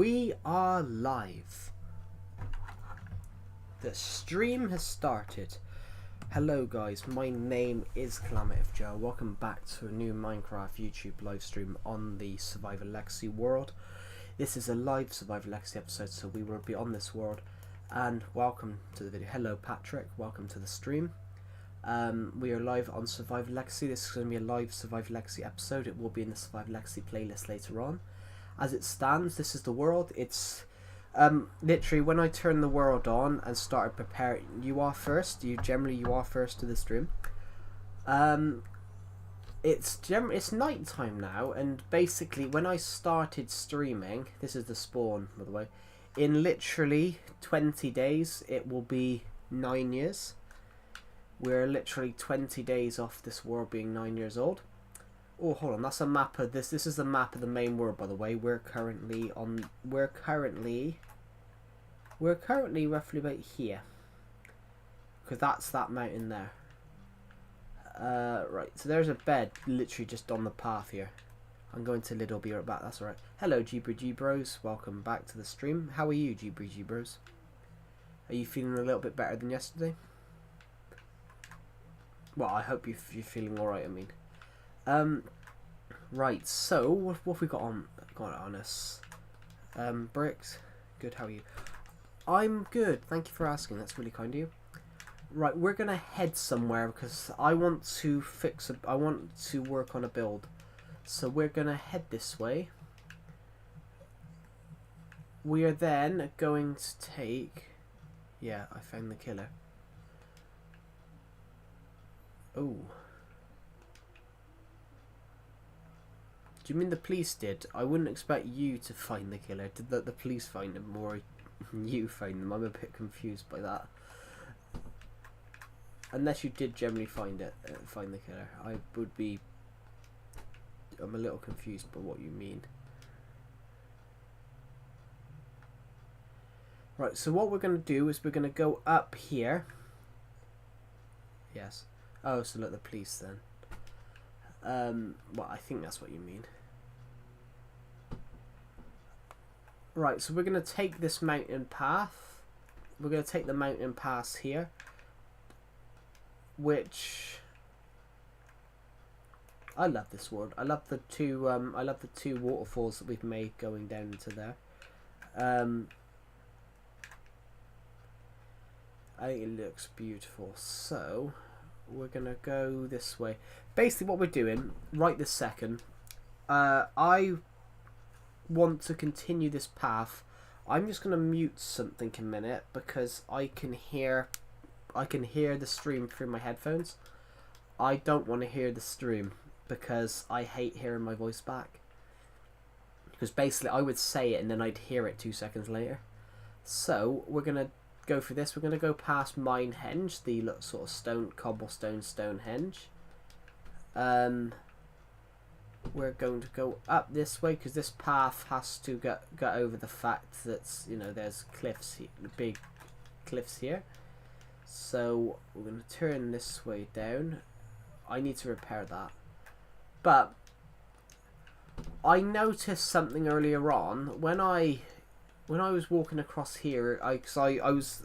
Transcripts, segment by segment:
We are live. The stream has started. Hello guys, my name is Calamitive Joe. Welcome back to a new Minecraft YouTube live stream on the Survivor Legacy world. This is a live Survivor Legacy episode, so we will be on this world. And welcome to the video. Hello Patrick, welcome to the stream. We are live on Survivor Legacy. This is going to be a live Survivor Legacy episode. It will be in the Survivor Legacy playlist later on. As it stands, this is the world. It's literally when I turn the world on and started preparing. You are first. You are first to the stream. It's night time now, and basically when I started streaming, this is the spawn by the way. In literally 20 days, it will be 9 years. We're literally 20 days off this world being 9 years old. Oh, hold on, that's a map of this. This is the map of the main world, by the way. We're currently roughly about here, because that's that mountain there. Right, so there's a bed literally just on the path here. I'm going to Lidl, be right back. That's alright. Hello, G Bros. Welcome back to the stream. How are you, G Bros? Are you feeling a little bit better than yesterday? Well, I hope you're feeling alright. I mean. Right, so what have we got on us? Bricks, good. How are you? I'm good. Thank you for asking. That's really kind of you. Right, we're gonna head somewhere because I want to work on a build. So we're gonna head this way. We are then going to take. Yeah, I found the killer. Oh. Do you mean the police did? I wouldn't expect you to find the killer. Did the police find him or you find them? I'm a bit confused by that. Unless you did generally find the killer. I'm a little confused by what you mean. Right, so what we're going to do is we're going to go up here. Yes. Oh, so look, the police then. Well, I think that's what you mean. Right, so we're going to take this mountain path. We're going to take the mountain pass here, which I love this world. I love the two waterfalls that we've made going down into there. I think it looks beautiful. So we're gonna go this way. Basically what we're doing right this second, I want to continue this path. I'm just gonna mute something a minute because I can hear the stream through my headphones. I don't want to hear the stream because I hate hearing my voice back, because basically I would say it and then I'd hear it 2 seconds later. So we're gonna go for this. We're going to go past Minehenge, the sort of cobblestone Stonehenge. We're going to go up this way because this path has to get over the fact that, you know, there's cliffs, big cliffs here. So we're going to turn this way down. I need to repair that. But I noticed something earlier on when I was walking across here.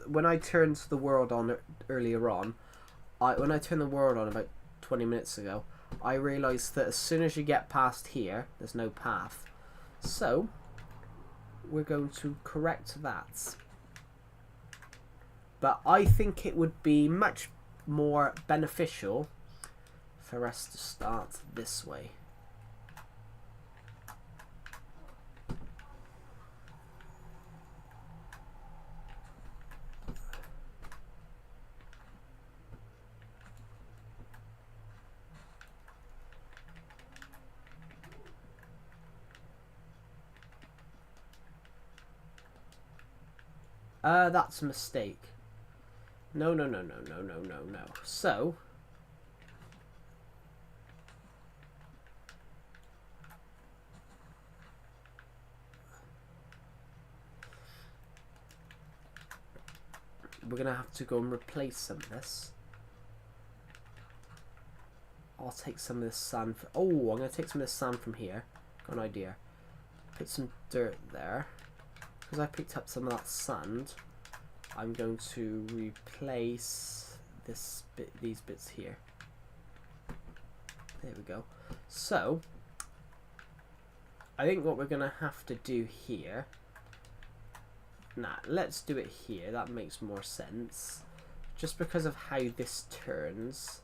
When I turned the world on earlier on, when I turned the world on about 20 minutes ago, I realised that as soon as you get past here, there's no path. So we're going to correct that. But I think it would be much more beneficial for us to start this way. That's a mistake. No. So we're gonna have to go and replace some of this. I'll take some of this sand. Oh, I'm gonna take some of this sand from here. Got an idea. Put some dirt there. because I picked up some of that sand, I'm going to replace this bit, these bits here. There we go. So I think what we're gonna have to do here, let's do it here, that makes more sense, just because of how this turns.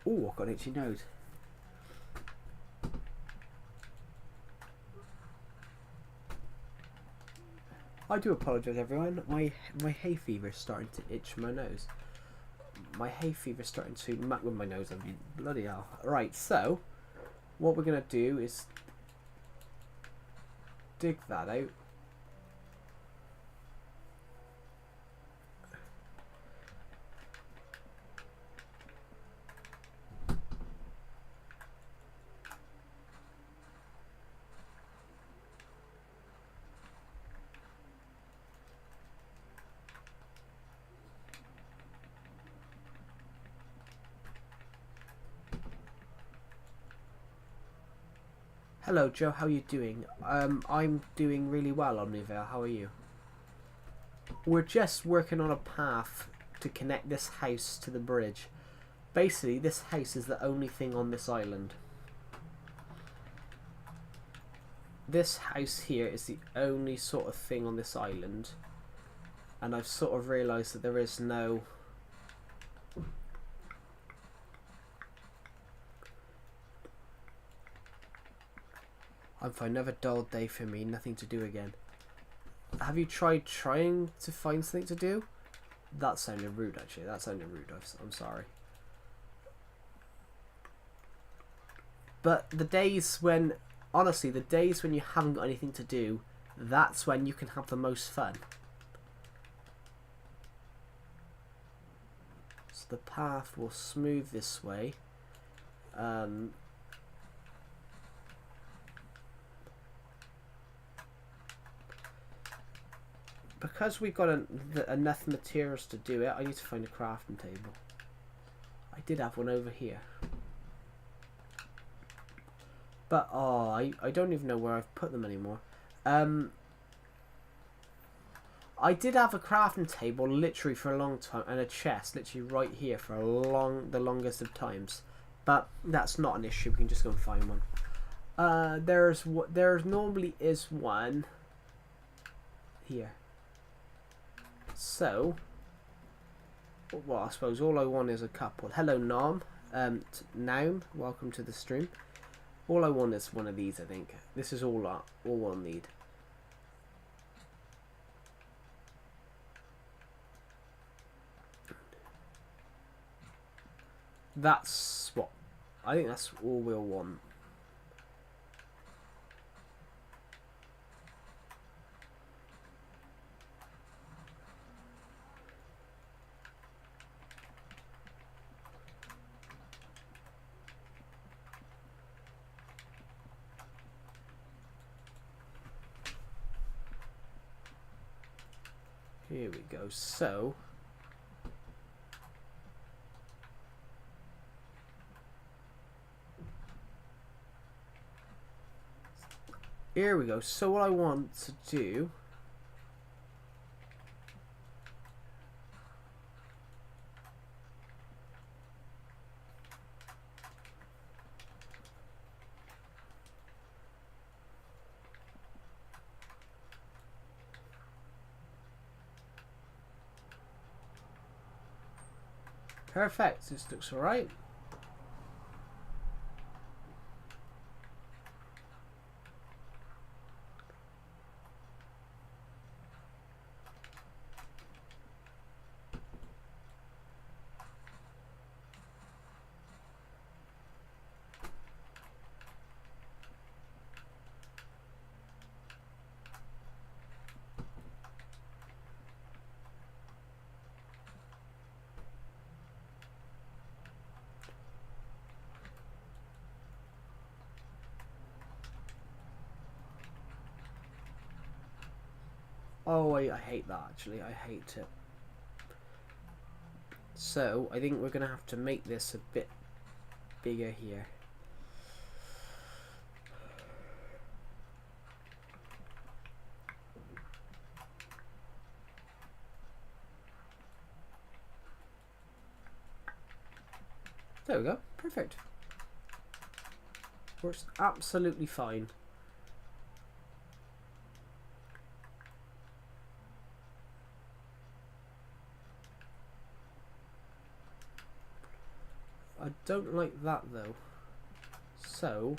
Oh, I've got an itchy nose. I do apologise, everyone. My hay fever is starting to itch my nose. My hay fever is starting to muck with my nose. I mean, bloody hell. Right, so what we're gonna do is dig that out. Hello, Joe. How are you doing? I'm doing really well, Omnivale. How are you? We're just working on a path to connect this house to the bridge. Basically, this house is the only thing on this island. This house here is the only sort of thing on this island. And I've sort of realised that there is no... I'm fine, another dull day for me, nothing to do again. Have you tried trying to find something to do? That sounded rude, actually. That sounded rude. I'm sorry. But the days when... Honestly, the days when you haven't got anything to do, that's when you can have the most fun. So the path will smooth this way. Because we've got enough materials to do it, I need to find a crafting table. I did have one over here. But, oh, I don't even know where I've put them anymore. I did have a crafting table literally for a long time, and a chest literally right here for the longest of times. But that's not an issue, we can just go and find one. There normally is one here. So, well, I suppose all I want is a couple. Hello, Nom. Naum, welcome to the stream. All I want is one of these, I think. This is all I'll need. That's what... I think that's all we'll want. Here we go. So here we go. So what I want to do perfect. This looks alright. Oh, I hate that, actually. I hate it. So I think we're going to have to make this a bit bigger here. There we go. Perfect. Works absolutely fine. I don't like that though. So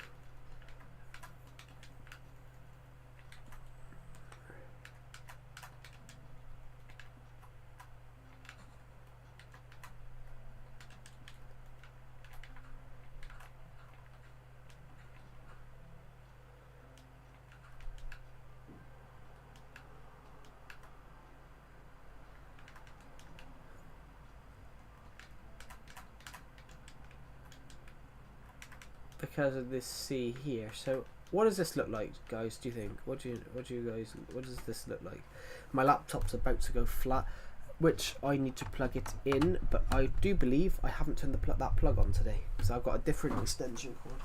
because of this C here. So what does this look like, guys? Do you think? What does this look like? My laptop's about to go flat, which I need to plug it in, but I do believe I haven't turned that plug on today, so I've got a different extension cord.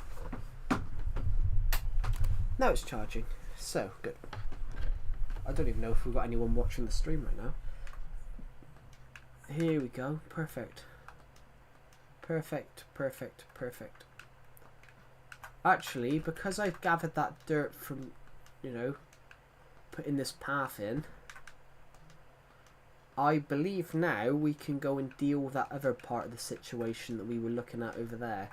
Now it's charging, so good. I don't even know if we've got anyone watching the stream right now. Here we go. Perfect. Perfect, perfect, perfect. Actually, because I've gathered that dirt from, you know, putting this path in, I believe now we can go and deal with that other part of the situation that we were looking at over there.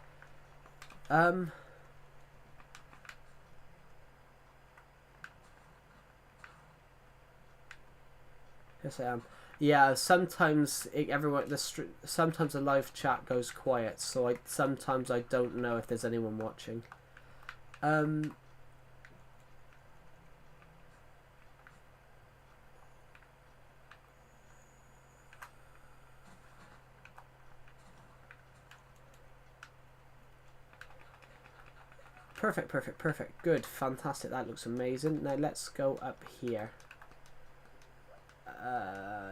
Yes, I am. Yeah, sometimes sometimes the live chat goes quiet, so sometimes I don't know if there's anyone watching. Perfect, perfect, perfect. Good, fantastic. That looks amazing. Now let's go up here.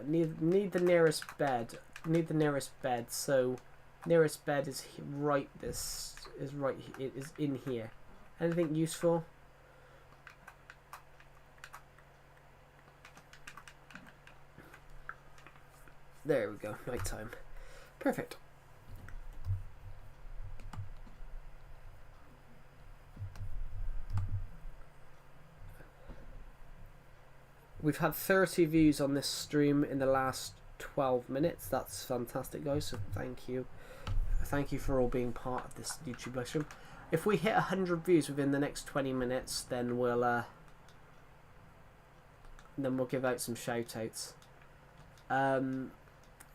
Need the nearest bed. Need the nearest bed. So nearest bed is right. This is right. It is in here. Anything useful? There we go. Nighttime. Perfect. We've had 30 views on this stream in the last 12 minutes. That's fantastic, guys. So thank you. Thank you for all being part of this YouTube live stream. If we hit 100 views within the next 20 minutes, then we'll give out some shout outs.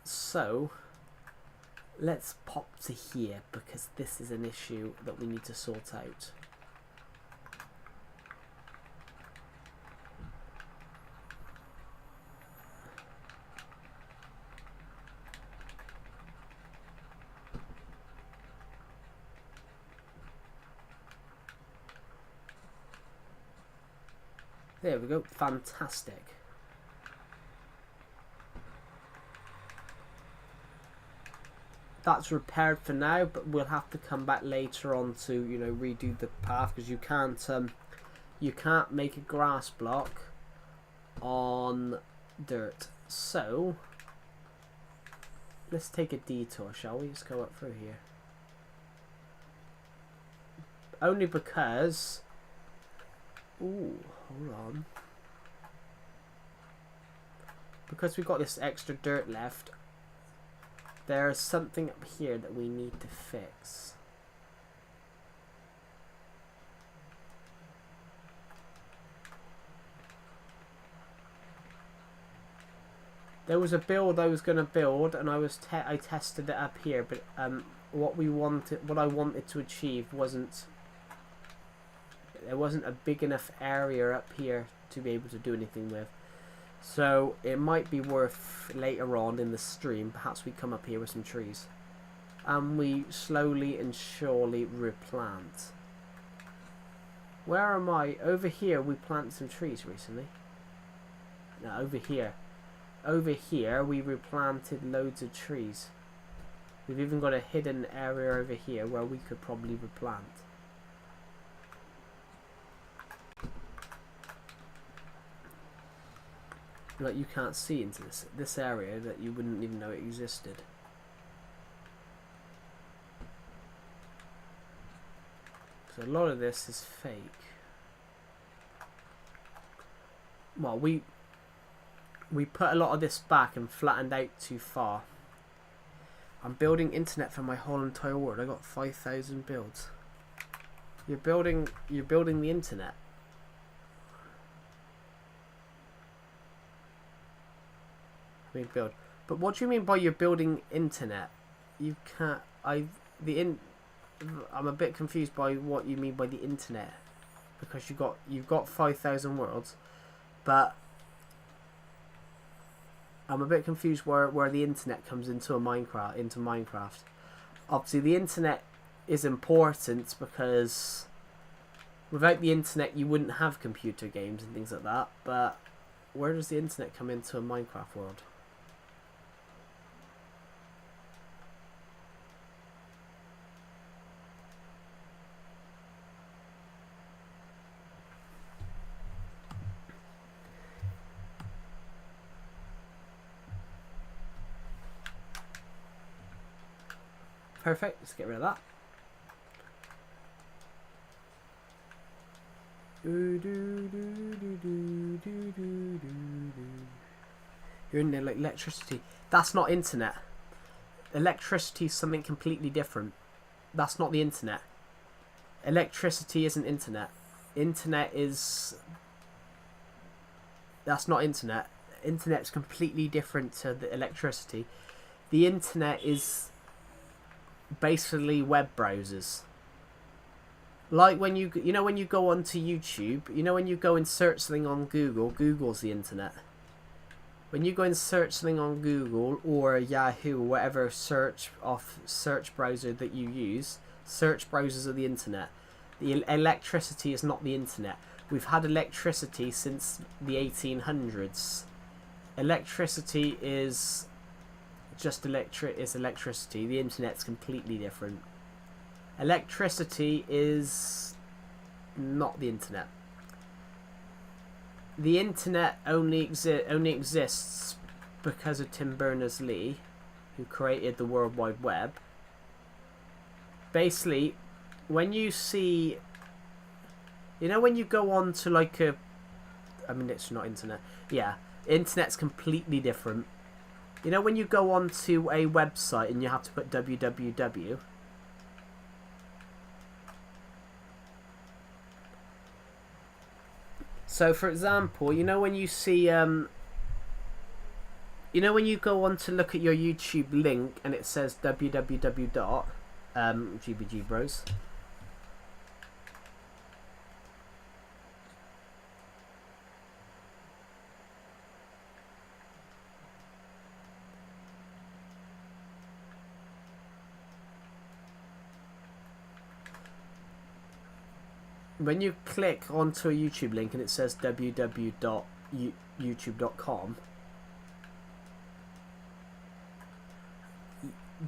So let's pop to here because this is an issue that we need to sort out. There we go, fantastic. That's repaired for now, but we'll have to come back later on to, you know, redo the path because you can't make a grass block on dirt. So let's take a detour, shall we? Let's go up through here. Only because, ooh, hold on. Because we've got this extra dirt left, there's something up here that we need to fix. There was a build I was going to build, and I tested it up here, but what I wanted to achieve there wasn't a big enough area up here to be able to do anything with. So it might be worth later on in the stream, perhaps we come up here with some trees and we slowly and surely replant. Where am I? Over here we planted some trees recently. No, over here. Over here we replanted loads of trees. We've even got a hidden area over here where we could probably replant. Like, you can't see into this area that you wouldn't even know it existed. So a lot of this is fake. Well, we put a lot of this back and flattened out too far. I'm building internet for my whole entire world. I got 5,000 builds. You're building the internet. Big build. But what do you mean by you're building internet? You can't. I'm a bit confused by what you mean by the internet, because you've got 5,000 worlds, but I'm a bit confused where the internet comes into Minecraft. Obviously, the internet is important because without the internet, you wouldn't have computer games and things like that. But where does the internet come into a Minecraft world? Perfect, let's get rid of that. You're in there like electricity. That's not internet. Electricity is something completely different. That's not the internet. Electricity isn't internet. Internet is... That's not internet. Internet's completely different to the electricity. The internet is basically web browsers. Like when you know when you go onto YouTube, you know when you go and search something on Google, Google's the internet. When you go and search something on Google or Yahoo or whatever search browser that you use, search browsers are the internet. The electricity is not the internet. We've had electricity since the 1800s. Electricity is just electricity. The internet's completely different. Electricity is not the internet. The internet only exists because of Tim Berners-Lee, who created the World Wide Web. Basically, when you see, you know, when you go on to like a, I mean, it's not internet. Yeah, internet's completely different. You know when you go on to a website and you have to put www. So for example, you know when you see you know when you go on to look at your YouTube link and it says www dot GBG Bros. When you click onto a YouTube link and it says www.youtube.com,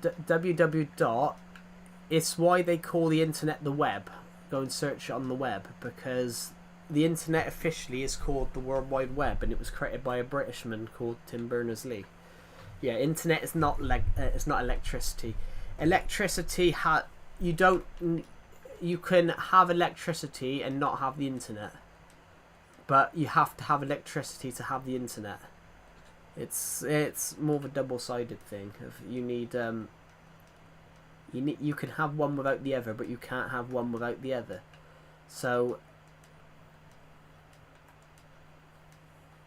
www. It's why they call the internet the web. Go and search it on the web, because the internet officially is called the World Wide Web, and it was created by a Britishman called Tim Berners-Lee. Yeah, internet is not it's not electricity. Electricity you can have electricity and not have the internet, but you have to have electricity to have the internet. It's more of a double-sided thing. You can have one without the other, but you can't have one without the other. So,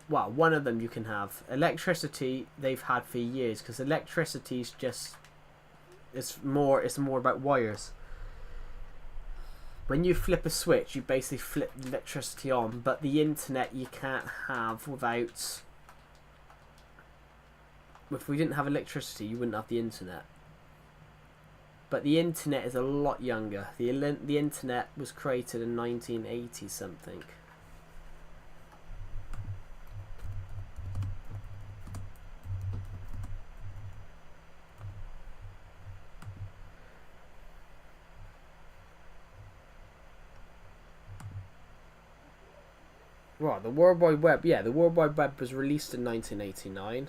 well, one of them you can have. Electricity they've had for years, because electricity's just it's more about wires. When you flip a switch, you basically flip the electricity on, but the internet you can't have without... If we didn't have electricity, you wouldn't have the internet. But the internet is a lot younger. The internet was created in 1980 something. Well, the World Wide Web, yeah, the World Wide Web was released in 1989.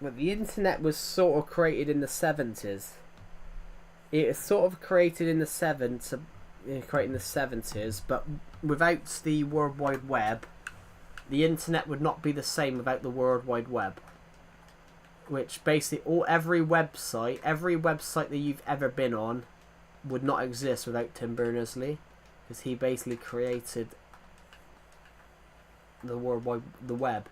But the internet was sort of created in the 70s. It was sort of created in the 70s, but without the World Wide Web, the internet would not be the same without the World Wide Web. Which basically every website that you've ever been on would not exist without Tim Berners-Lee, because he basically created the web.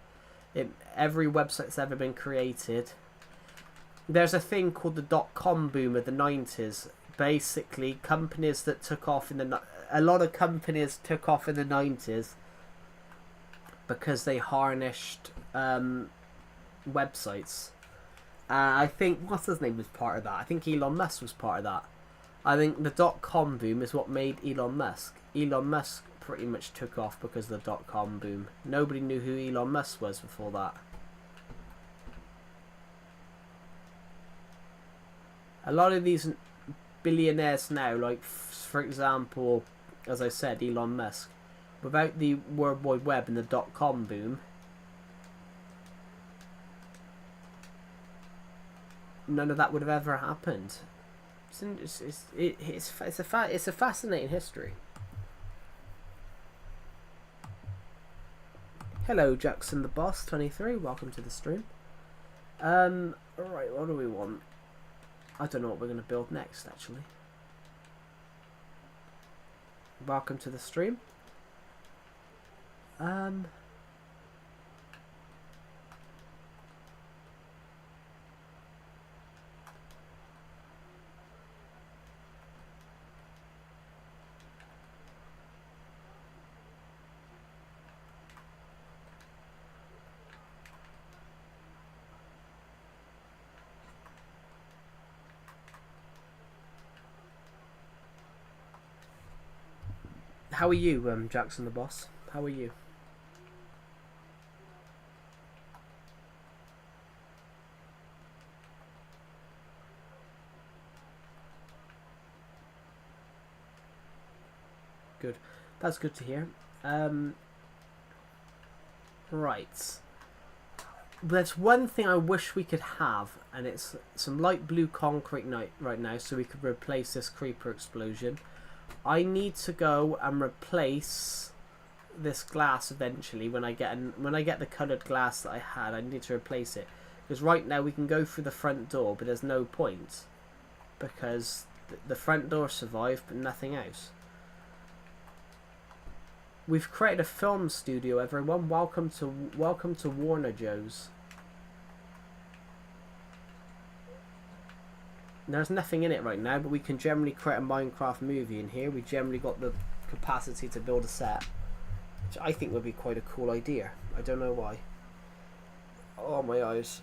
Every website that's ever been created. There's a thing called the .com boom of the 90s. Basically, companies that took off a lot of companies took off in the 90s because they harnessed websites. I think what's his name was part of that. I think Elon Musk was part of that. I think the .com boom is what made Elon Musk. Elon Musk pretty much took off because of the .com boom. Nobody knew who Elon Musk was before that. A lot of these billionaires now, like for example, as I said, Elon Musk, without the World Wide Web and the .com boom, none of that would have ever happened. It's a fascinating history. Hello, Jackson the Boss 23. Welcome to the stream. Alright, what do we want? I don't know what we're going to build next, actually. Welcome to the stream. How are you, Jackson the Boss? How are you? Good. That's good to hear. Right. There's one thing I wish we could have, and it's some light blue concrete right now, so we could replace this creeper explosion. I need to go and replace this glass eventually. When I get the coloured glass that I had, I need to replace it, because right now we can go through the front door, but there's no point, because the front door survived, but nothing else. We've created a film studio, everyone. Welcome to Warner Joe's. There's nothing in it right now, but we can generally create a Minecraft movie in here. We generally got the capacity to build a set, which I think would be quite a cool idea. I don't know why. Oh, my eyes.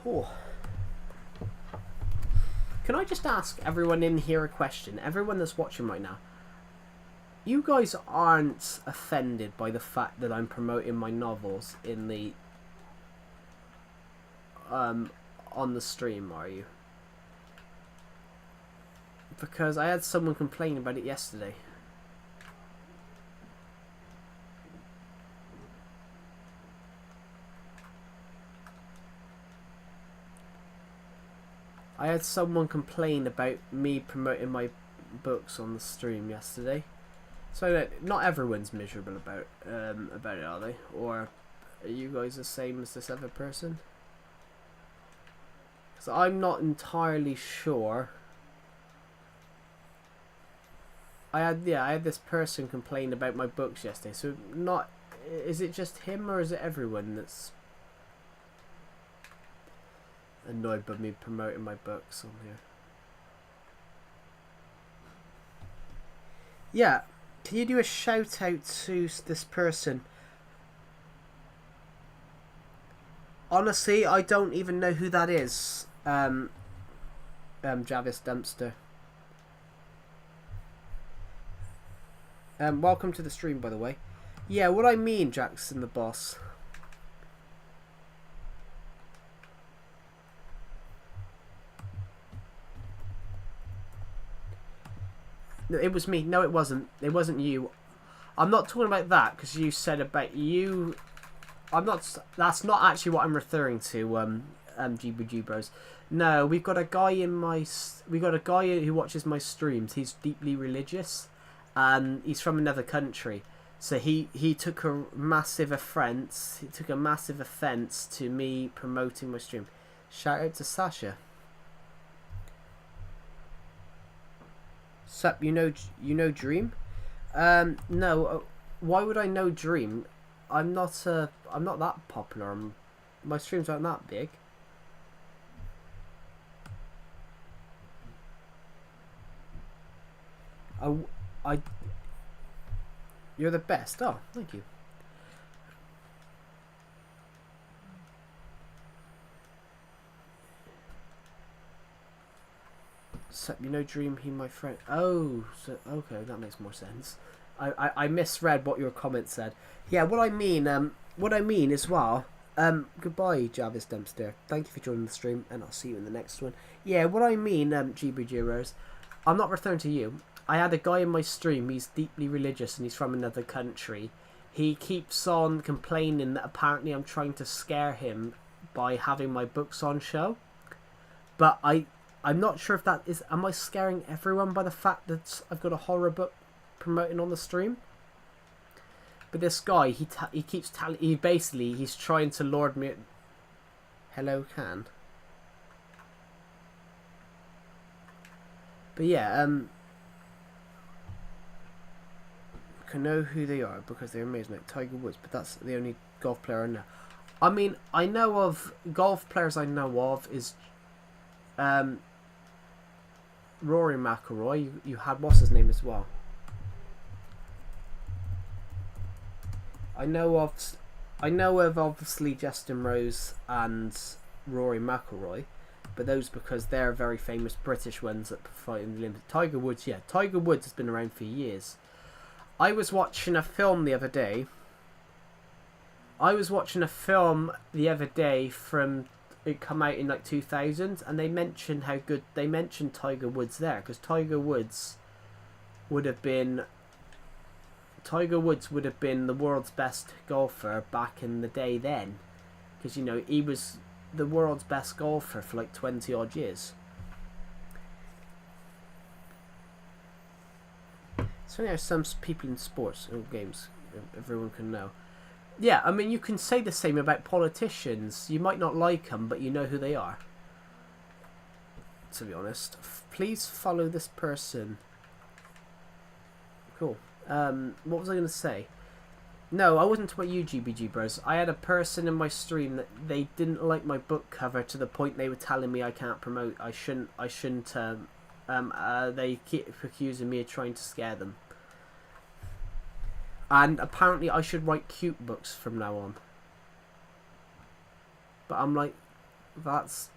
Oh. Can I just ask everyone in here a question? Everyone that's watching right now. You guys aren't offended by the fact that I'm promoting my novels in the on the stream, are you? Because I had someone complain about it yesterday. I had someone complain about me promoting my books on the stream yesterday. So not everyone's miserable about it, are they? Or are you guys the same as this other person? So I'm not entirely sure. I had this person complain about my books yesterday. So is it just him, or is it everyone that's annoyed by me promoting my books on here? Yeah. Can you do a shout out to this person? Honestly, I don't even know who that is. Javis Dempster. Welcome to the stream, by the way. Yeah, what I mean, Jackson the boss. No, it was me. No, it wasn't. It wasn't you. I'm not talking about that because you said about you. I'm not. That's not actually what I'm referring to. GBG bros. No, we've got a guy in my. We got a guy who watches my streams. He's deeply religious, and he's from another country. So he took a massive offence. He took a massive offence to me promoting my stream. Shout out to Sasha. Sup, you know Dream? No. Why would I know Dream? I'm not that popular. My streams aren't that big. You're the best. Oh, thank you. So, you know Dream, he my friend. Oh, so okay, that makes more sense. I misread what your comment said. Yeah, what I mean as well. Goodbye, Javis Dempster. Thank you for joining the stream, and I'll see you in the next one. Yeah, what I mean, GB Heroes, I'm not referring to you. I had a guy in my stream. He's deeply religious, and he's from another country. He keeps on complaining that apparently I'm trying to scare him by having my books on show, but I'm not sure if that is. Am I scaring everyone by the fact that I've got a horror book promoting on the stream? But this guy, he keeps telling. He's trying to lord me. Hello, Can. But yeah, I know who they are because they're amazing, like Tiger Woods. But that's the only golf player I know. I mean, I know of golf players. I know of is, Rory McIlroy. You had what's his name as well. I know of obviously Justin Rose and Rory McIlroy, but those because they're very famous British ones that fight in the Olympics. Tiger Woods, yeah, Tiger Woods has been around for years. I was watching a film the other day. From it come out in like 2000, and they mentioned Tiger Woods there because Tiger Woods would have been the world's best golfer back in the day then, because he was the world's best golfer for like 20 odd years. So there are some people in sports and games everyone can know. Yeah, I mean, you can say the same about politicians. You might not like them, but you know who they are. To be honest. Please follow this person. Cool. What was I going to say? No, I wasn't talking about you, GBG bros. I had a person in my stream that they didn't like my book cover to the point they were telling me I can't promote. I shouldn't. They keep accusing me of trying to scare them. And apparently I should write cute books from now on. But I'm like, that's...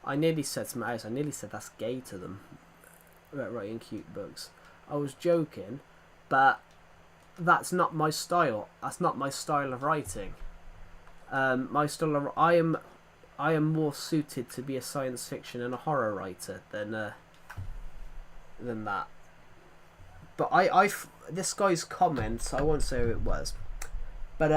I nearly said something else. I nearly said that's gay to them. About writing cute books. I was joking, but that's not my style. That's not my style of writing. My style of... I am more suited to be a science fiction and a horror writer than that. But this guy's comments, I won't say who it was, but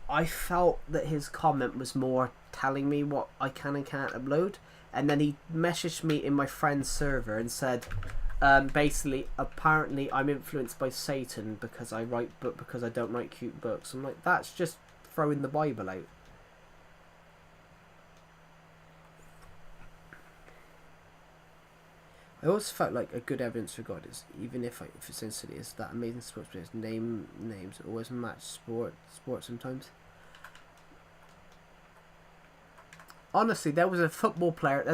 I felt that his comment was more telling me what I can and can't upload, and then he messaged me in my friend's server and said, basically, apparently I'm influenced by Satan because I don't write cute books. I'm like, that's just throwing the Bible out. I always felt like a good evidence for God is, even if it sounds silly, is that amazing sports players names always match sport sometimes. Honestly, there's a football player.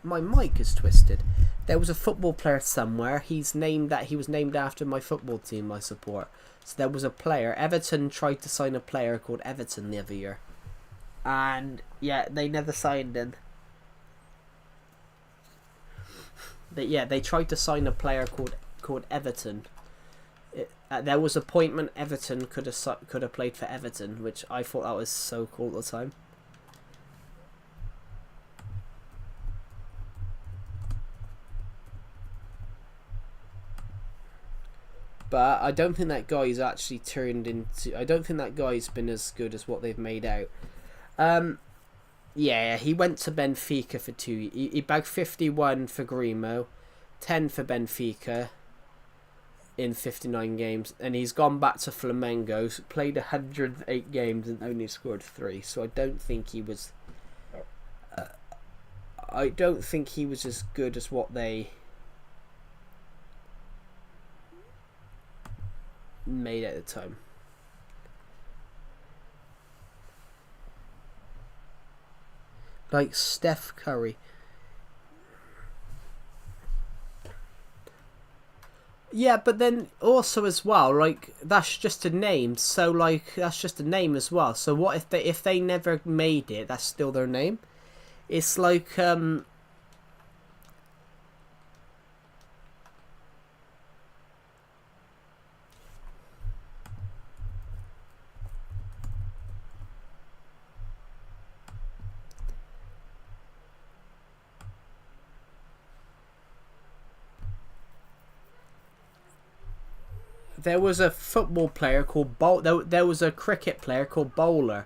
My mic is twisted. There was a football player somewhere. He was named after my football team I support. So there was a player. Everton tried to sign a player called Everton the other year, and yeah, they never signed him. They tried to sign a player called Everton. There was a point when Everton could have played for Everton, which I thought that was so cool at the time. But I don't think that guy's actually turned into... I don't think that guy's been as good as what they've made out. Yeah, he went to Benfica for 2. He bagged 51 for Grimo, 10 for Benfica in 59 games. And he's gone back to Flamengo, played 108 games and only scored 3. So I don't think he was... I don't think he was as good as what they... made at the time. Like Steph Curry. Yeah, but then also as well, like that's just a name. So like that's just a name as well. So what if they never made it? That's still their name. It's like there was a football player called there was a cricket player called bowler,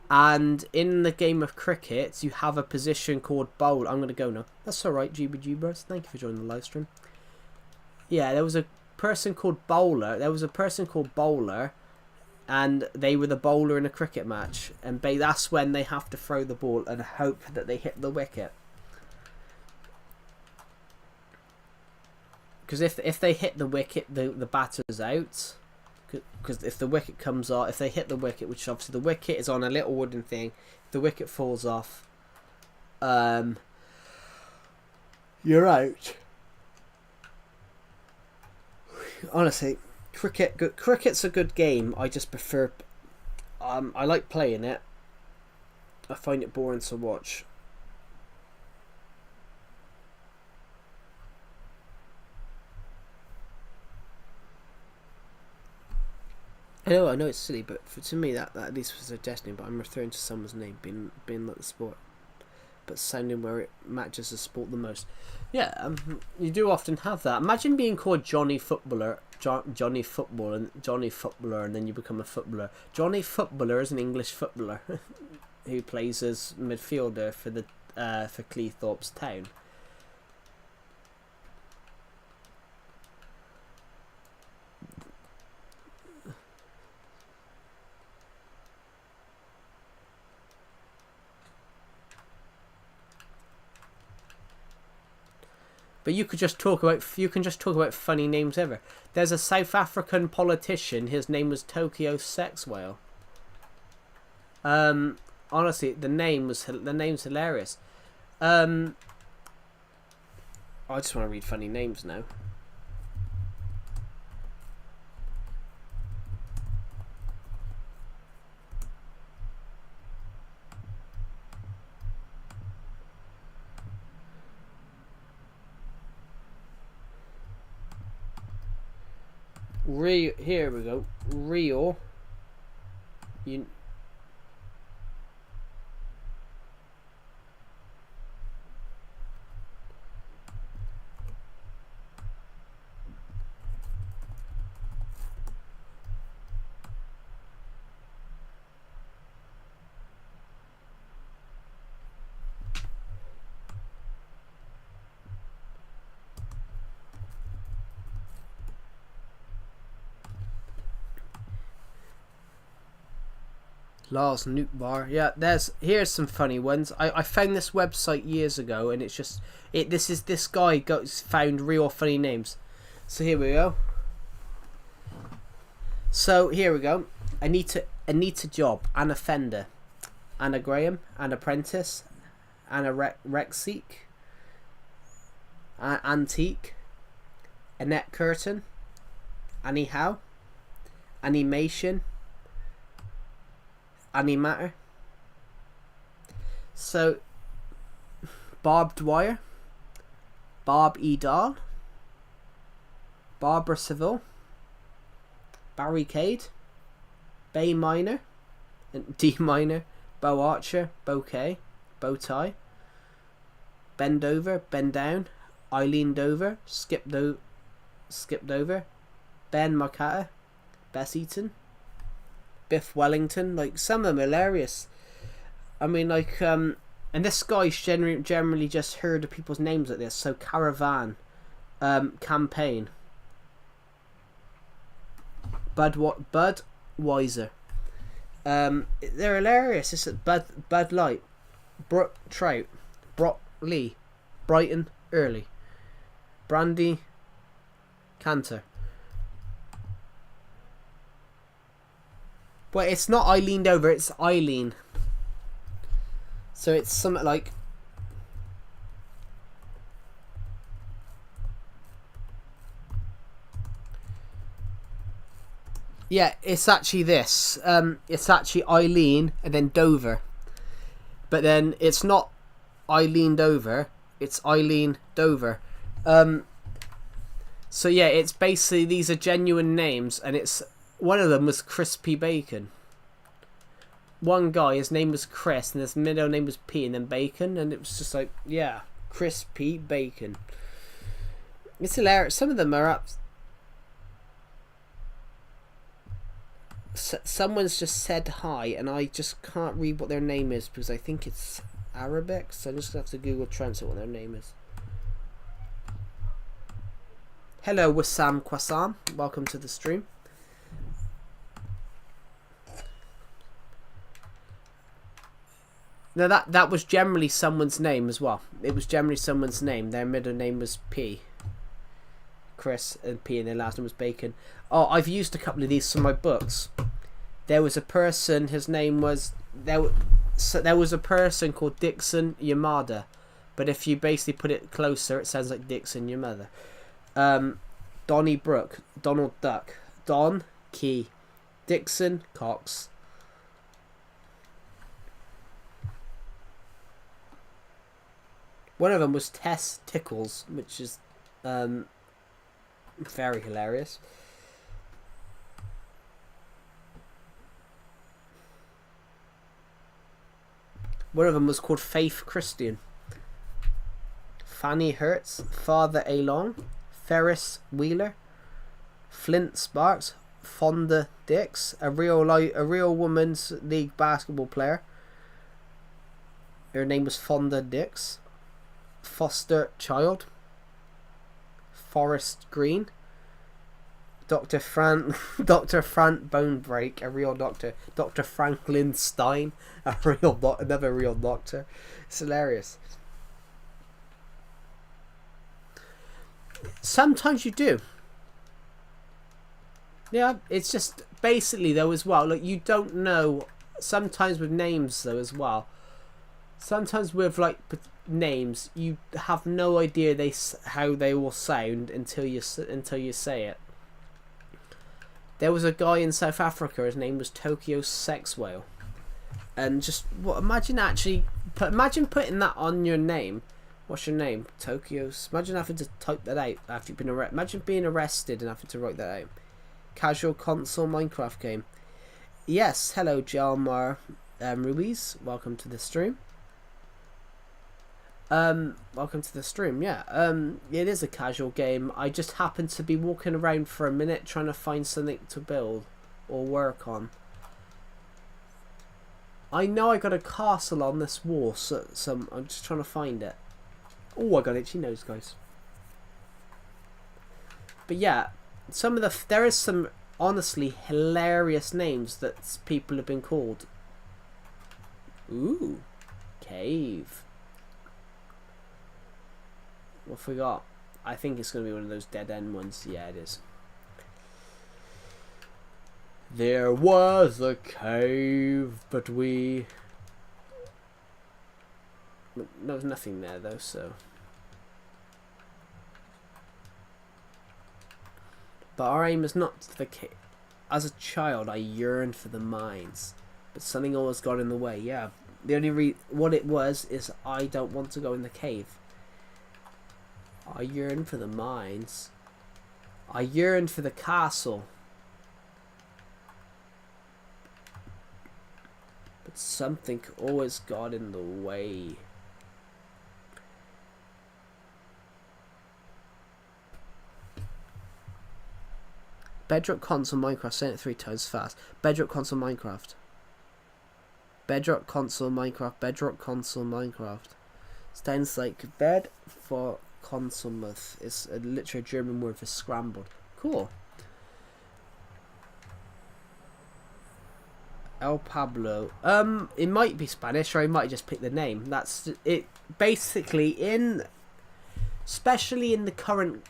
and in the game of cricket you have a position called bowler. I'm gonna go now. That's alright, GBGbros. Thank you for joining the live stream. Yeah, there was a person called bowler. And they were the bowler in a cricket match, and that's when they have to throw the ball and hope that they hit the wicket. Because if they hit the wicket, the batter's out. Because if the wicket comes off, if they hit the wicket, which obviously the wicket is on a little wooden thing, if the wicket falls off, you're out. Honestly, cricket's a good game. I just prefer. I like playing it. I find it boring to watch. I know it's silly, but to me that at least was a destiny. But I'm referring to someone's name being like the sport, but sounding where it matches the sport the most. Yeah, you do often have that. Imagine being called Johnny Footballer, Johnny Football, and Johnny Footballer, and then you become a footballer. Johnny Footballer is an English footballer who plays as midfielder for the for Cleethorpes Town. But you can just talk about funny names ever. There's a South African politician. His name was Tokyo Sex Whale. Honestly, the name's hilarious. I just want to read funny names now. Here we go. Rio. Lars Newtbar. Yeah, here's some funny ones. I found this website years ago, and it's just this guy found real funny names. So here we go. Anita Job, Anna Fender, Anna Graham, Anna Prentice, Anna Rexseek, Antique, Annette Curtin, Anyhow, Animation, Animatter. So, Barbed Wire, Barb Edal, Barbara Seville, Barricade, Bay Minor, and D Minor, Bow Archer, Bouquet, Bow Tie, Bend Over, Bend Down, Eileen Dover, Skipped Over, Ben Marcatta, Bess Eaton, Biff Wellington. Like, some of them hilarious. I mean, like, and this guy's generally just heard of people's names like this. So Caravan, Campaign, Budweiser. They're hilarious. It's Bud Light, Brook Trout, Brock Lee, Brighton Early, Brandy Cantor. But it's not Eileen Dover, it's Eileen. So it's something like... Yeah, it's actually this. It's actually Eileen and then Dover. But then it's not Eileen Dover, it's Eileen Dover. So yeah, it's basically, these are genuine names, and it's... One of them was Crispy Bacon. One guy, his name was Chris, and his middle name was P, and then Bacon, and it was just like, yeah, Crispy Bacon. It's hilarious. Some of them are up... Someone's just said hi, and I just can't read what their name is, because I think it's Arabic, so I'm just going to have to Google Translate what their name is. Hello, Wissam Quassam. Welcome to the stream. Now that was generally someone's name as well. It was generally someone's name. Their middle name was P. Chris and P, and their last name was Bacon. Oh, I've used a couple of these for my books. There was a person, his name was... There was a person called Dixon Yamada. But if you basically put it closer, it sounds like Dixon your mother. Donnie Brooke, Donald Duck, Don Key, Dixon Cox. One of them was Tess Tickles, which is very hilarious. One of them was called Faith Christian. Fanny Hertz, Father Along, Ferris Wheeler, Flint Sparks, Fonda Dix, a real women's league basketball player. Her name was Fonda Dix. Foster Child, Forest Green, Dr. Frank Bonebreak, a real doctor. Dr. Franklin Stein, another real doctor. It's hilarious. Sometimes you do. Yeah, it's just basically though as well. Like, you don't know. Sometimes with names though as well. Sometimes with like names, you have no idea how they will sound until you say it. There was a guy in South Africa. His name was Tokyo Sex Whale, and just imagine putting that on your name. What's your name? Tokyo. Imagine having to type that out after you've been arrested. Imagine being arrested and having to write that out. Casual console Minecraft game. Yes, hello Jalmar Ruiz. Welcome to the stream. Welcome to the stream. Yeah, it is a casual game. I just happened to be walking around for a minute trying to find something to build or work on. I know I got a castle on this wall, so I'm just trying to find it. Oh, I got itchy nose, guys. But yeah, there is some honestly hilarious names that people have been called. Ooh, cave. What have we got? I think it's going to be one of those dead end ones. Yeah, it is. There was a cave, but we... There was nothing there, though, so... But our aim is not the cave. As a child, I yearned for the mines, but something always got in the way. Yeah, the only what it was is I don't want to go in the cave. I yearn for the mines. I yearned for the castle. But something always got in the way. Bedrock console Minecraft, saying it 3 times fast. Bedrock console Minecraft. Bedrock console Minecraft. Bedrock console Minecraft. Sounds like bed for consummate. It's a literally German word for scrambled. Cool. El Pablo. It might be Spanish, or I might just pick the name. That's it. Basically, especially in the current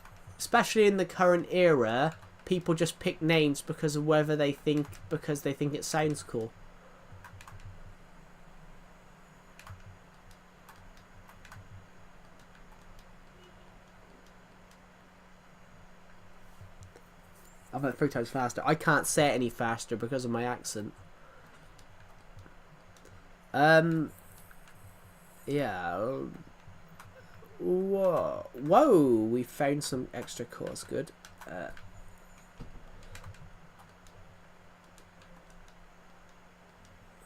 era, people just pick names because of whether they think it sounds cool. I went 3 times faster. I can't say it any faster because of my accent. Yeah. Whoa, we found some extra cores. Good.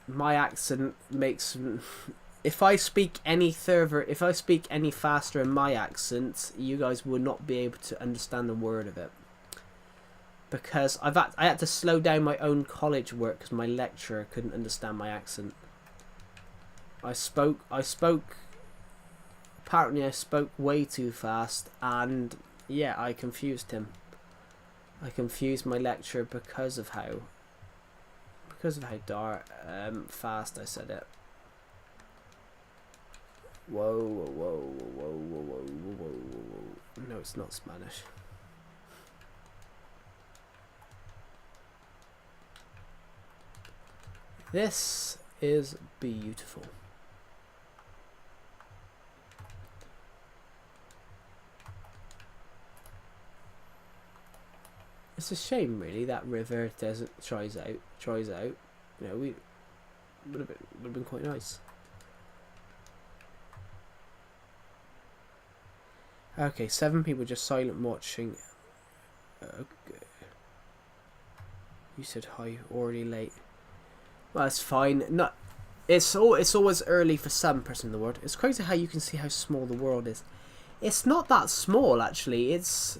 My accent makes... If I speak any faster in my accent, you guys will not be able to understand a word of it. Because I had to slow down my own college work because my lecturer couldn't understand my accent. Apparently I spoke way too fast, and yeah, I confused him. I confused my lecturer because of how fast I said it. Whoa. No, it's not Spanish. This is beautiful. It's a shame, really, that river doesn't tries out. You know, we would have been quite nice. Okay, 7 people just silent watching. Okay. You said hi, already late. Well, that's fine. No, it's always early for some person in the world. It's crazy how you can see how small the world is. It's not that small, actually. It's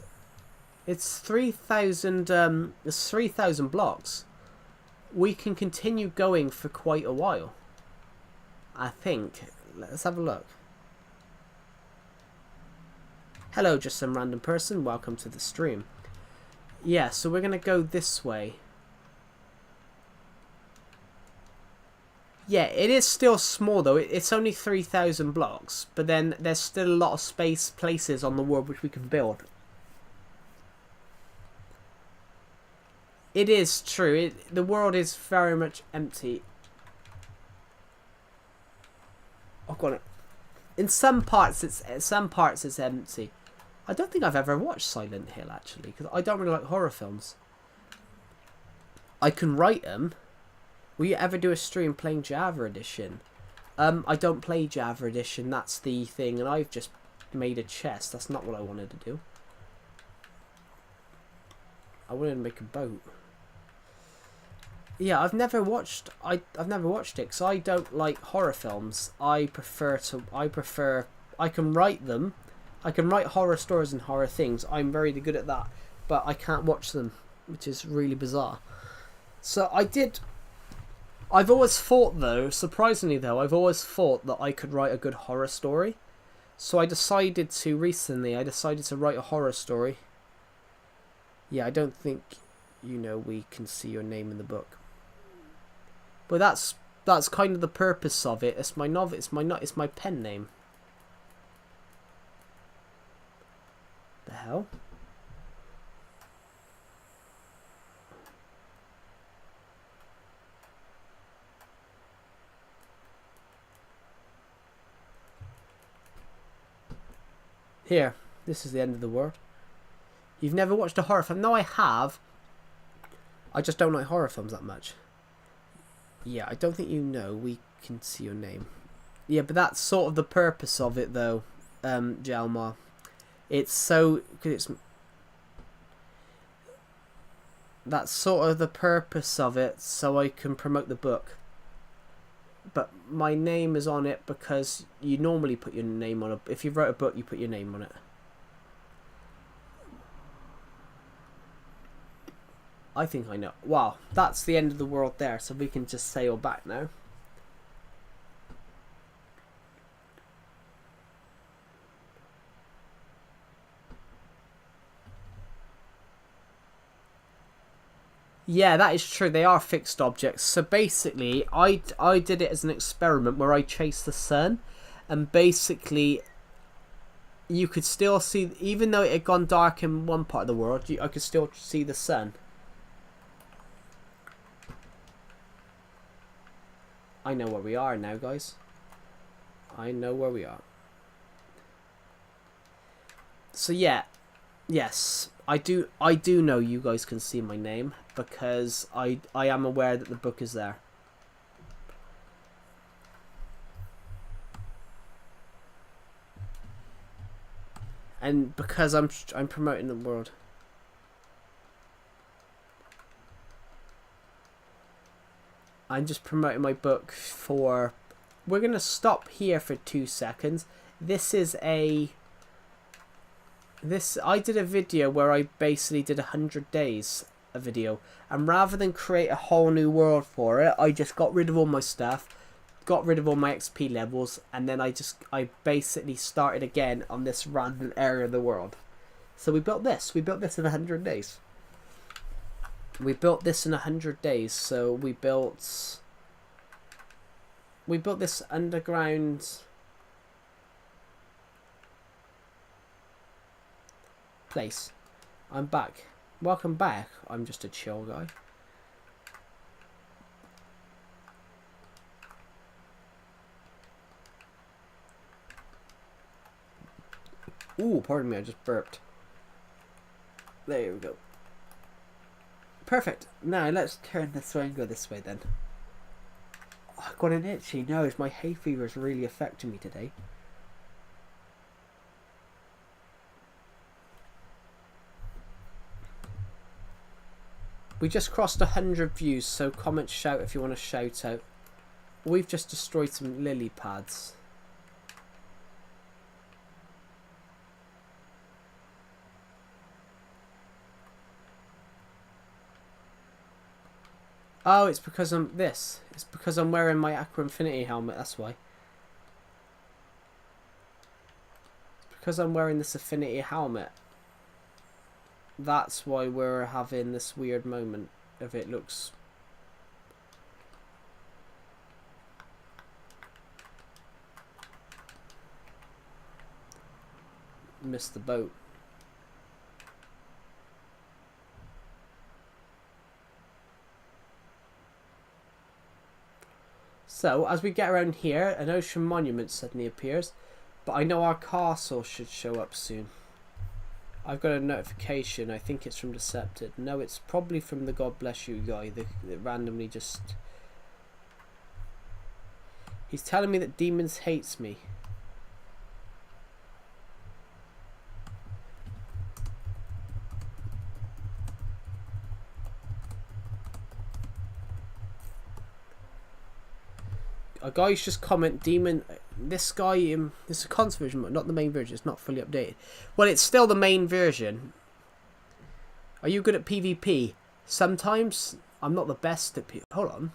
3,000. It's 3,000 blocks. We can continue going for quite a while. I think. Let's have a look. Hello, just some random person. Welcome to the stream. Yeah, so we're gonna go this way. Yeah, it is still small though. It's only 3,000 blocks, but then there's still a lot of places on the world which we can build. It is true. The world is very much empty. Oh god, in some parts it's empty. I don't think I've ever watched Silent Hill actually, because I don't really like horror films. I can write them. Will you ever do a stream playing Java Edition? I don't play Java Edition, that's the thing, and I've just made a chest. That's not what I wanted to do. I wanted to make a boat. Yeah, I've never watched it because I don't like horror films. I can write them. I can write horror stories and horror things. I'm very good at that, but I can't watch them, which is really bizarre. So I've always thought though, surprisingly though, I've always thought that I could write a good horror story. So I decided to write a horror story. Yeah, I don't think, we can see your name in the book. But that's kind of the purpose of it. It's my novel. It's my pen name. The hell? Here, this is the end of the world. You've never watched a horror film? No, I have. I just don't like horror films that much. Yeah, I don't think you know. We can see your name. Yeah, but that's sort of the purpose of it, though, Jalmar. It's so... That's sort of the purpose of it, so I can promote the book. But my name is on it because you normally put your name on it. If you wrote a book, you put your name on it. I think I know. Wow, that's the end of the world there, so we can just sail back now. Yeah, that is true. They are fixed objects. So basically, I did it as an experiment where I chased the sun, and basically, you could still see, even though it had gone dark in one part of the world, I could still see the sun. I know where we are now, guys. I know where we are. So yeah, yes, I do know you guys can see my name because I am aware that the book is there. And because I'm promoting the world. I'm just promoting my book for... We're going to stop here for 2 seconds. This is a... I did a video where I basically did 100 days a video. And rather than create a whole new world for it, I just got rid of all my stuff. Got rid of all my XP levels. And then I basically started again on this random area of the world. So we built this. We built this in 100 days. We built this in 100 days, so we built this underground place. I'm back. Welcome back. I'm just a chill guy. Ooh, pardon me, I just burped. There we go. Perfect. Now let's turn this way and go this way then. Oh, I've got an itchy nose. My hay fever is really affecting me today. We just crossed 100 views, so comment, shout if you want to shout out. We've just destroyed some lily pads. Oh, it's because I'm this. It's because I'm wearing my Aqua Infinity helmet, that's why. It's because I'm wearing this Affinity helmet. That's why we're having this weird moment of it looks... Missed the boat. So, as we get around here, an ocean monument suddenly appears. But I know our castle should show up soon. I've got a notification. I think it's from Decepted. No, it's probably from the God Bless You guy that randomly just... He's telling me that Demons hates me. A guy's just comment demon. This guy, this is a console version, but not the main version. It's not fully updated. Well, it's still the main version. Are you good at PvP? Sometimes. I'm not the best at PvP. Hold on.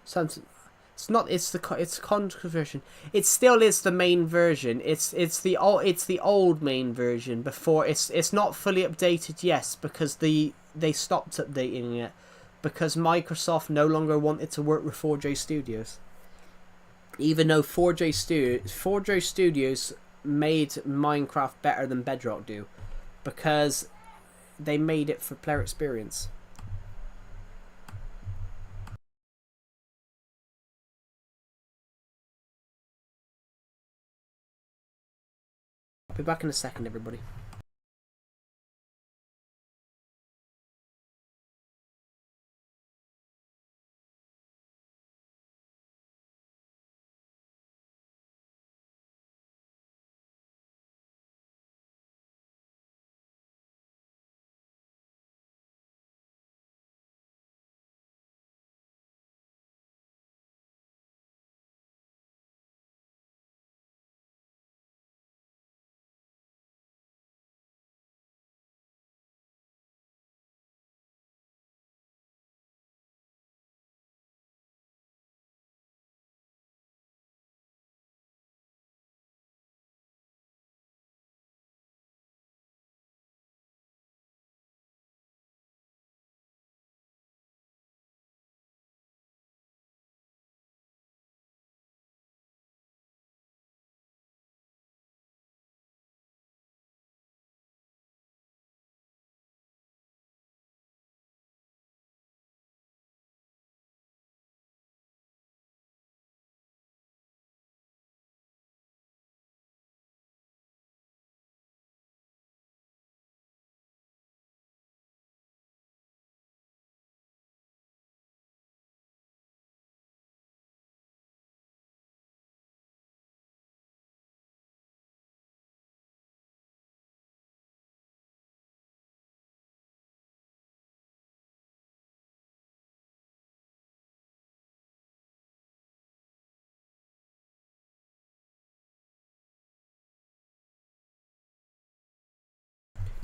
Sometimes. It's not. It's the console version. It still is the main version. It's the old main version before. It's not fully updated. Yes, because they stopped updating it because Microsoft no longer wanted to work with 4J Studios. Even though 4J Studios made Minecraft better than Bedrock do, because they made it for player experience. Be back in a second, everybody.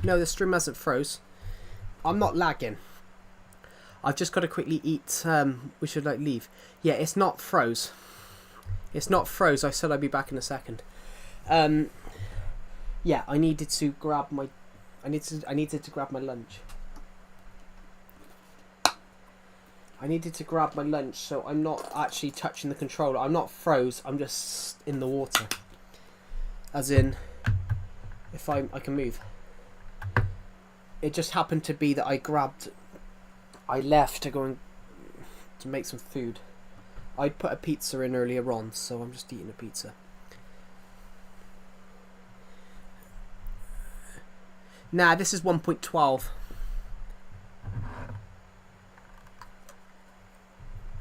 No, the stream hasn't froze. I'm not lagging. I've just got to quickly eat. We should like leave. Yeah, it's not froze. It's not froze. I said I'd be back in a second. Yeah, I needed to grab my. I needed to grab my lunch. I needed to grab my lunch, so I'm not actually touching the controller. I'm not froze. I'm just in the water. As in, if I can move. It just happened to be that I left to go and to make some food. I'd put a pizza in earlier on, so I'm just eating a pizza. Nah, this is 1.12.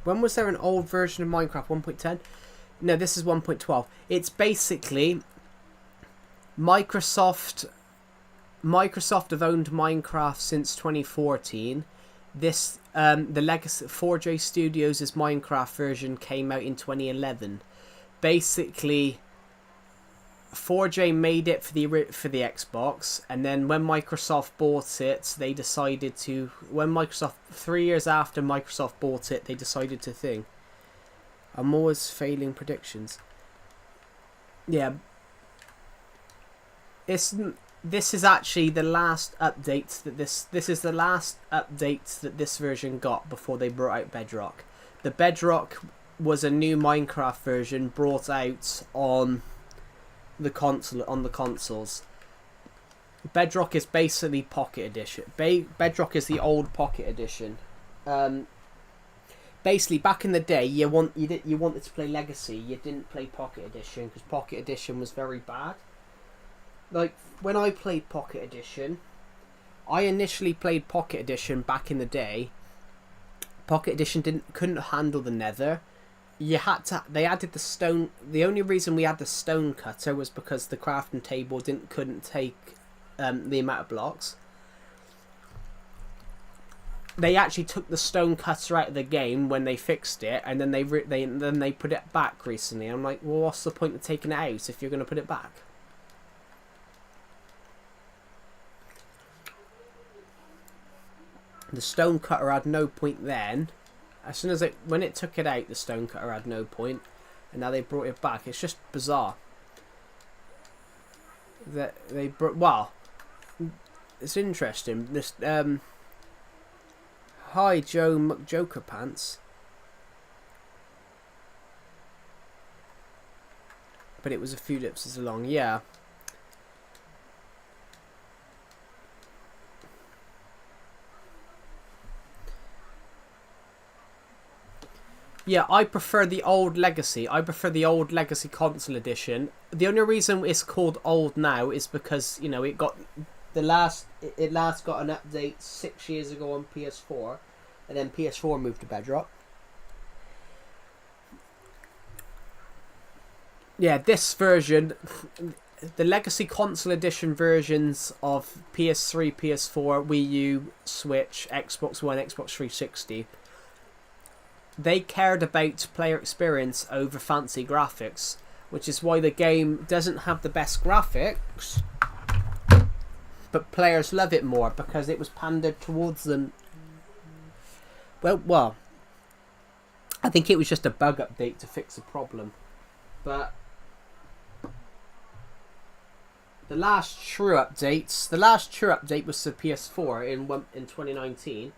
When was there an old version of Minecraft? 1.10? No, this is 1.12. It's basically Microsoft have owned Minecraft since 2014. This the legacy 4J Studios' Minecraft version came out in 2011. Basically, 4J made it for the Xbox, and then when Microsoft bought it, they decided to. When Microsoft 3 years after Microsoft bought it, they decided to think. I'm always failing predictions. Yeah. This is actually the last update that this is the last update that this version got before they brought out Bedrock. The Bedrock was a new Minecraft version brought out on the consoles. Bedrock is basically Pocket Edition. Bedrock is the old Pocket Edition. Basically, back in the day, you wanted to play Legacy. You didn't play Pocket Edition because Pocket Edition was very bad. Like, when I played Pocket Edition, I initially played Pocket Edition back in the day. Pocket Edition couldn't handle the nether. They added the stone. The only reason we had the stone cutter was because the crafting table couldn't take the amount of blocks. They actually took the stone cutter out of the game when they fixed it, and then they put it back recently. I'm like, well, what's the point of taking it out if you're going to put it back? The stone cutter had no point then. As soon as when it took it out, the stone cutter had no point, and now they brought it back. It's just bizarre. That they brought. Well, it's interesting. This hi Joe McJoker Pants. But it was a few ellipses along, yeah. Yeah, I prefer the old Legacy. I prefer the old Legacy console edition. The only reason it's called old now is because, you know, it got it last got an update 6 years ago on PS4, and then PS4 moved to Bedrock. Yeah, this version, the Legacy console edition versions of PS3, PS4, Wii U, Switch, Xbox One, Xbox 360, they cared about player experience over fancy graphics, which is why the game doesn't have the best graphics, but players love it more because it was pandered towards them. Well, I think it was just a bug update to fix a problem, but the last true update was the PS4 in 2019.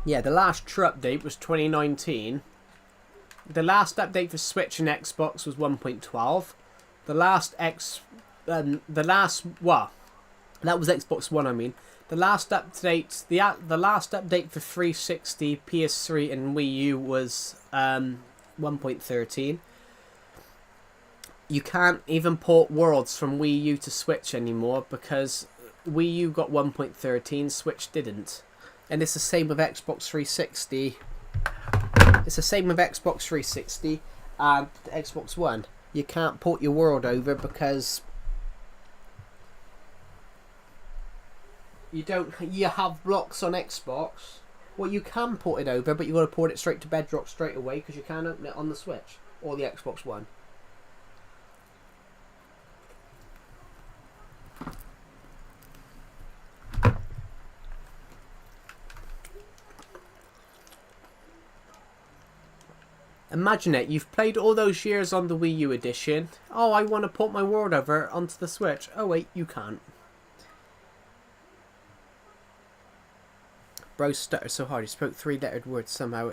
Yeah, the last true update was 2019. The last update for Switch and Xbox was 1.12. That was Xbox One, I mean. The last update for 360, PS3 and Wii U was 1.13. You can't even port Worlds from Wii U to Switch anymore because Wii U got 1.13, Switch didn't. And it's the same with Xbox 360. It's the same with Xbox 360 and Xbox One. You can't port your world over because you have blocks on Xbox. Well, you can port it over, but you've got to port it straight to Bedrock straight away because you can't open it on the Switch or the Xbox One. Imagine it, you've played all those years on the Wii U edition. Oh, I want to port my world over onto the Switch. Oh wait, you can't. Bro stuttered so hard he spoke 3-lettered words somehow.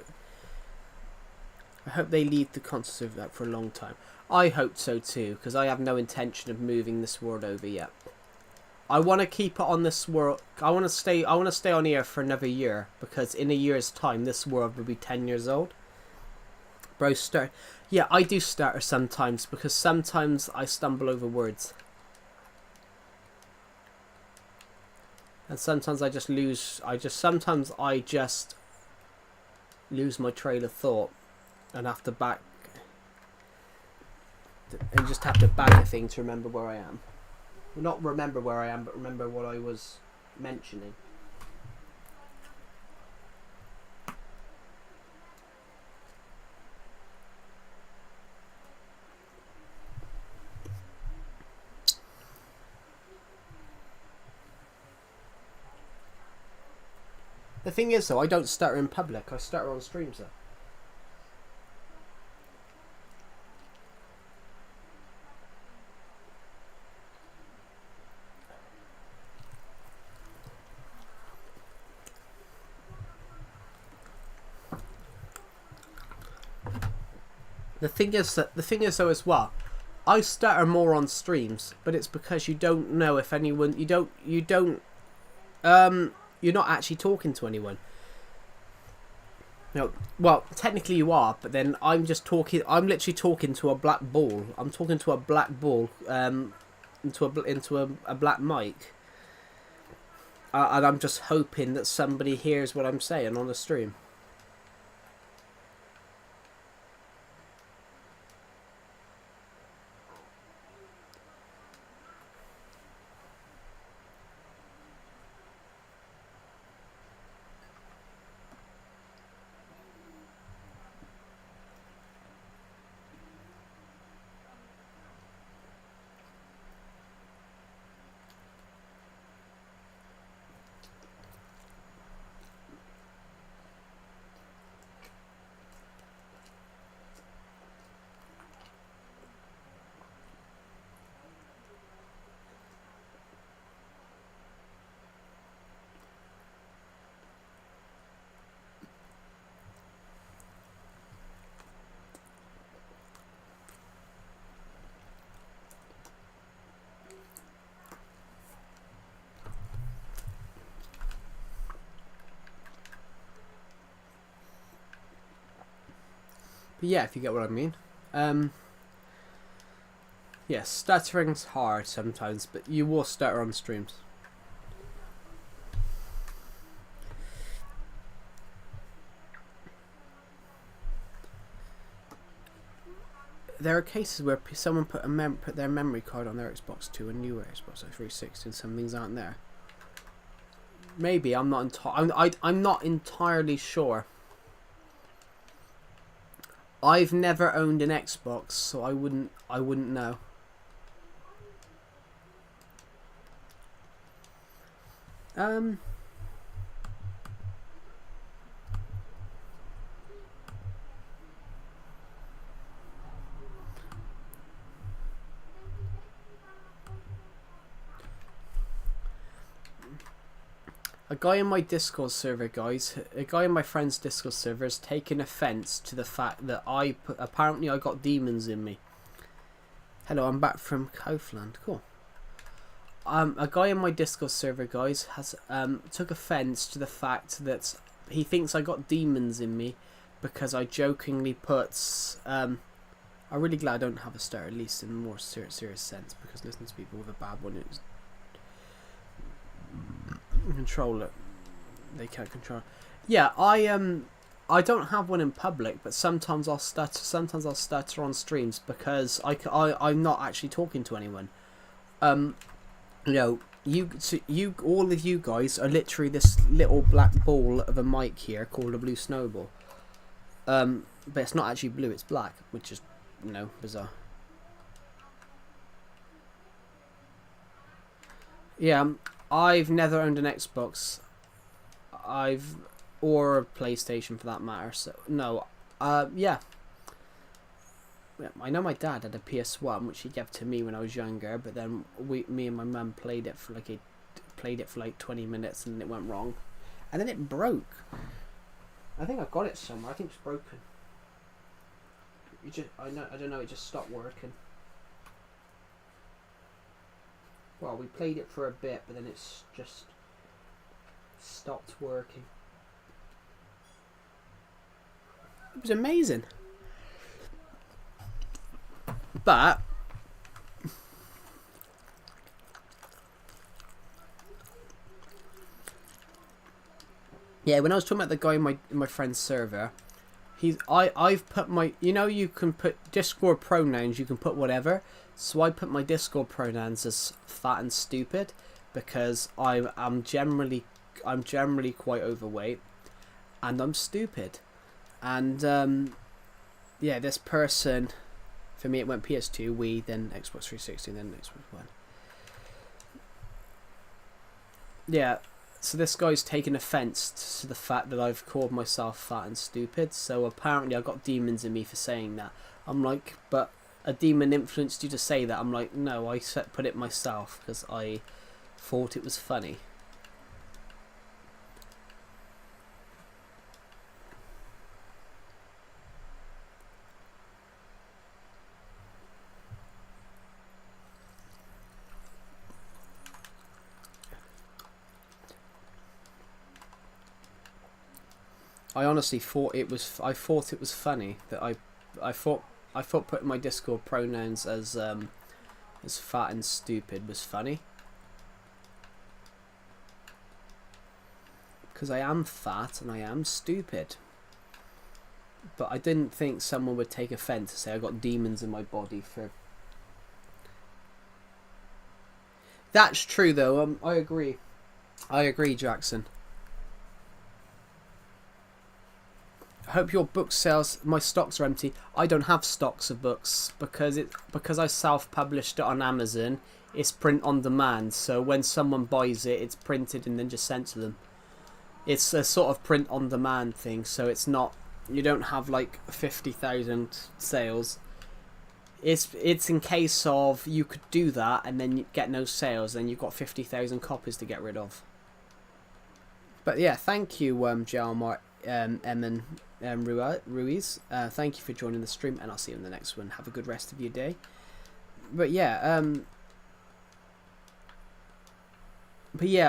I hope they leave the console of that for a long time. I hope so too, because I have no intention of moving this world over yet. I want to keep it on this world. I want to stay on here for another year, because in a year's time this world will be 10 years old. Bro stutter. Yeah, I do stutter sometimes because sometimes I stumble over words. And sometimes I just lose my trail of thought and have to back and just have to back a thing to remember where I am. Well, not remember where I am, but remember what I was mentioning. The thing is, though, I don't stutter in public. I stutter on streams, though. The thing is, though, as well, I stutter more on streams, but it's because you don't know if anyone. You're not actually talking to anyone. No, well, technically you are, but then I'm literally talking to a black ball. I'm talking to a black ball, into a black mic, and I'm just hoping that somebody hears what I'm saying on the stream. But yeah, if you get what I mean. Yeah, stuttering's hard sometimes, but you will stutter on streams. There are cases where someone put their memory card on their Xbox 2 and newer Xbox 360 and some things aren't there. Maybe, I'm not I'm not entirely sure. I've never owned an Xbox, so I wouldn't know. A guy in my Discord server, guys, a guy in my friend's Discord server has taken offence to the fact that apparently I got demons in me. Hello, I'm back from Coastland. Cool. A guy in my Discord server, guys, has took offence to the fact that he thinks I got demons in me because I jokingly put. I'm really glad I don't have a star, at least in a more serious sense, because listening to people with a bad one is control it. They can't control it. Yeah, I don't have one in public, but sometimes I'll stutter. Sometimes I'll stutter on streams because I'm not actually talking to anyone. You know, all of you guys are literally this little black ball of a mic here called a blue snowball. But it's not actually blue; it's black, which is, you know, bizarre. Yeah, I've never owned an Xbox. Or a PlayStation for that matter. So no, yeah. I know my dad had a PS1, which he gave to me when I was younger. But then me and my mum played it for like 20 minutes, and it went wrong, and then it broke. I think I've got it somewhere. I think it's broken. I don't know. It just stopped working. Well, we played it for a bit, but then it's just stopped working. It was amazing. But yeah, when I was talking about the guy in my friend's server, I've put my, you know, you can put Discord pronouns, you can put whatever. So I put my Discord pronouns as fat and stupid because I'm generally quite overweight and I'm stupid. And yeah, this person, for me it went PS2, Wii, then Xbox 360, then Xbox One. Yeah, so this guy's taken offence to the fact that I've called myself fat and stupid. So apparently I got demons in me for saying that. I'm like, but a demon influenced you to say that? I'm like, no, I put it myself because I thought it was funny. I honestly thought it was. I thought it was funny that I thought putting my Discord pronouns as fat and stupid was funny. Because I am fat and I am stupid. But I didn't think someone would take offence to say I got demons in my body for. That's true though. I agree. I agree, Jackson. I hope your book sales. My stocks are empty. I don't have stocks of books because I self-published it on Amazon. It's print on demand, so when someone buys it, it's printed and then just sent to them. It's a sort of print on demand thing, so it's not. You don't have like 50,000 sales. It's in case of you could do that and then you get no sales, then you've got 50,000 copies to get rid of. But yeah, thank you, Jalmar, Emin. Ruiz, thank you for joining the stream, and I'll see you in the next one. Have a good rest of your day. But yeah,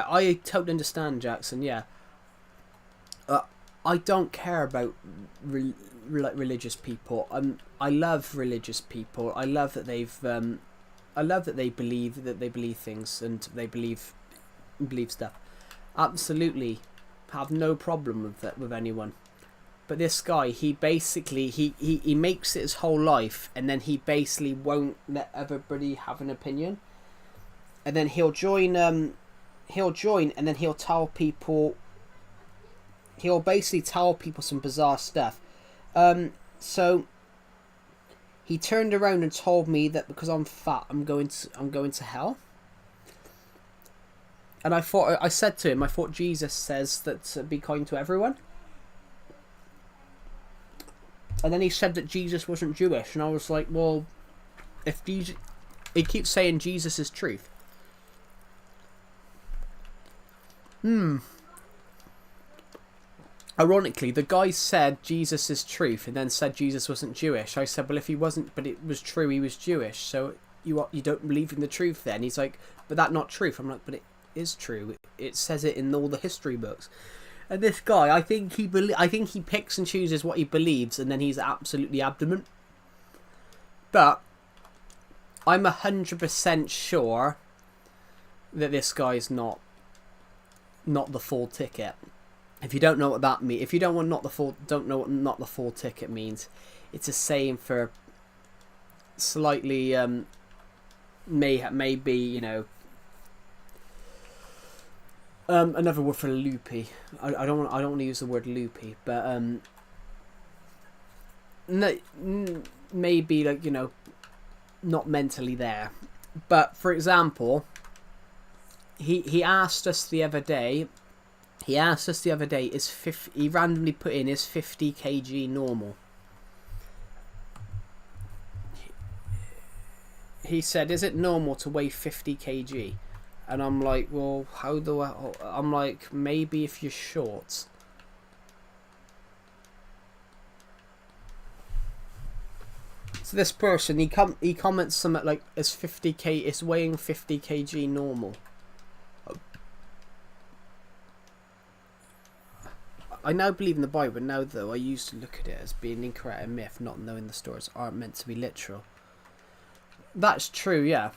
I totally understand, Jackson. Yeah, I don't care about religious people. I love religious people. I love that I love that they believe things and they believe stuff. Absolutely, have no problem with that with anyone. But this guy, he basically he makes it his whole life, and then he basically won't let everybody have an opinion. And then he'll join, and then he'll tell people. He'll basically tell people some bizarre stuff. So he turned around and told me that because I'm fat, I'm going to hell. And I said to him, I thought Jesus says that be kind to everyone. And then he said that Jesus wasn't Jewish, and I was like, well, if Jesus, he keeps saying Jesus is truth. Ironically, the guy said Jesus is truth and then said Jesus wasn't Jewish. I said, well, if he wasn't, but it was true, he was Jewish, so you don't believe in the truth then? He's like, but that's not truth. I'm like, but it is true. It says it in all the history books. And this guy, I think he picks and chooses what he believes, and then he's absolutely adamant. But I'm 100% sure that this guy's not the full ticket. If you don't know what that means, if you don't know what not the full ticket means, it's a saying for slightly maybe, you know, another word for loopy. I don't want to use the word loopy, but maybe, like, you know, not mentally there. But for example, he asked us the other day. He randomly put in, is 50 kg normal? He said, is it normal to weigh 50 kg? And I'm like, well, I'm like, maybe if you're short. So this person, he comments something like, is weighing 50 kg normal? I now believe in the Bible. Now, though, I used to look at it as being incorrect and myth, not knowing the stories aren't meant to be literal. That's true, yeah.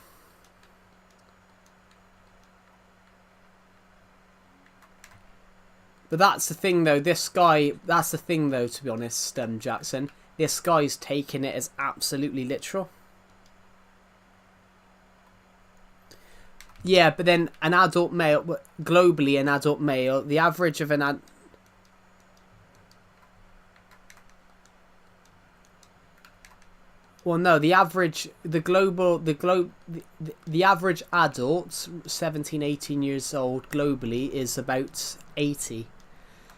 But that's the thing, though. To be honest, Jackson. This guy's taking it as absolutely literal. Yeah, but then an adult male, globally an adult male, the average of an well, no, the average adult, 17, 18 years old globally, is about 80.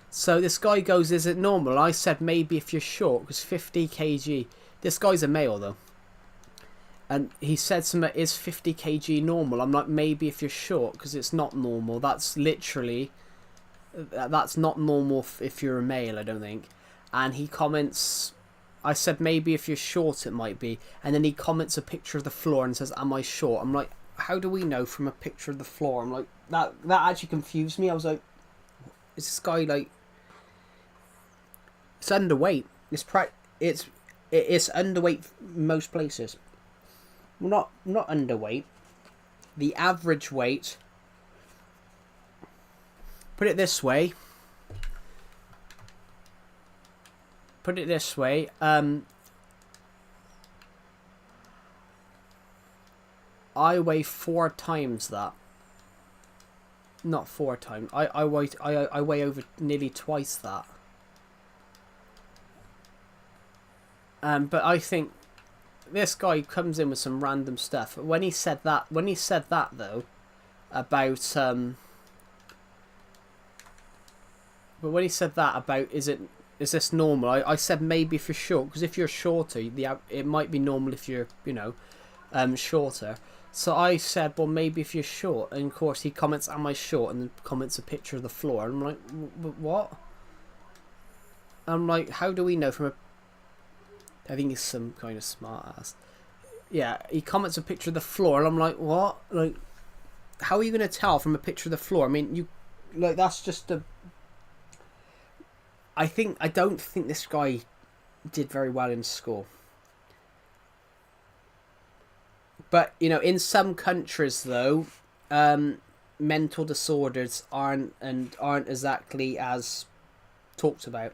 So this guy goes, is it normal? I said, maybe if you're short, because 50 kg. This guy's a male, though. And he said something, is 50 kg normal? I'm like, maybe if you're short, because it's not normal. That's not normal if you're a male, I don't think. And he comments, I said, maybe if you're short it might be. And then he comments a picture of the floor and says, am I short? I'm like, how do we know from a picture of the floor? I'm like, that actually confused me. I was like, is this guy like... It's underweight. It's underweight most places. Well, not underweight. The average weight... Put it this way. I weigh 4 times that. Not 4 times. I weigh over nearly twice that. But I think this guy comes in with some random stuff. When he said that though, about but when he said that about is this normal? I said maybe if you're short, because if you're shorter, it might be normal if you're, you know, shorter. So I said, well, maybe if you're short, and of course he comments, am I short? And then comments a picture of the floor. And I'm like, what? I'm like, how do we know from a... I think he's some kind of smart ass. Yeah, he comments a picture of the floor, and I'm like, what? Like, how are you going to tell from a picture of the floor? I mean, that's just a... I don't think this guy did very well in school. But you know, in some countries though, mental disorders aren't exactly as talked about.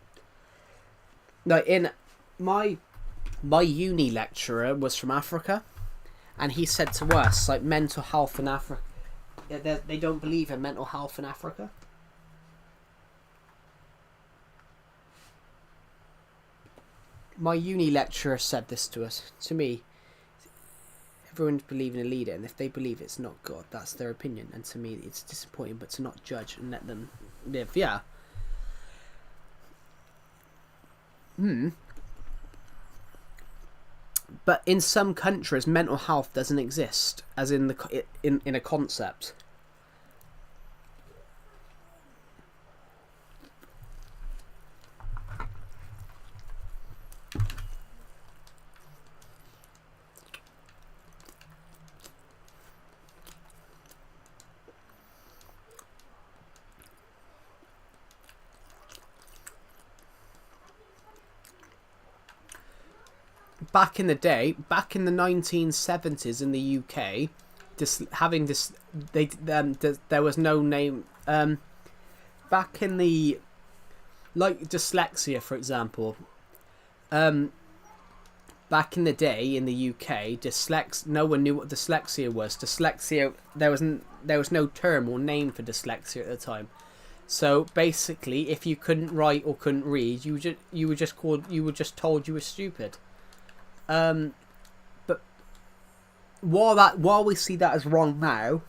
Like in my uni lecturer was from Africa, and he said to us like mental health in Africa, they don't believe in mental health in Africa. My uni lecturer said this to me. Everyone's believing a leader, and if they believe it's not God, that's their opinion. And to me, it's disappointing, but to not judge and let them live. Yeah. But in some countries, mental health doesn't exist, as in in a concept. Back in the day, back in the 1970s in the UK, there was no name. Back in the, like dyslexia, for example. Back in the day in the UK, no one knew what dyslexia was. Dyslexia, there was no term or name for dyslexia at the time. So basically, if you couldn't write or couldn't read, you were just told you were stupid. But while we see that as wrong now,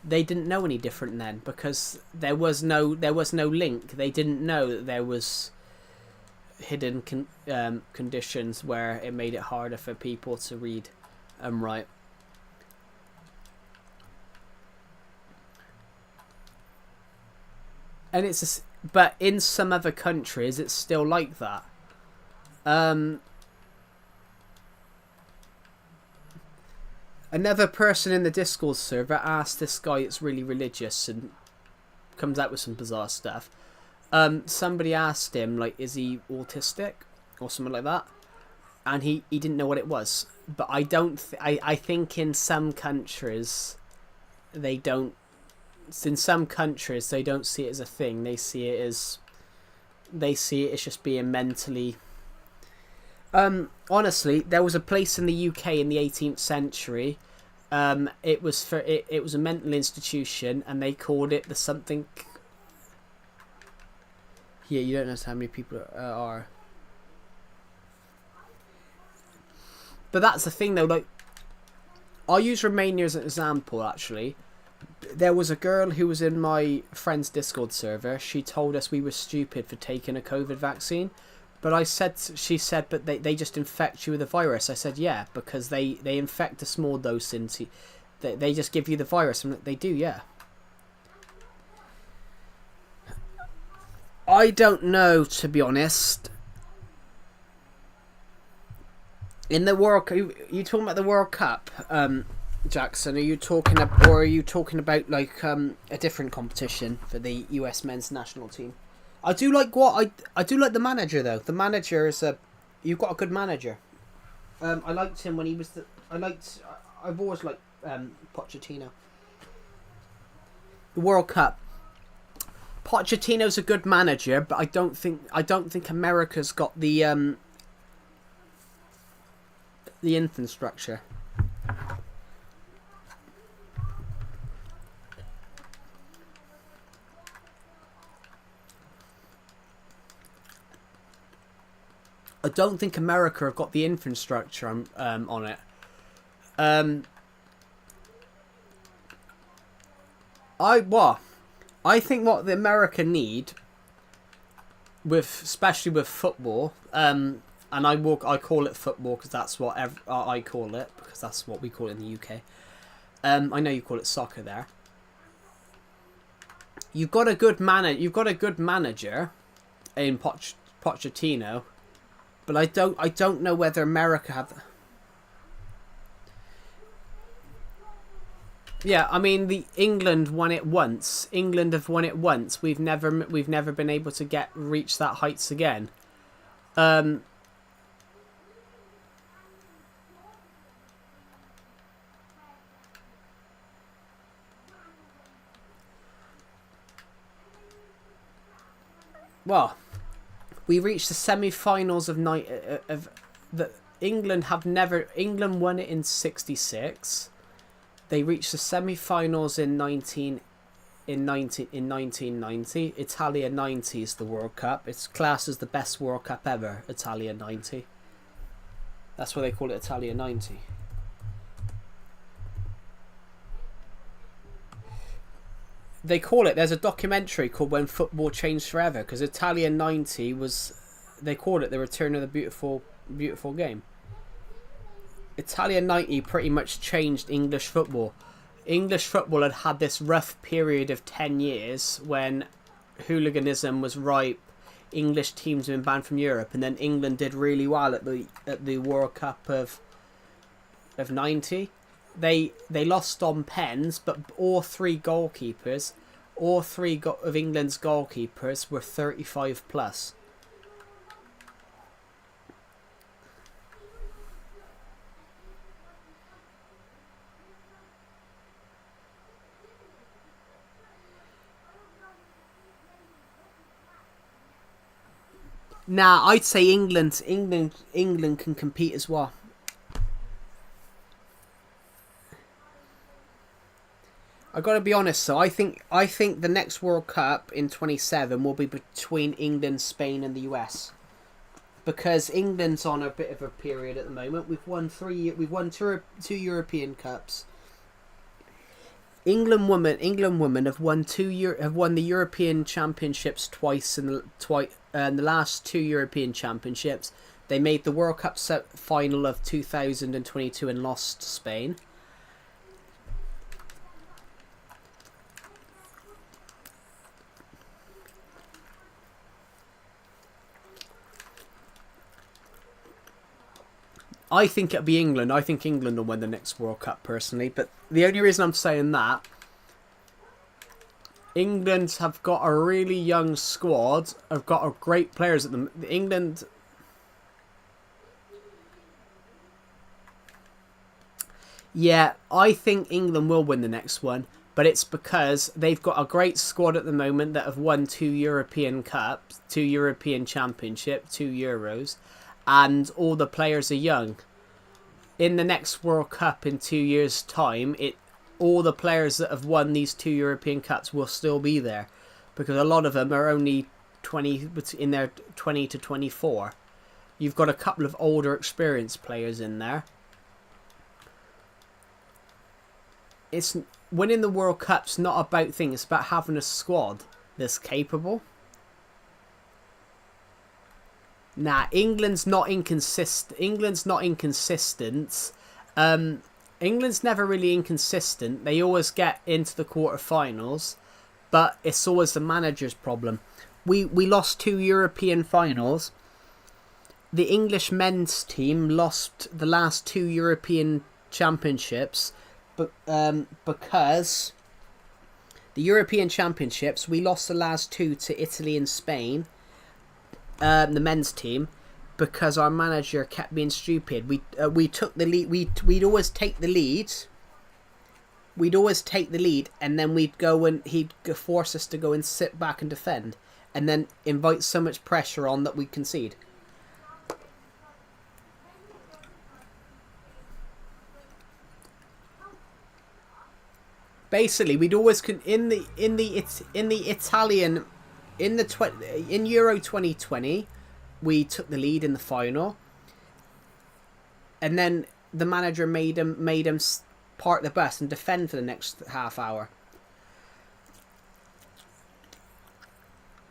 they didn't know any different then, because there was no link. They didn't know that there was hidden conditions where it made it harder for people to read and write. And but in some other countries, it's still like that. Another person in the Discord server asked this guy, it's really religious and comes out with some bizarre stuff. Somebody asked him, like, is he autistic or something like that? And he didn't know what it was. But I think in some countries they don't. In some countries they don't see it as a thing. They see it as just being mentally. Honestly, there was a place in the UK in the 18th century. It was a mental institution, and they called it the something. Yeah, you don't know how many people are. But that's the thing, though. Like, I'll use Romania as an example. Actually, there was a girl who was in my friend's Discord server. She told us we were stupid for taking a COVID vaccine. But she said, but they just infect you with a virus. I said, yeah, because they infect a small dose into, they just give you the virus, and they do, yeah. I don't know, to be honest. In the World, you talking about the World Cup, Jackson? Are you talking about like a different competition for the US men's national team? I do like I do like the manager though. The manager is you've got a good manager. I liked him when he was I've always liked Pochettino. The World Cup. Pochettino's a good manager, but I don't think America's got the infrastructure. I don't think America have got the infrastructure on it. I think what the America need, especially with football, and I call it football because that's what I call it, because that's what we call it in the UK. I know you call it soccer there. You've got a good manager in Pochettino. But I don't know whether America have. Yeah, I mean, the England won it once. England have won it once. We've never been able to reach that heights again. Um, well, we reached the semi-finals of night of the England won it in '66. They reached the semi-finals in 1990. Italia 90 is the World Cup. It's classed as the best World Cup ever. Italia 90. That's why they call it Italia 90. They call it. There's a documentary called "When Football Changed Forever" because Italia 90 was. They called it the return of the beautiful, beautiful game. Italia 90 pretty much changed English football. English football had this rough period of 10 years when hooliganism was ripe. English teams had been banned from Europe, and then England did really well at the World Cup of '90. They lost on pens, but all three goalkeepers, of England's goalkeepers were 35 plus. Nah, I'd say England can compete as well. I got to be honest, so I think the next World Cup in 27 will be between England, Spain, and the US, because England's on a bit of a period at the moment. We've won two European Cups. England women have won the European Championships twice in the last two European Championships. They made the World Cup final of 2022 and lost to Spain. I think it'll be England. I think England will win the next World Cup personally. But the only reason I'm saying that, England have got a really young squad. Have got a great players at them. England. Yeah, I think England will win the next one. But it's because they've got a great squad at the moment that have won two European Cups, two European Championship, two Euros, and all the players are young. In the next World Cup in 2 years' time, all the players that have won these two European Cups will still be there, because a lot of them are only 20 in their 20 to 24. You've got a couple of older, experienced players in there. It's winning the World Cup's not about things; it's about having a squad that's capable. Nah, England's not inconsistent. England's never really inconsistent. They always get into the quarterfinals, but it's always the manager's problem. We lost two European finals. The English men's team lost the last two European championships, but because the European championships, we lost the last two to Italy and Spain. The men's team, because our manager kept being stupid. We took the lead. We'd always take the lead. And then he'd force us to go and sit back and defend, and then invite so much pressure on that we concede. Basically, we'd always in Euro 2020, we took the lead in the final, and then the manager made him park the bus and defend for the next half hour,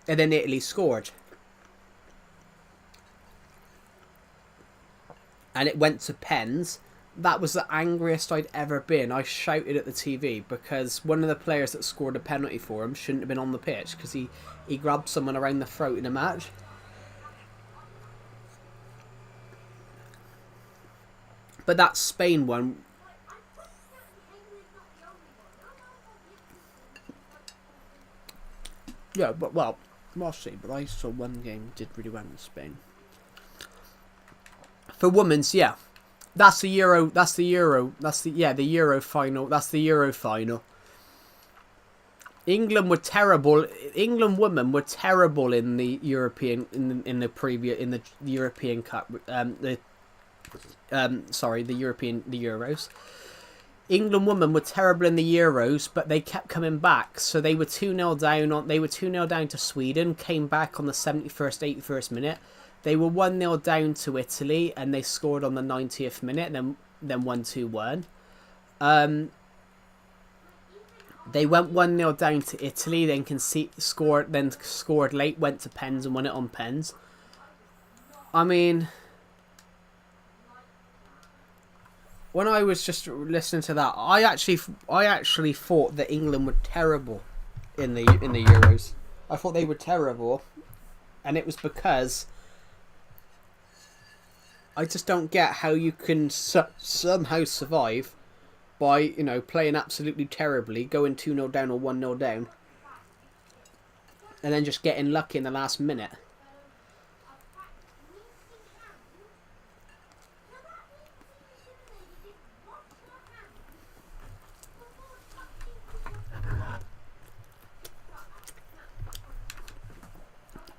and then Italy scored, and it went to pens. That was the angriest I'd ever been. I shouted at the TV because one of the players that scored a penalty for him shouldn't have been on the pitch because he grabbed someone around the throat in a match. But that Spain one, Yeah, but well, we'll see. But I saw one game did really well in Spain. For women's, yeah, that's the Euro. That's the Euro. That's the Euro final. That's the Euro final. England were terrible. England women were terrible in the European in the European Cup. The Euros. England women were terrible in the Euros, but they kept coming back. So they were 2-0 down. They were 2-0 down to Sweden. Came back on the 71st, 81st minute. They were 1-0 down to Italy, and they scored on the 90th minute. Then 1-2-1. They went 1-0 down to Italy. Then scored late. Went to pens and won it on pens. I mean, when I was just listening to that, I actually thought that England were terrible in the Euros. I thought they were terrible, and it was because I just don't get how you can somehow survive by playing absolutely terribly, going 2-0 down or 1-0 down, and then just getting lucky in the last minute.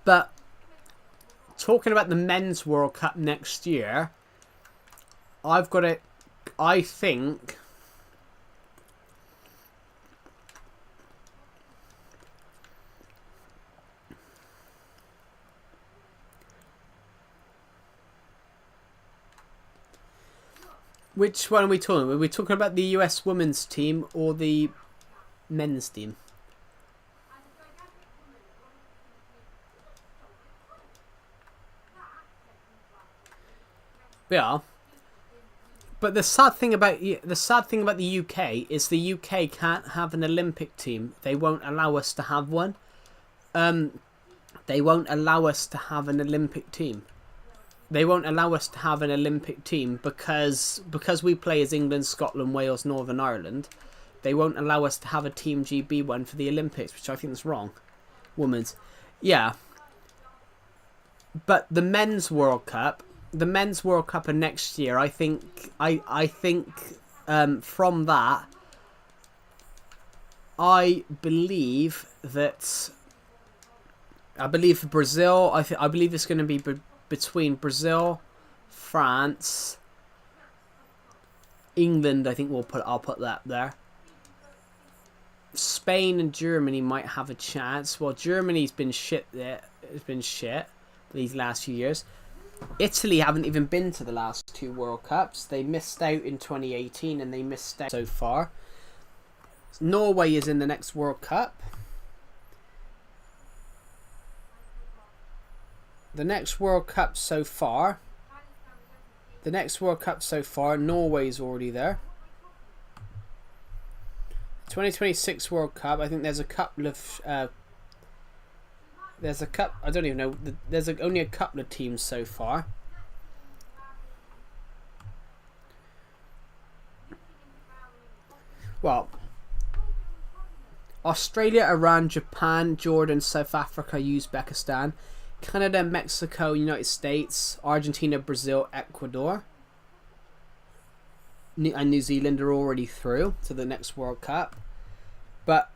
But talking about the Men's World Cup next year, I think which one are we talking about? Are we talking about the US women's team or the men's team? Yeah, but the sad thing about the UK is the UK can't have an Olympic team. They won't allow us to have one. They won't allow us to have an Olympic team. They won't allow us to have an Olympic team because we play as England, Scotland, Wales, Northern Ireland. They won't allow us to have a Team GB one for the Olympics, which I think is wrong. Women's, yeah. But the Men's World Cup. The Men's World Cup of next year, I think from that, I believe Brazil. I believe it's going to be between Brazil, France, England. I think I'll put that there. Spain and Germany might have a chance. Well, Germany's been shit there. It's been shit these last few years. Italy haven't even been to the last two World Cups. They missed out in 2018 and they missed out so far. Norway is in the next World Cup. The next World Cup so far, Norway's already there. 2026 World Cup, I think there's a couple of I don't even know. There's only a couple of teams so far. Well, Australia, Iran, Japan, Jordan, South Africa, Uzbekistan, Canada, Mexico, United States, Argentina, Brazil, Ecuador, and New Zealand are already through to the next World Cup. But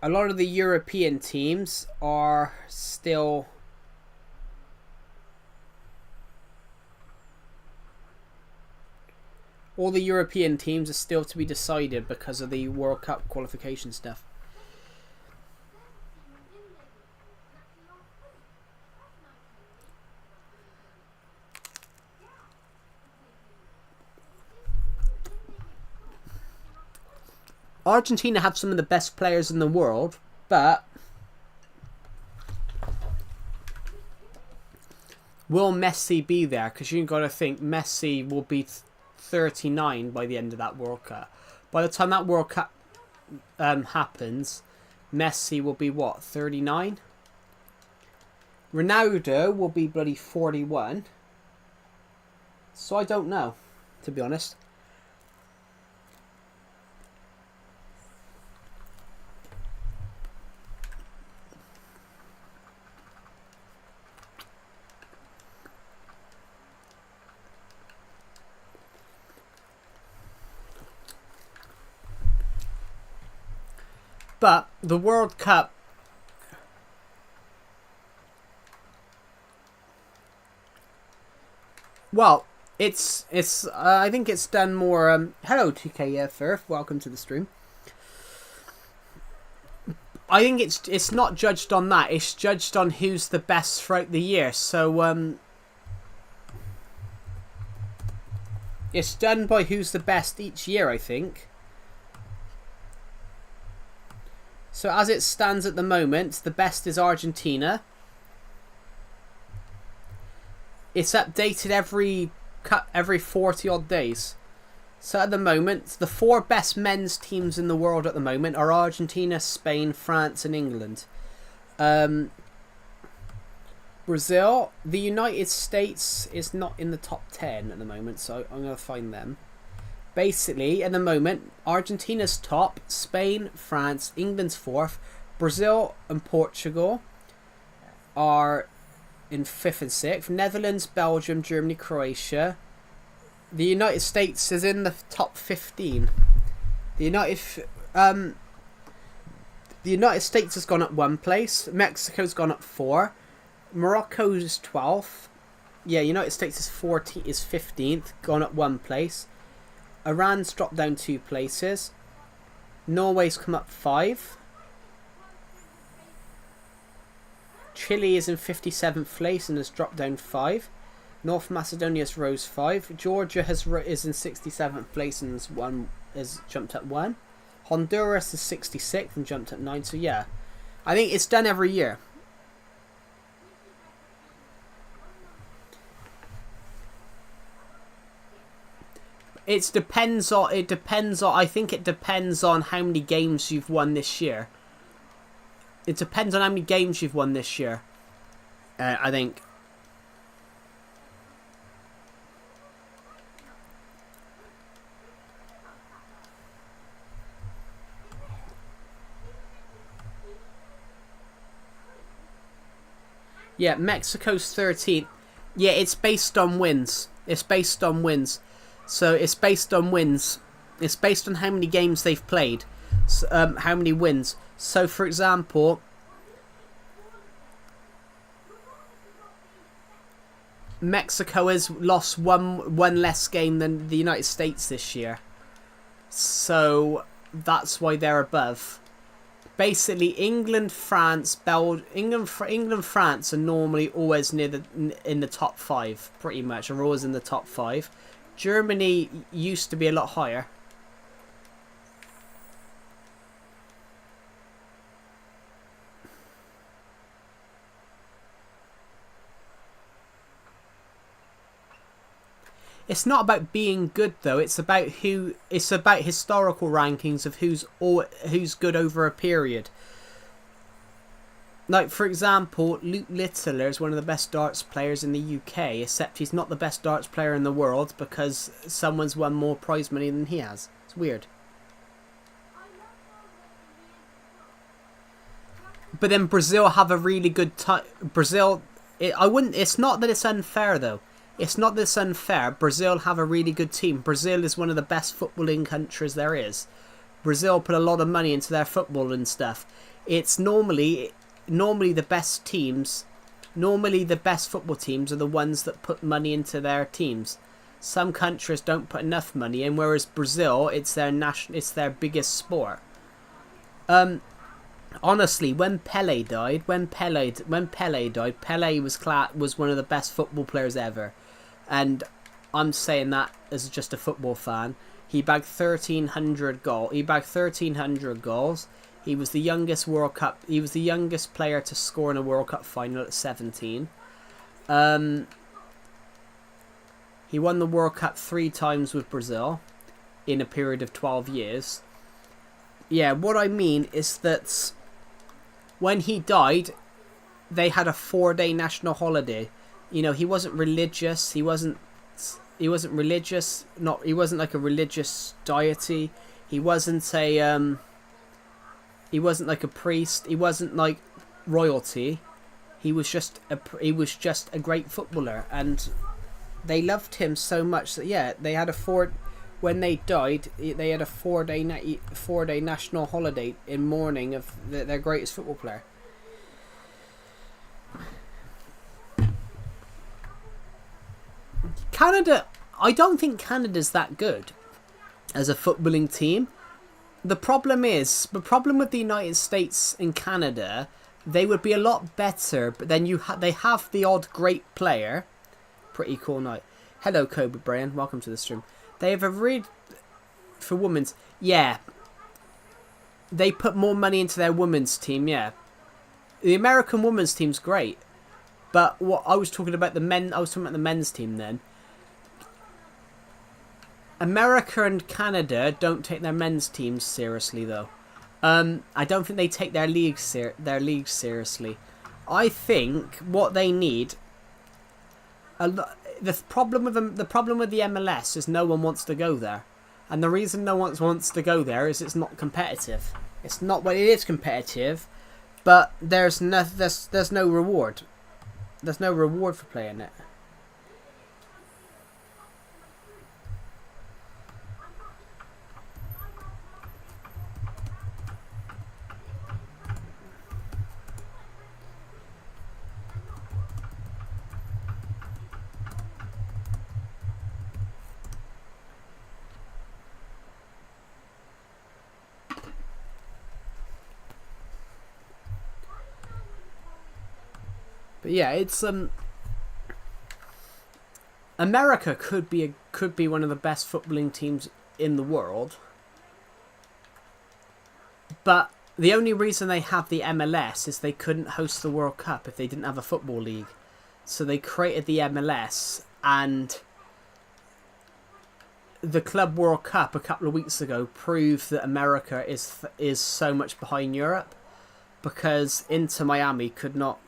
a lot of the European teams are still all the European teams are still to be decided because of the World Cup qualification stuff. Argentina have some of the best players in the world, but will Messi be there? Because you've got to think Messi will be 39 by the end of that World Cup. By the time that World Cup happens, Messi will be what, 39? Ronaldo will be bloody 41. So I don't know, to be honest. But the World Cup, well, it's I think it's done more. Hello, TK Firth. Welcome to the stream. I think it's not judged on that. It's judged on who's the best throughout the year. So it's done by who's the best each year, I think. So as it stands at the moment, the best is Argentina. It's updated every 40 odd days. So at the moment, the 4 best men's teams in the world at the moment are Argentina, Spain, France and England. Brazil, the United States is not in the top 10 at the moment, so I'm going to find them. Basically, at the moment, Argentina's top, Spain, France, England's 4th, Brazil and Portugal are in 5th and 6th, Netherlands, Belgium, Germany, Croatia. The United States is in the top 15. The United States has gone up 1 place. Mexico's gone up 4. Morocco's 12th. Yeah, United States is 15th, gone up 1 place. Iran's dropped down 2 places. Norway's come up 5. Chile is in 57th place and has dropped down 5. North Macedonia's rose 5. Georgia is in 67th place and has jumped up 1. Honduras is 66th and jumped up 9. So yeah, I think it's done every year. I think it depends on how many games you've won this year. It depends on how many games you've won this year. I think. Yeah, Mexico's 13th. Yeah, it's based on wins. So it's based on wins. It's based on how many games they've played. So, how many wins. So, for example, Mexico has lost one less game than the United States this year. So that's why they're above. Basically, England, France, England, France are normally always in the top 5, pretty much. Are always in the top 5. Germany used to be a lot higher. It's not about being good though. It's about historical rankings of who's good over a period. Like, for example, Luke Littler is one of the best darts players in the UK, except he's not the best darts player in the world because someone's won more prize money than he has. It's weird. But then Brazil have a really good it's not that it's unfair though. It's not that it's unfair. Brazil have a really good team. Brazil is one of the best footballing countries there is. Brazil put a lot of money into their football and stuff. It's normally the best teams, the best football teams are the ones that put money into their teams. Some countries don't put enough money in, whereas Brazil, it's their biggest sport. Honestly, when Pelé died, Pelé was one of the best football players ever, and I'm saying that as just a football fan. He bagged 1,300 goals. He was the youngest player to score in a World Cup final at 17. He won the World Cup 3 times with Brazil in a period of 12 years. Yeah, what I mean is that when he died, they had a 4-day national holiday. You know, he wasn't religious. He wasn't religious. He wasn't like a religious deity. He wasn't like a priest. He wasn't like royalty. He was just a great footballer, and they loved him so much that they had when they died, they had a 4-day national holiday in mourning of their greatest football player. Canada, I don't think Canada's that good as a footballing team. The problem with the United States and Canada, they would be a lot better, but then they have the odd great player. Pretty cool night. Hello, Kobe Brian. Welcome to the stream. They have a read for women's. Yeah. They put more money into their women's team, yeah. The American women's team's great. But what I was talking about the men's team then. America and Canada don't take their men's teams seriously though. I don't think they take their leagues seriously. I think what they need the problem with the MLS is no one wants to go there. And the reason no one wants to go there is it's not competitive. It's not, well, it is competitive, but there's no reward. There's no reward for playing it. But yeah, it's America could be one of the best footballing teams in the world. But the only reason they have the MLS is they couldn't host the World Cup if they didn't have a football league. So they created the MLS, and the Club World Cup a couple of weeks ago proved that America is so much behind Europe, because Inter Miami could not.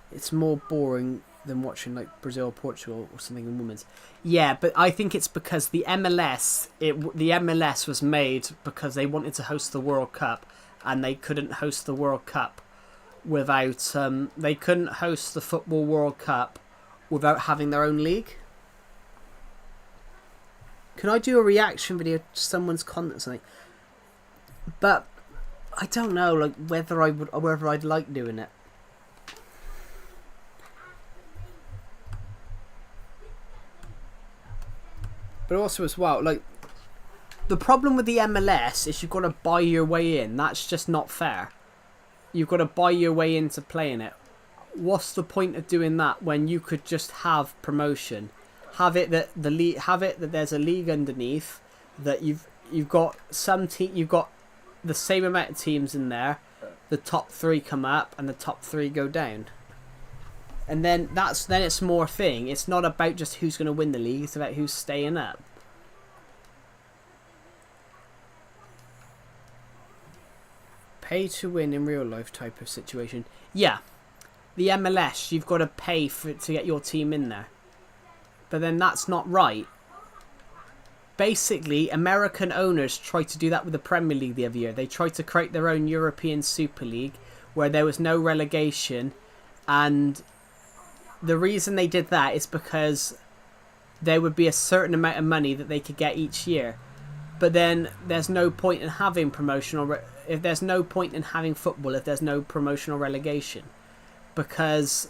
It's more boring than watching like Brazil, Portugal, or something in women's. Yeah, but I think it's because the MLS was made because they wanted to host the World Cup, and they couldn't host the World Cup without they couldn't host the Football World Cup without having their own league. Can I do a reaction video to someone's content or something? But I don't know, like whether I'd like doing it. But also as well, like, the problem with the MLS is you've got to buy your way in. That's just not fair. You've got to buy your way into playing it. What's the point of doing that when you could just have promotion? Have it that there's a league underneath, that you've got you've got the same amount of teams in there. The top 3 come up and the top 3 go down. And then it's more a thing. It's not about just who's going to win the league. It's about who's staying up. Pay to win in real life type of situation. Yeah. The MLS, you've got to pay to get your team in there. But then that's not right. Basically, American owners tried to do that with the Premier League the other year. They tried to create their own European Super League where there was no relegation, and the reason they did that is because there would be a certain amount of money that they could get each year. But then there's no point in having if there's no point in having football if there's no promotional relegation, because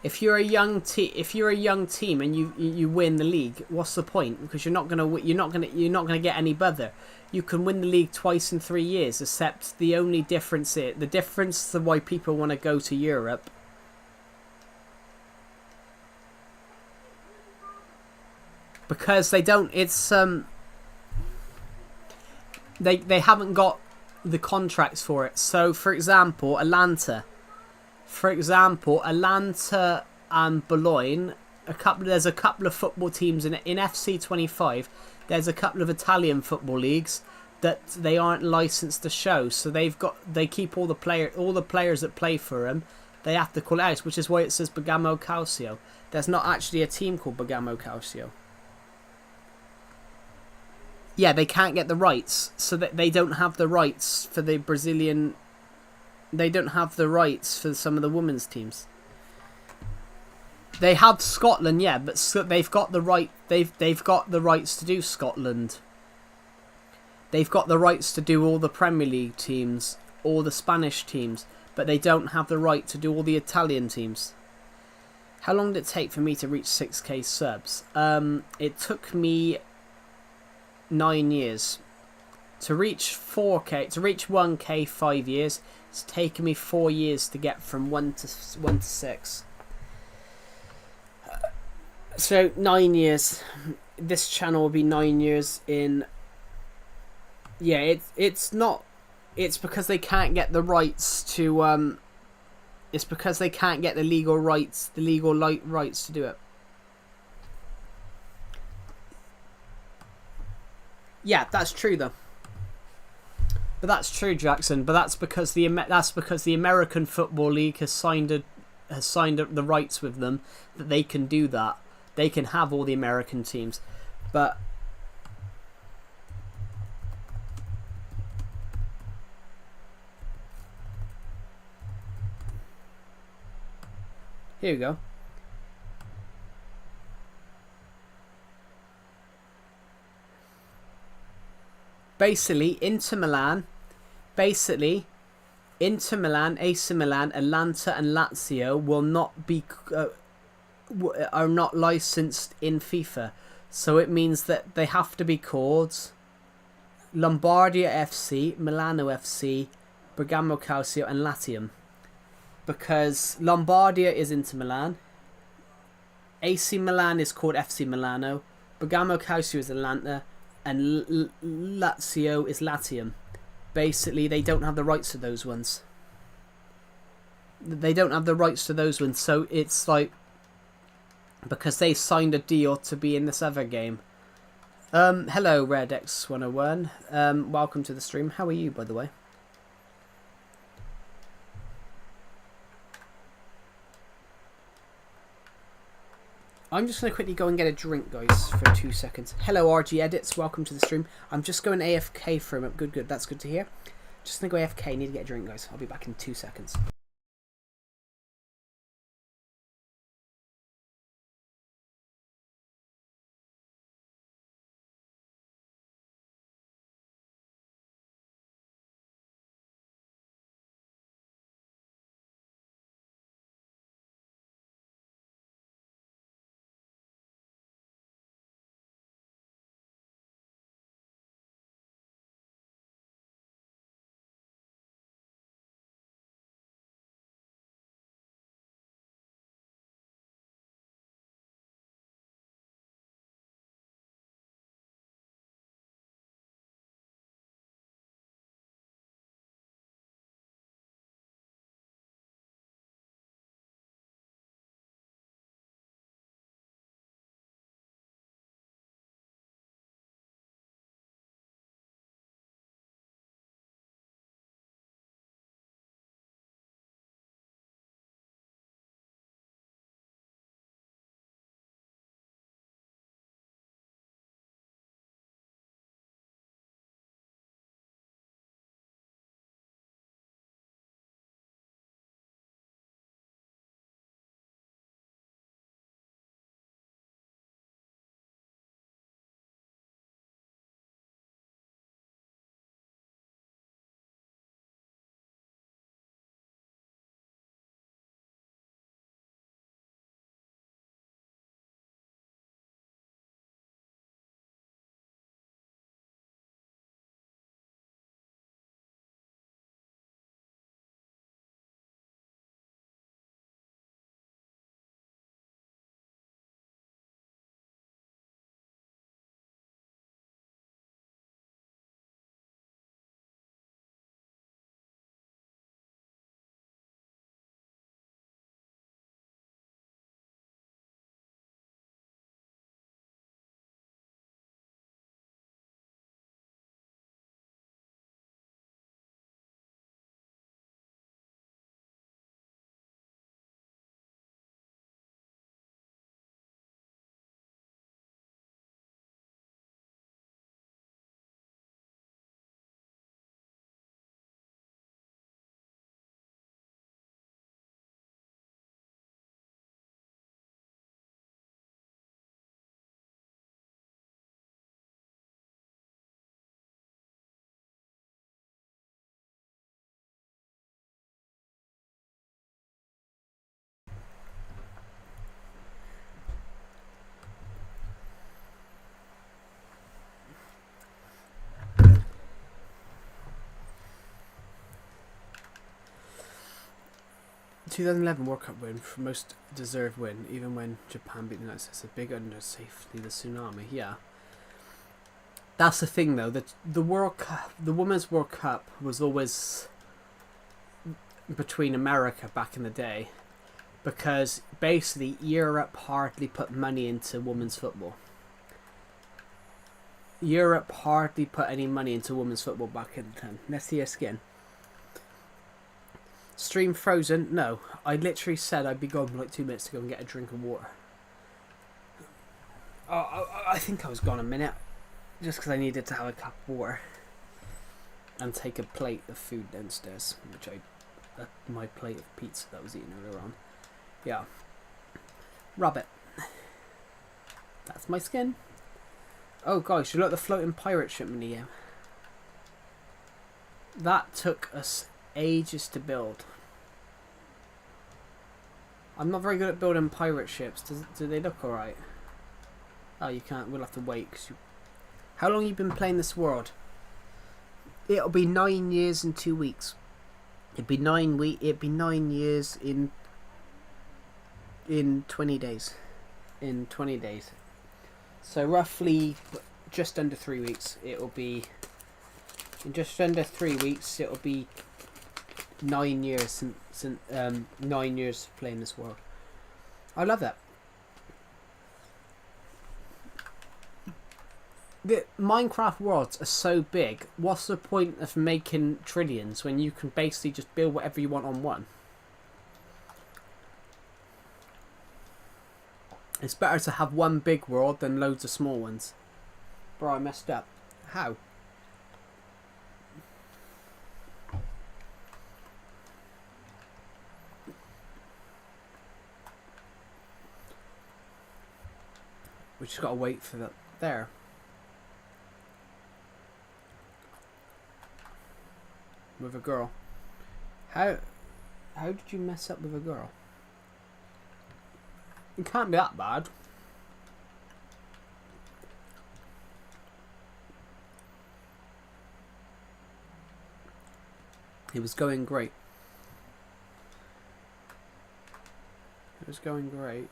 if you're a young team and you win the league, what's the point? Because you're not gonna get any better. You can win the league twice in 3 years, except the only difference to why people want to go to Europe. Because they don't, it's they haven't got the contracts for it. So, for example, Atlanta and Boulogne, there's a couple of football teams in FC 25. There's a couple of Italian football leagues that they aren't licensed to show. So they keep all the players that play for them. They have to call it out, which is why it says Bergamo Calcio. There's not actually a team called Bergamo Calcio. Yeah, they can't get the rights, so that they don't have the rights for the Brazilian. They don't have the rights for some of the women's teams. They have Scotland, yeah, but they've got the right. They've got the rights to do Scotland. They've got the rights to do all the Premier League teams, all the Spanish teams, but they don't have the right to do all the Italian teams. How long did it take for me to reach 6k subs? It took me 9 years. To reach 4k, to reach 1k 5 years, it's taken me 4 years to get from 1 to 6. So 9 years. This channel will be 9 years in. Yeah, it's not. It's because they can't get the rights to. It's because they can't get the legal rights, rights to do it. Yeah, that's true though. But that's true, Jackson. But that's because the American Football League has signed the rights with them that they can do that. They can have all the American teams, but here we go. Basically, Inter Milan, AC Milan, Atalanta, and Lazio will not be are not licensed in FIFA, so it means that they have to be called Lombardia FC, Milano FC, Bergamo Calcio, and Latium, because Lombardia is Inter Milan, AC Milan is called FC Milano, Bergamo Calcio is Atalanta, and Lazio is Latium. Basically, they don't have the rights to those ones. They don't have the rights to those ones, so it's like, because they signed a deal to be in this other game. Hello, RedX101. Welcome to the stream. How are you, by the way? I'm just going to quickly go and get a drink, guys, for 2 seconds. Hello, RG Edits. Welcome to the stream. I'm just going AFK for a minute. Good. That's good to hear. Just going to go AFK. Need to get a drink, guys. I'll be back in 2 seconds. 2011 World Cup win for most deserved win, even when Japan beat the United States. A big under safely the tsunami. Yeah, that's the thing though. That the World Cup, the Women's World Cup, was always between America back in the day, because basically Europe hardly put money into women's football. Europe hardly put any money into women's football back in the time. Let's see her skin. Stream frozen? No. I literally said I'd be gone for like 2 minutes to go and get a drink of water. I think I was gone a minute. Just because I needed to have a cup of water. And take a plate of food downstairs. Which my plate of pizza that was eaten earlier on. Yeah. Rabbit. That's my skin. Oh gosh, you look at the floating pirate ship in here. That took us ages to build. I'm not very good at building pirate ships. Do they look alright? Oh, you can't. We'll have to wait. How long have you been playing this world? It'll be 9 years and 2 weeks. It'd be 9 years in 20 days. In 20 days. So roughly just under 3 weeks. It'll be in just under 3 weeks. It'll be 9 years since 9 years playing this world. I love that. The Minecraft worlds are so big. What's the point of making trillions when you can basically just build whatever you want on one? It's better to have one big world than loads of small ones. Bro, I messed up. How? We just gotta wait for that. There. With a girl. How did you mess up with a girl? It can't be that bad. It was going great. It was going great.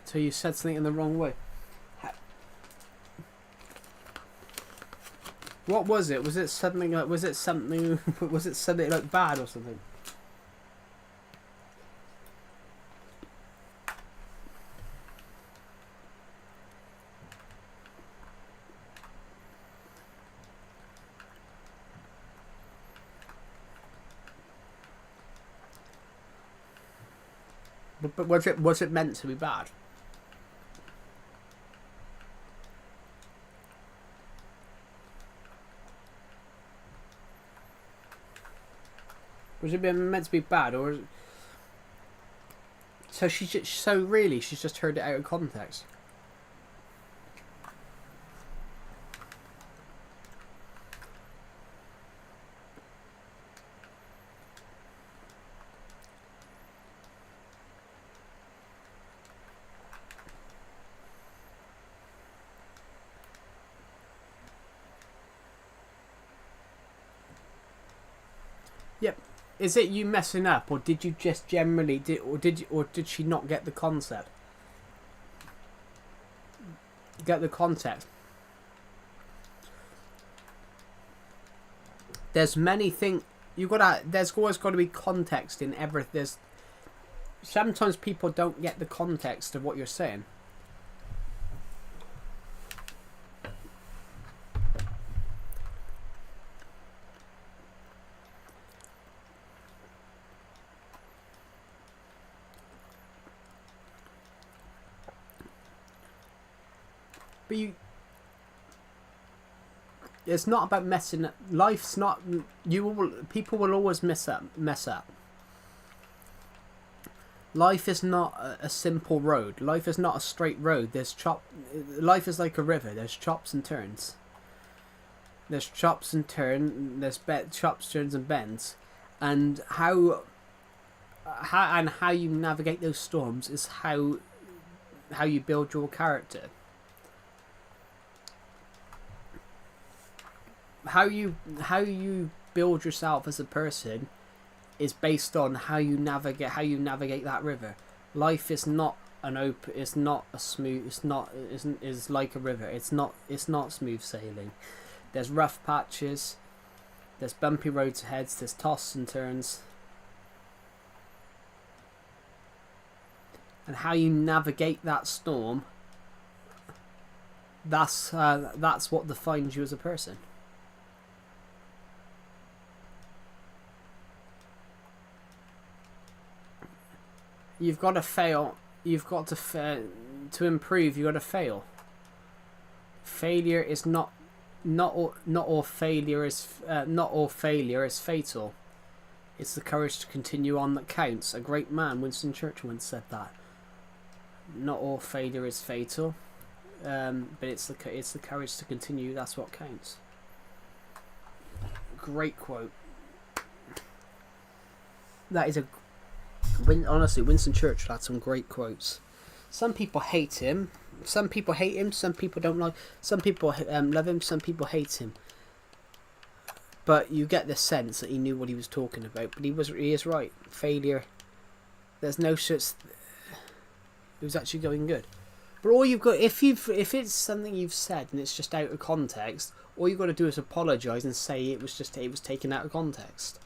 So you said something in the wrong way. What was it? Was it something like? Was it something? Was it something like bad or something? But was it meant to be bad? Was it meant to be bad, or so really she's just heard it out of context? Yep. Is it you messing up, or did you just generally did she not get the concept? Get the context. There's many things there's always got to be context in everything. Sometimes people don't get the context of what you're saying. But it's not about messing up. Life's not. People will always mess up. Life is not a simple road. Life is not a straight road. Life is like a river. There's chops and turns. There's chops and turns. There's chops, turns, and bends. And how how you navigate those storms is how you build your character. How you build yourself as a person is based on how you navigate that river. Life is not it's not a smooth, is like a river. It's not smooth sailing. There's rough patches, there's bumpy roads ahead, there's toss and turns. And how you navigate that storm, that's what defines you as a person. You've got to fail. You've got to improve. You've got to fail. Failure is not all failure is fatal. It's the courage to continue on that counts. A great man, Winston Churchill, once said that. Not all failure is fatal, but it's the courage to continue. That's what counts. Great quote. That is honestly, Winston Churchill had some great quotes. Some people hate him. Some people hate him. Some people don't like. Some people love him. Some people hate him. But you get the sense that he knew what he was talking about. But he is right. Failure. There's no such. It was actually going good. But all you've got, if it's something you've said and it's just out of context, all you've got to do is apologise and say it was taken out of context.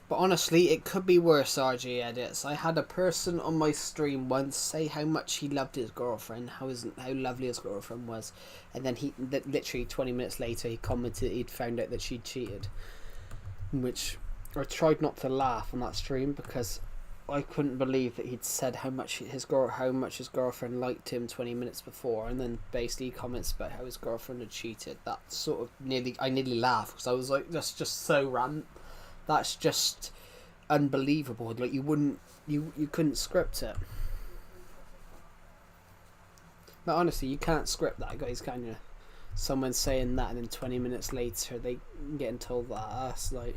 But honestly, it could be worse, RJ Edits. I had a person on my stream once say how much he loved his girlfriend, how lovely his girlfriend was, and then literally 20 minutes later he commented he'd found out that she'd cheated. Which I tried not to laugh on that stream because I couldn't believe that he'd said how much his girlfriend liked him 20 minutes before, and then basically comments about how his girlfriend had cheated. That sort of I nearly laughed because I was like, that's just so random. That's just unbelievable. Like you couldn't script it. But honestly, you can't script that, guys. Can you? Someone saying that, and then 20 minutes later they getting told that. That's like.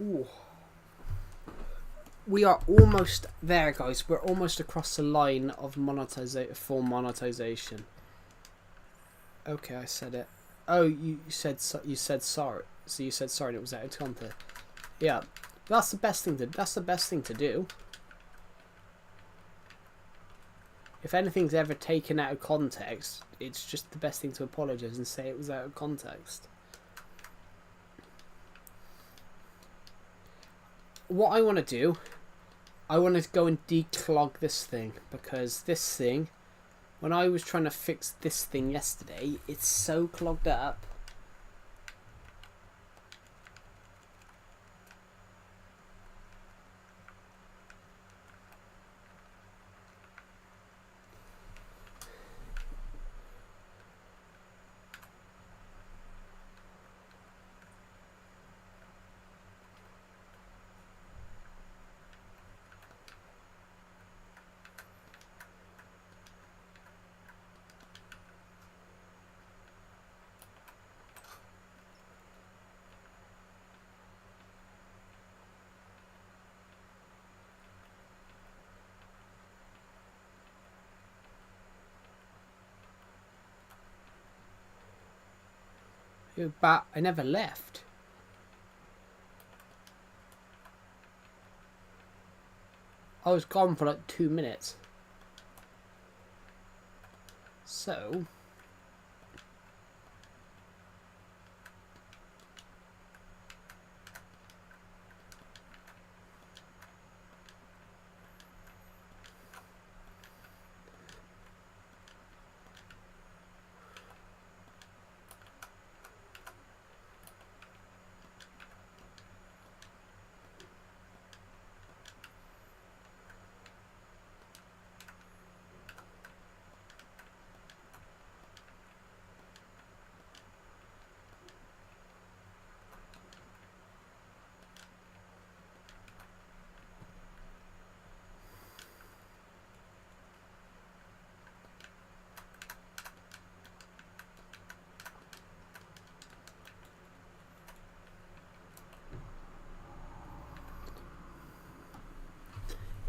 Ooh. We are almost there, guys. We're almost across the line of full monetization. Okay, I said it. Oh, you said sorry. So you said sorry and it was out of context. Yeah, that's the best thing to do. If anything's ever taken out of context, it's just the best thing to apologise and say it was out of context. What I want to do, I want to go and declog this thing, because this thing, when I was trying to fix this thing yesterday, it's so clogged up. But I never left. I was gone for like 2 minutes. So...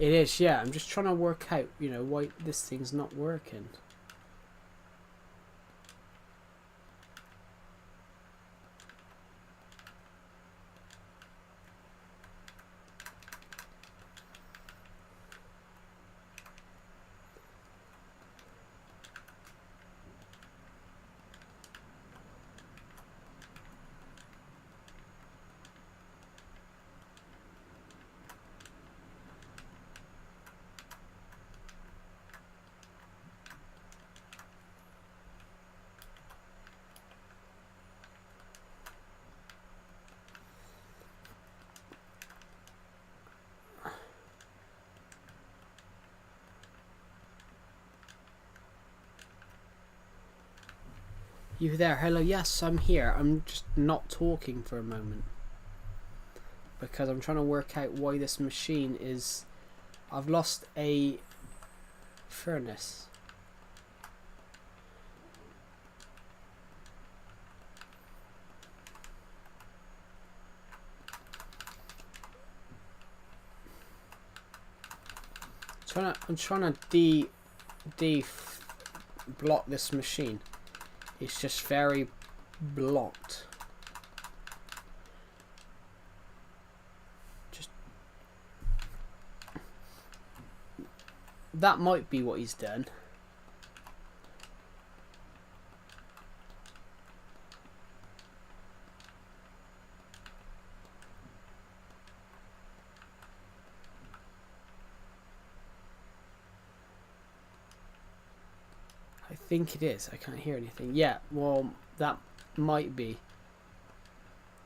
It is, yeah. I'm just trying to work out, you know, why this thing's not working. You there? Hello, yes, I'm here. I'm just not talking for a moment. Because I'm trying to work out why this machine is... I've lost a furnace. I'm trying to block this machine. It's just very blocked. Just that might be what he's done. I think it is. I can't hear anything. Yeah, well, that might be.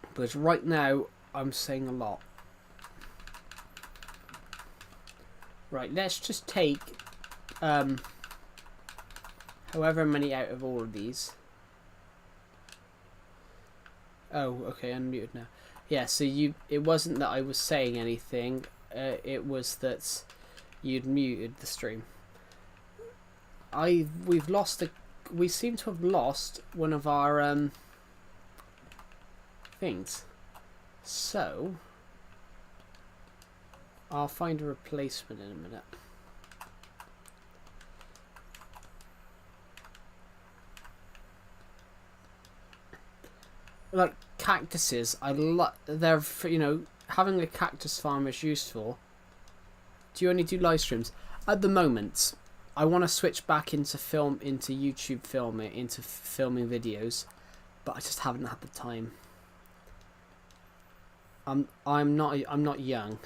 Because right now, I'm saying a lot. Right, let's just take however many out of all of these. Oh, okay, unmuted now. Yeah, so it wasn't that I was saying anything. It was that you'd muted the stream. We seem to have lost one of our things. So I'll find a replacement in a minute. Like cactuses, they're, you know, having a cactus farm is useful. Do you only do live streams? At the moment, I want to switch back into YouTube filming, into filming videos, but I just haven't had the time. I'm not young.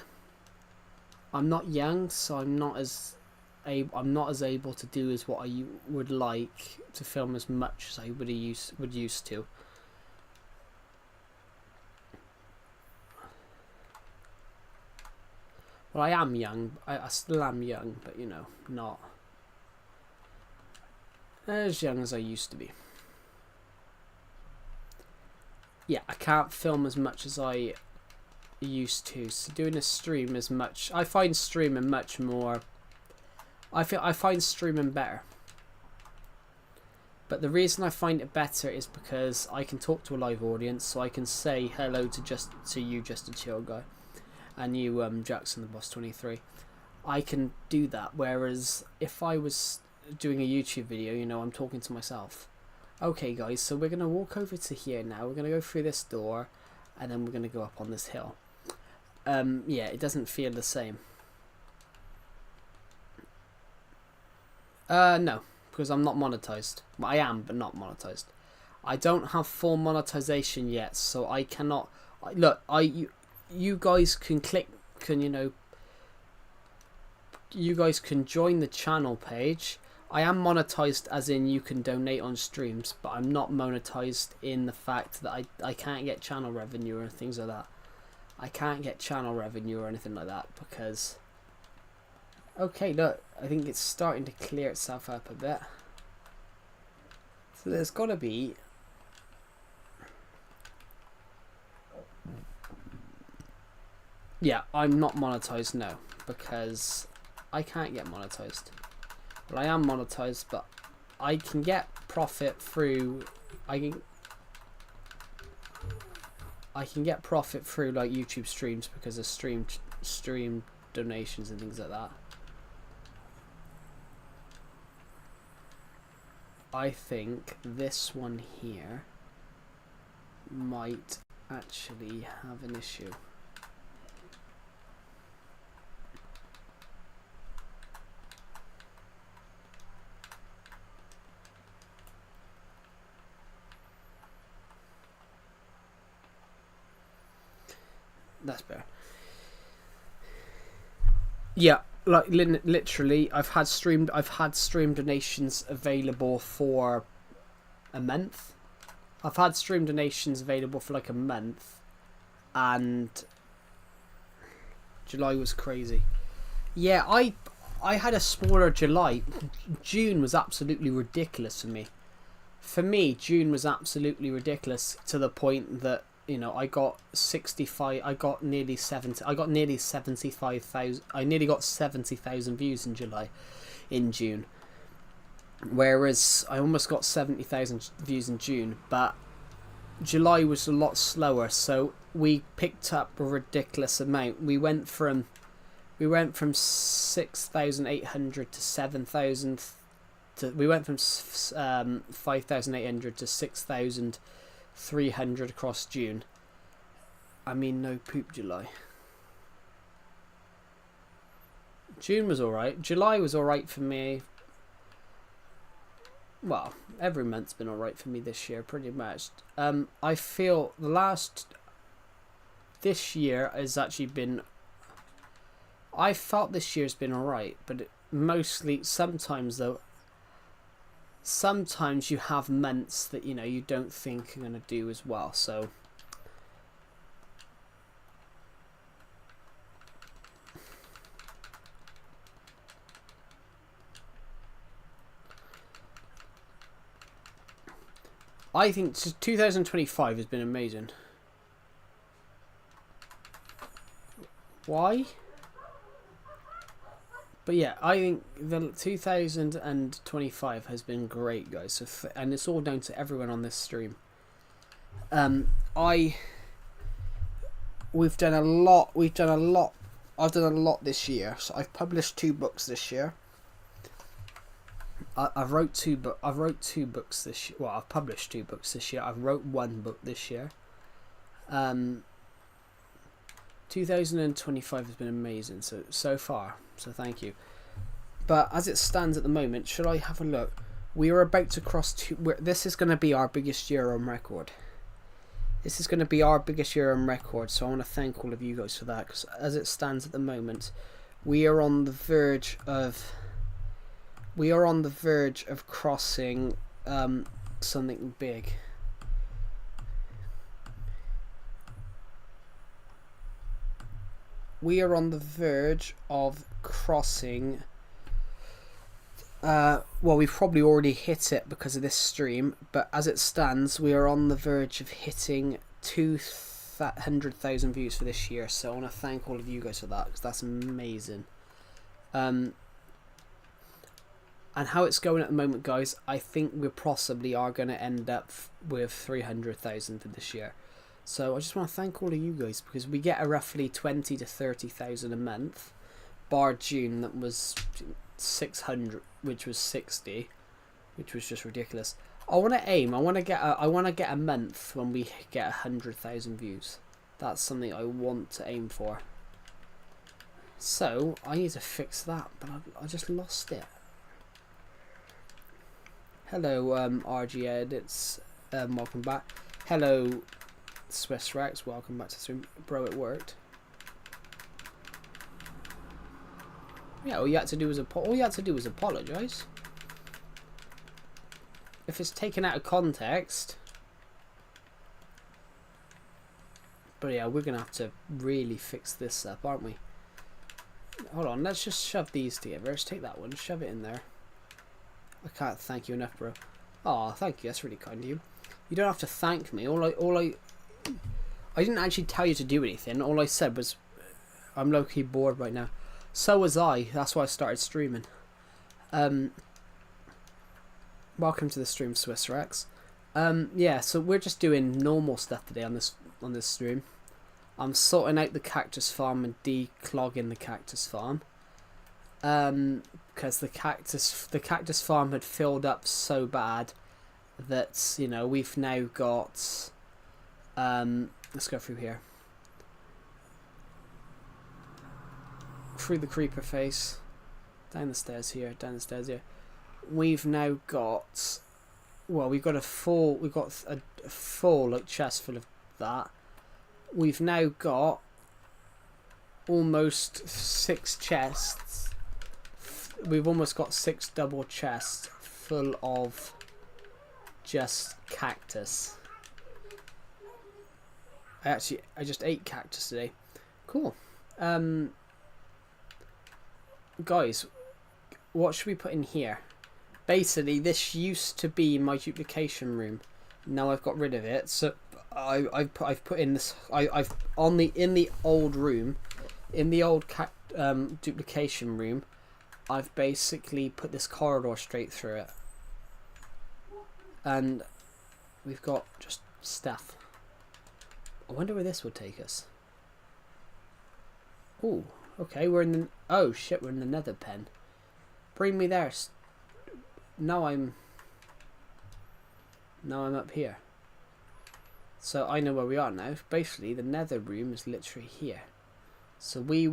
I'm not young, so I'm not as able to do as what I would like to film as much as I would used to. Well, I am young. I still am young, but you know, not as young as I used to be. Yeah, I can't film as much as I used to. So doing a stream is much. I find streaming much more. I find streaming better. But the reason I find it better is because I can talk to a live audience, so I can say hello to you, just a chill guy, and you, Jackson the Boss 23. I can do that. Whereas if I was doing a YouTube video, you know, I'm talking to myself. Okay, guys, so we're gonna walk over to here now. We're gonna go through this door, and then we're gonna go up on this hill. Yeah, it doesn't feel the same. No, because I'm not monetized. Well, I am, but not monetized. I don't have full monetization yet, so I cannot. Look, you guys can you guys can join the channel page. I am monetized as in you can donate on streams, but I'm not monetized in the fact that I can't get channel revenue or things like that. I can't get channel revenue or anything like that because... Okay, look, I think it's starting to clear itself up a bit. So there's got to be... Yeah, I'm not monetized now because I can't get monetized. Well, I am monetized, but I can get profit through... I can get profit through like YouTube streams because the stream donations and things like that. I think this one here might actually have an issue. That's better. Yeah, like literally, I've had stream donations available for a month. I've had stream donations available for like a month, and July was crazy. Yeah, I had a smaller July. June was absolutely ridiculous for me. For me, June was absolutely ridiculous to the point that, you know, I got 65. I got nearly 70. I got nearly 75,000. I nearly got 70,000 views in July, in June. Whereas I almost got 70,000 views in June, but July was a lot slower. So we picked up a ridiculous amount. We went from 6,800 to 7,000. We went from 5,800 to 6,300 across June. I mean, no poop July. June was alright. July was alright for me. Well, every month's been alright for me this year, pretty much. I feel this year has actually been... I felt this year's been alright, but mostly, sometimes though, sometimes you have months that, you know, you don't think are going to do as well. So I think 2025 has been amazing. Why? But yeah, I think the 2025 has been great, guys. So and it's all down to everyone on this stream. We've done a lot. I've done a lot this year. So I've published 2 books this year. I've wrote 2 books this year. Well, I've published 2 books this year. I've wrote 1 book this year. 2025 has been amazing so far. So thank you. But as it stands at the moment, should I have a look? We are about to cross this is going to be our biggest year on record. This is going to be our biggest year on record. So I want to thank all of you guys for that. Because as it stands at the moment, we are on the verge of crossing something big. We are on the verge of crossing... well, we've probably already hit it because of this stream, but as it stands, we are on the verge of hitting 200,000 views for this year. So I want to thank all of you guys for that, because that's amazing. And how it's going at the moment, guys, I think we possibly are going to end up with 300,000 for this year. So I just want to thank all of you guys, because we get a roughly 20 to 30,000 a month, bar June that was 600, which was 60, which was just ridiculous. I want to aim. I want to get a month when we get 100,000 views. That's something I want to aim for. So I need to fix that, but I just lost it. Hello, RG Edits. Welcome back. Hello, Swiss Rex, welcome back to the stream. Bro, it worked. Yeah, all you had to do was apologise. If it's taken out of context. But yeah, we're gonna have to really fix this up, aren't we? Hold on, let's just shove these together. Let's take that one, shove it in there. I can't thank you enough, bro. Oh, thank you. That's really kind of you. You don't have to thank me. I didn't actually tell you to do anything. All I said was, I'm low-key bored right now. So was I. That's why I started streaming. Welcome to the stream, Swiss Rex. Yeah, so we're just doing normal stuff today on this stream. I'm sorting out the cactus farm and declogging the cactus farm. Because the cactus farm had filled up so bad that, you know, we've now got let's go through here. Through the creeper face. Down the stairs here, down the stairs here. We've now got, well, we've got a full like chest full of that. We've now got almost 6 chests. We've almost got 6 double chests full of just cactus. I just ate cactus today. Cool. Guys, what should we put in here? Basically, this used to be my duplication room. Now I've got rid of it, so I've put in this. In the old room, in the old duplication room, I've basically put this corridor straight through it, and we've got just stuff. I wonder where this would take us. Oh, okay, we're in the. Oh shit, we're in the Nether pen. Bring me there. Now I'm up here. So I know where we are now. Basically, the Nether room is literally here. So we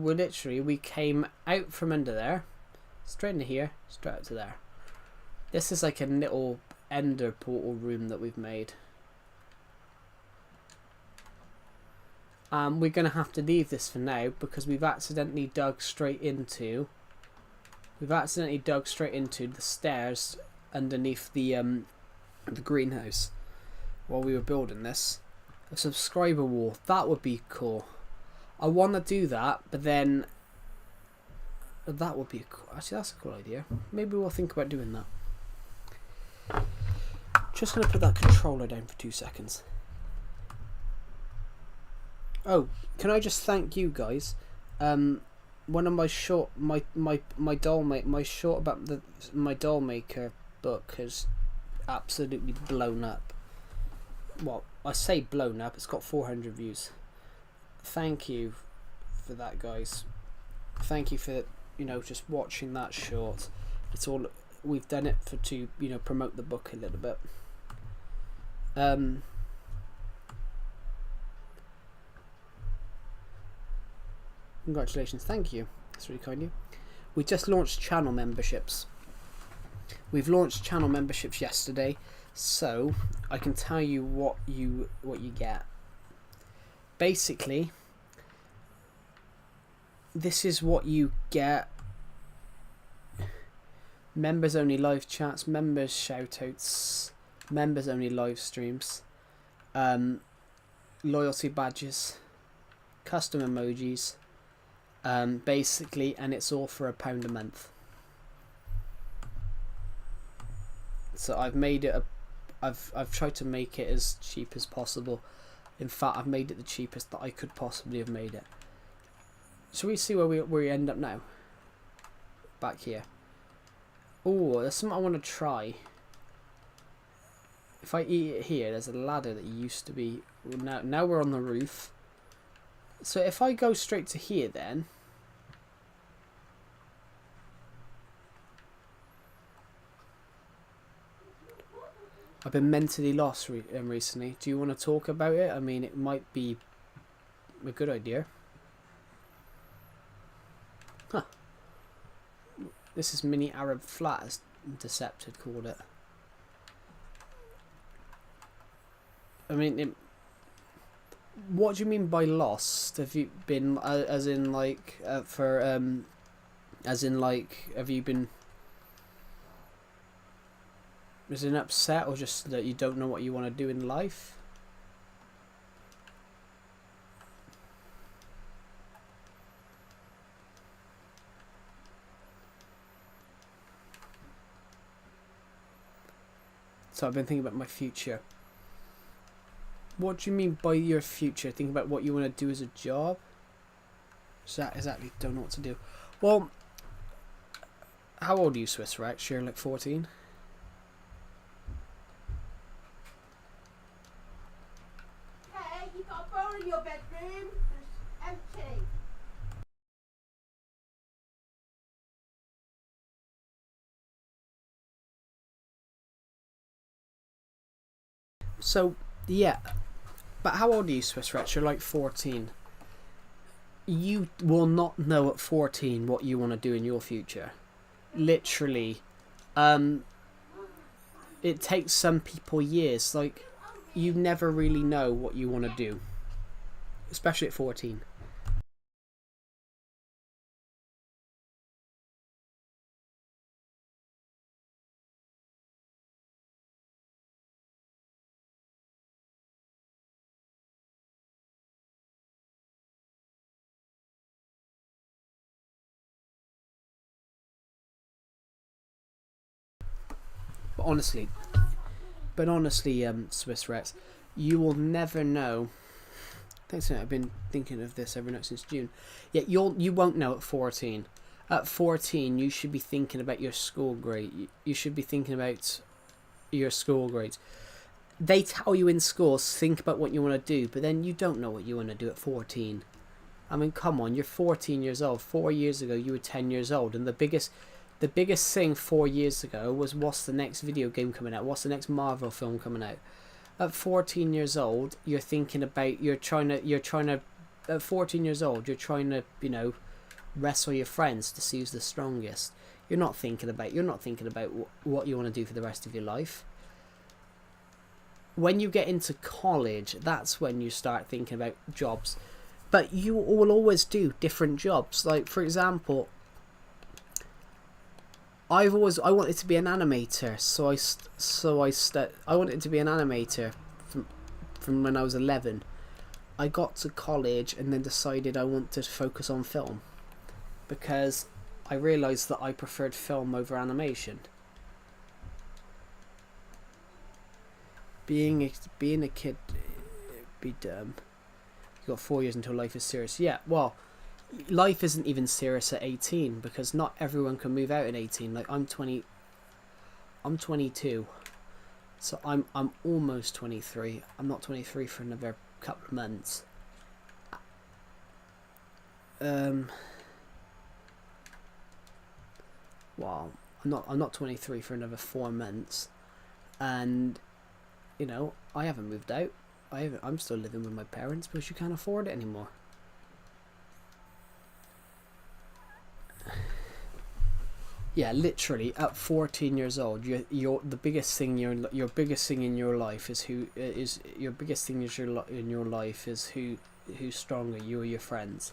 came out from under there, straight into here, straight up to there. This is like a little Ender portal room that we've made. We're going to have to leave this for now because we've accidentally dug straight into the stairs underneath the greenhouse while we were building this. A subscriber wall, that would be cool. I want to do that, but then that would be actually, that's a cool idea. Maybe we'll think about doing that. Just going to put that controller down for 2 seconds. Oh, can I just thank you guys? One of my short, my doll maker book has absolutely blown up. Well, I say blown up. It's got 400 views. Thank you for that, guys. Thank you for, you know, just watching that short. It's all we've done it to, you know, promote the book a little bit. Congratulations, thank you. That's really kind of you. We just launched channel memberships. We've launched channel memberships yesterday, so I can tell you what you get. Basically, this is what you get. Members only live chats, members shoutouts, members only live streams, loyalty badges, custom emojis, basically, and it's all for £1 a month. So I've made it I've tried to make it as cheap as possible. In fact, I've made it the cheapest that I could possibly have made it. Shall we see where we end up now? Back here. Oh, there's something I want to try. If I eat it here, there's a ladder that used to be. Now we're on the roof. So if I go straight to here, then I've been mentally lost recently. Do you want to talk about it? I mean, it might be a good idea. Huh. This is Mini Arab Flat, as Decepted called it. I mean, what do you mean by lost? Have you been, as in like, have you been, is it upset or just that you don't know what you want to do in life? So I've been thinking about my future. What do you mean by your future? Think about what you want to do as a job? So that exactly, don't know what to do. Well, how old are you, Swiss Rex? You're like 14? Hey, you got a bone in your bedroom? So yeah, but how old are you, Swiss Rex? You're like 14. You will not know at 14 what you want to do in your future. Literally, it takes some people years. Like, you never really know what you want to do, especially at 14. But honestly, Swiss Rex, you will never know. Thanks, I've been thinking of this every night since June. Yeah, you won't know at 14. At 14, you should be thinking about your school grade. You should be thinking about your school grades. They tell you in schools, think about what you want to do, but then you don't know what you want to do at 14. I mean, come on, you're 14 years old. 4 years ago, you were 10 years old, and the biggest thing 4 years ago was, what's the next video game coming out? What's the next Marvel film coming out? At 14 years old, you're thinking about, at 14 years old, you're trying to, wrestle your friends to see who's the strongest. You're not thinking about what you want to do for the rest of your life. When you get into college, that's when you start thinking about jobs. But you will always do different jobs. Like, for example, I wanted to be an animator, I wanted to be an animator from when I was 11. I got to college and then decided I wanted to focus on film, because I realised that I preferred film over animation. Being a kid, be dumb. You got 4 years until life is serious. Yeah, well, life isn't even serious at 18, because not everyone can move out at 18. Like, I'm 22, so I'm almost 23. I'm not 23 for another couple of months. Well, I'm not 23 for another 4 months, and I haven't moved out. I'm still living with my parents because you can't afford it anymore. Yeah, literally at 14 years old, you're the biggest thing your biggest thing in your life is who's stronger, you or your friends,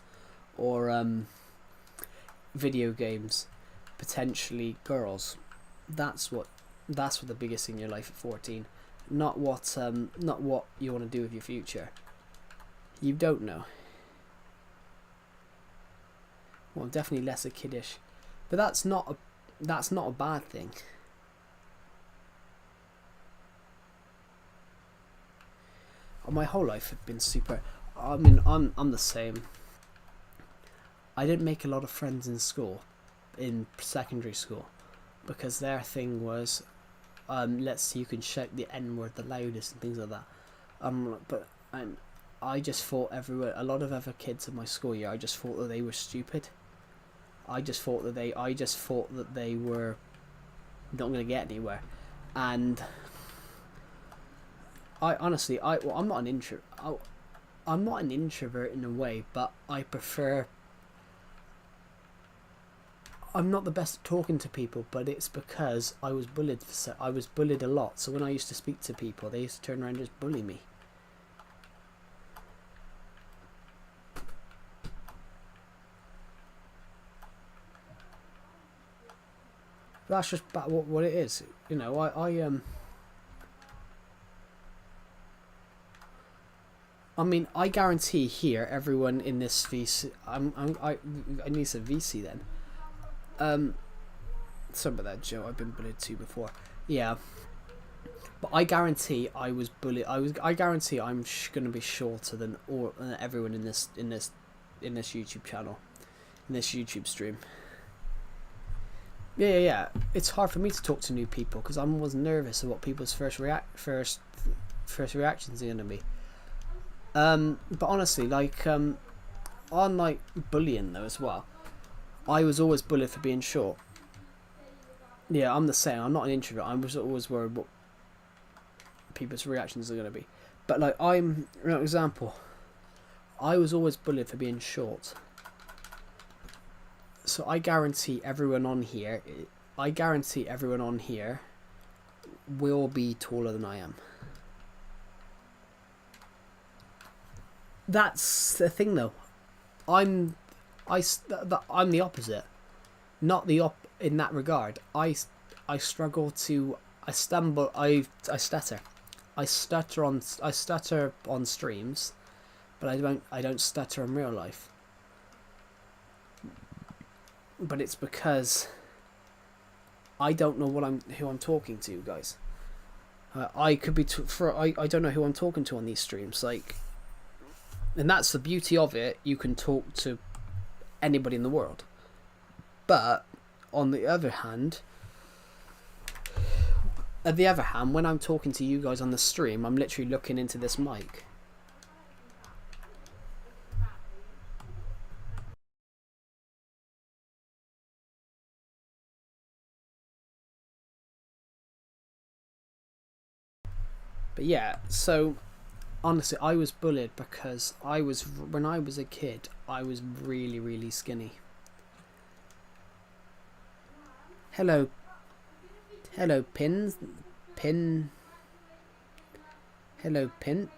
or video games, potentially girls. That's what the biggest thing in your life at 14. Not what you want to do with your future. You don't know. Well, I'm definitely less a kiddish, but that's not a bad thing. My whole life had been super. I mean, I'm the same. I didn't make a lot of friends in school, in secondary school, because their thing was, let's see who can shout the N-word the loudest and things like that. I just thought a lot of other kids in my school year, I just thought that they were stupid. I just thought that they were not going to get anywhere, and I'm not an introvert. I'm not an introvert in a way, but I prefer. I'm not the best at talking to people, but it's because I was bullied. I was bullied a lot, so when I used to speak to people, they used to turn around and just bully me. That's just what it is. I mean, I guarantee here, everyone in this VC. I need to VC then. Some of that, Joe. I've been bullied too before. Yeah, but I guarantee I was bullied. I guarantee I'm gonna be shorter than everyone in this YouTube channel, in this YouTube stream. Yeah. It's hard for me to talk to new people because I'm always nervous of what people's first reactions are gonna be. But honestly, on like bullying though as well, I was always bullied for being short. Yeah, I'm the same. I'm not an introvert. I was always worried what people's reactions are going to be. But like, I'm an example. I was always bullied for being short. So I guarantee everyone on here. Will be taller than I am. That's the thing, though. I'm the opposite. Not the in that regard. I struggle to. I stumble. I stutter. I stutter on streams, but I don't stutter in real life. But it's because I don't know who I'm talking to, guys. I could be I don't know who I'm talking to on these streams, like, and that's the beauty of it. You can talk to anybody in the world, but on the other hand, when I'm talking to you guys on the stream, I'm literally looking into this mic. But yeah, so honestly, I was bullied because when I was a kid, I was really, really skinny. Hello, hello, hello, Pimp.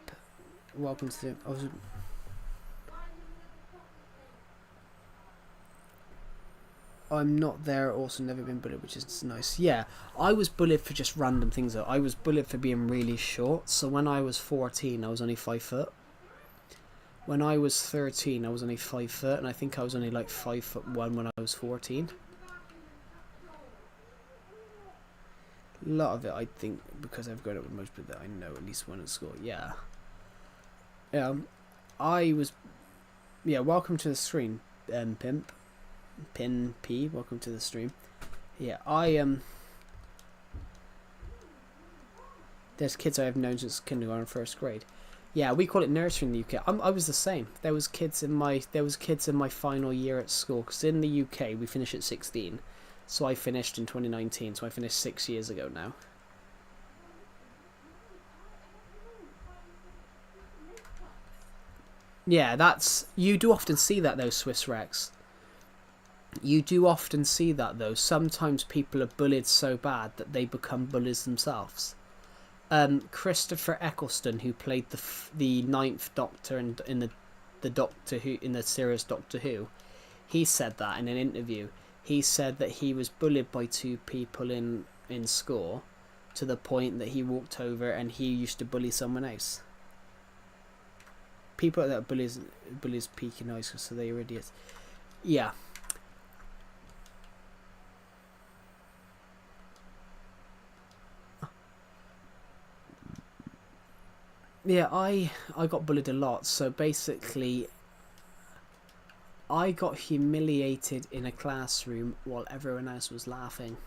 Welcome to. I'm not there. Also, never been bullied, which is nice. Yeah, I was bullied for just random things. Though I was bullied for being really short. So when I was 14, I was only 5 foot. When I was 13, I was only 5 foot, and I think I was only like 5'1" when I was 14. A lot of it, I think, because I've grown up with most people that I know, at least one at school. Yeah. I was. Yeah, welcome to the stream, Pimp. Pin P, welcome to the stream. Yeah, there's kids I have known since kindergarten, first grade. Yeah, we call it nursery in the UK. I was the same. There was kids in my final year at school, because in the UK we finish at 16. So I finished in 2019, so I finished 6 years ago now. Yeah, you do often see that though, Swiss Rex. You do often see that though. Sometimes people are bullied so bad that they become bullies themselves. Christopher Eccleston, who played the Ninth Doctor in the series Doctor Who, he said that in an interview. He said that he was bullied by 2 people in school, to the point that he walked over and he used to bully someone else. People that bullies peak in high school, so they're idiots. Yeah. Yeah, I got bullied a lot. So basically, I got humiliated in a classroom while everyone else was laughing.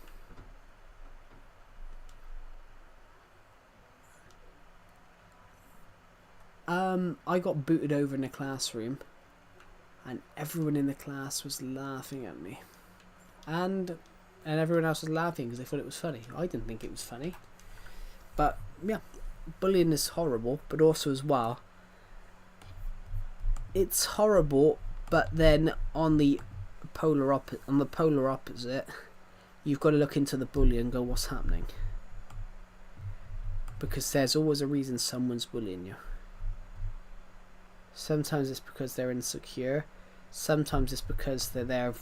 I got booted over in a classroom, and everyone in the class was laughing at me, and everyone else was laughing because they thought it was funny. I didn't think it was funny, but yeah, bullying is horrible, but also as well, it's horrible. But then on the polar opposite, you've got to look into the bully and go, what's happening? Because there's always a reason someone's bullying you. Sometimes it's because they're insecure. Sometimes it's because they're there,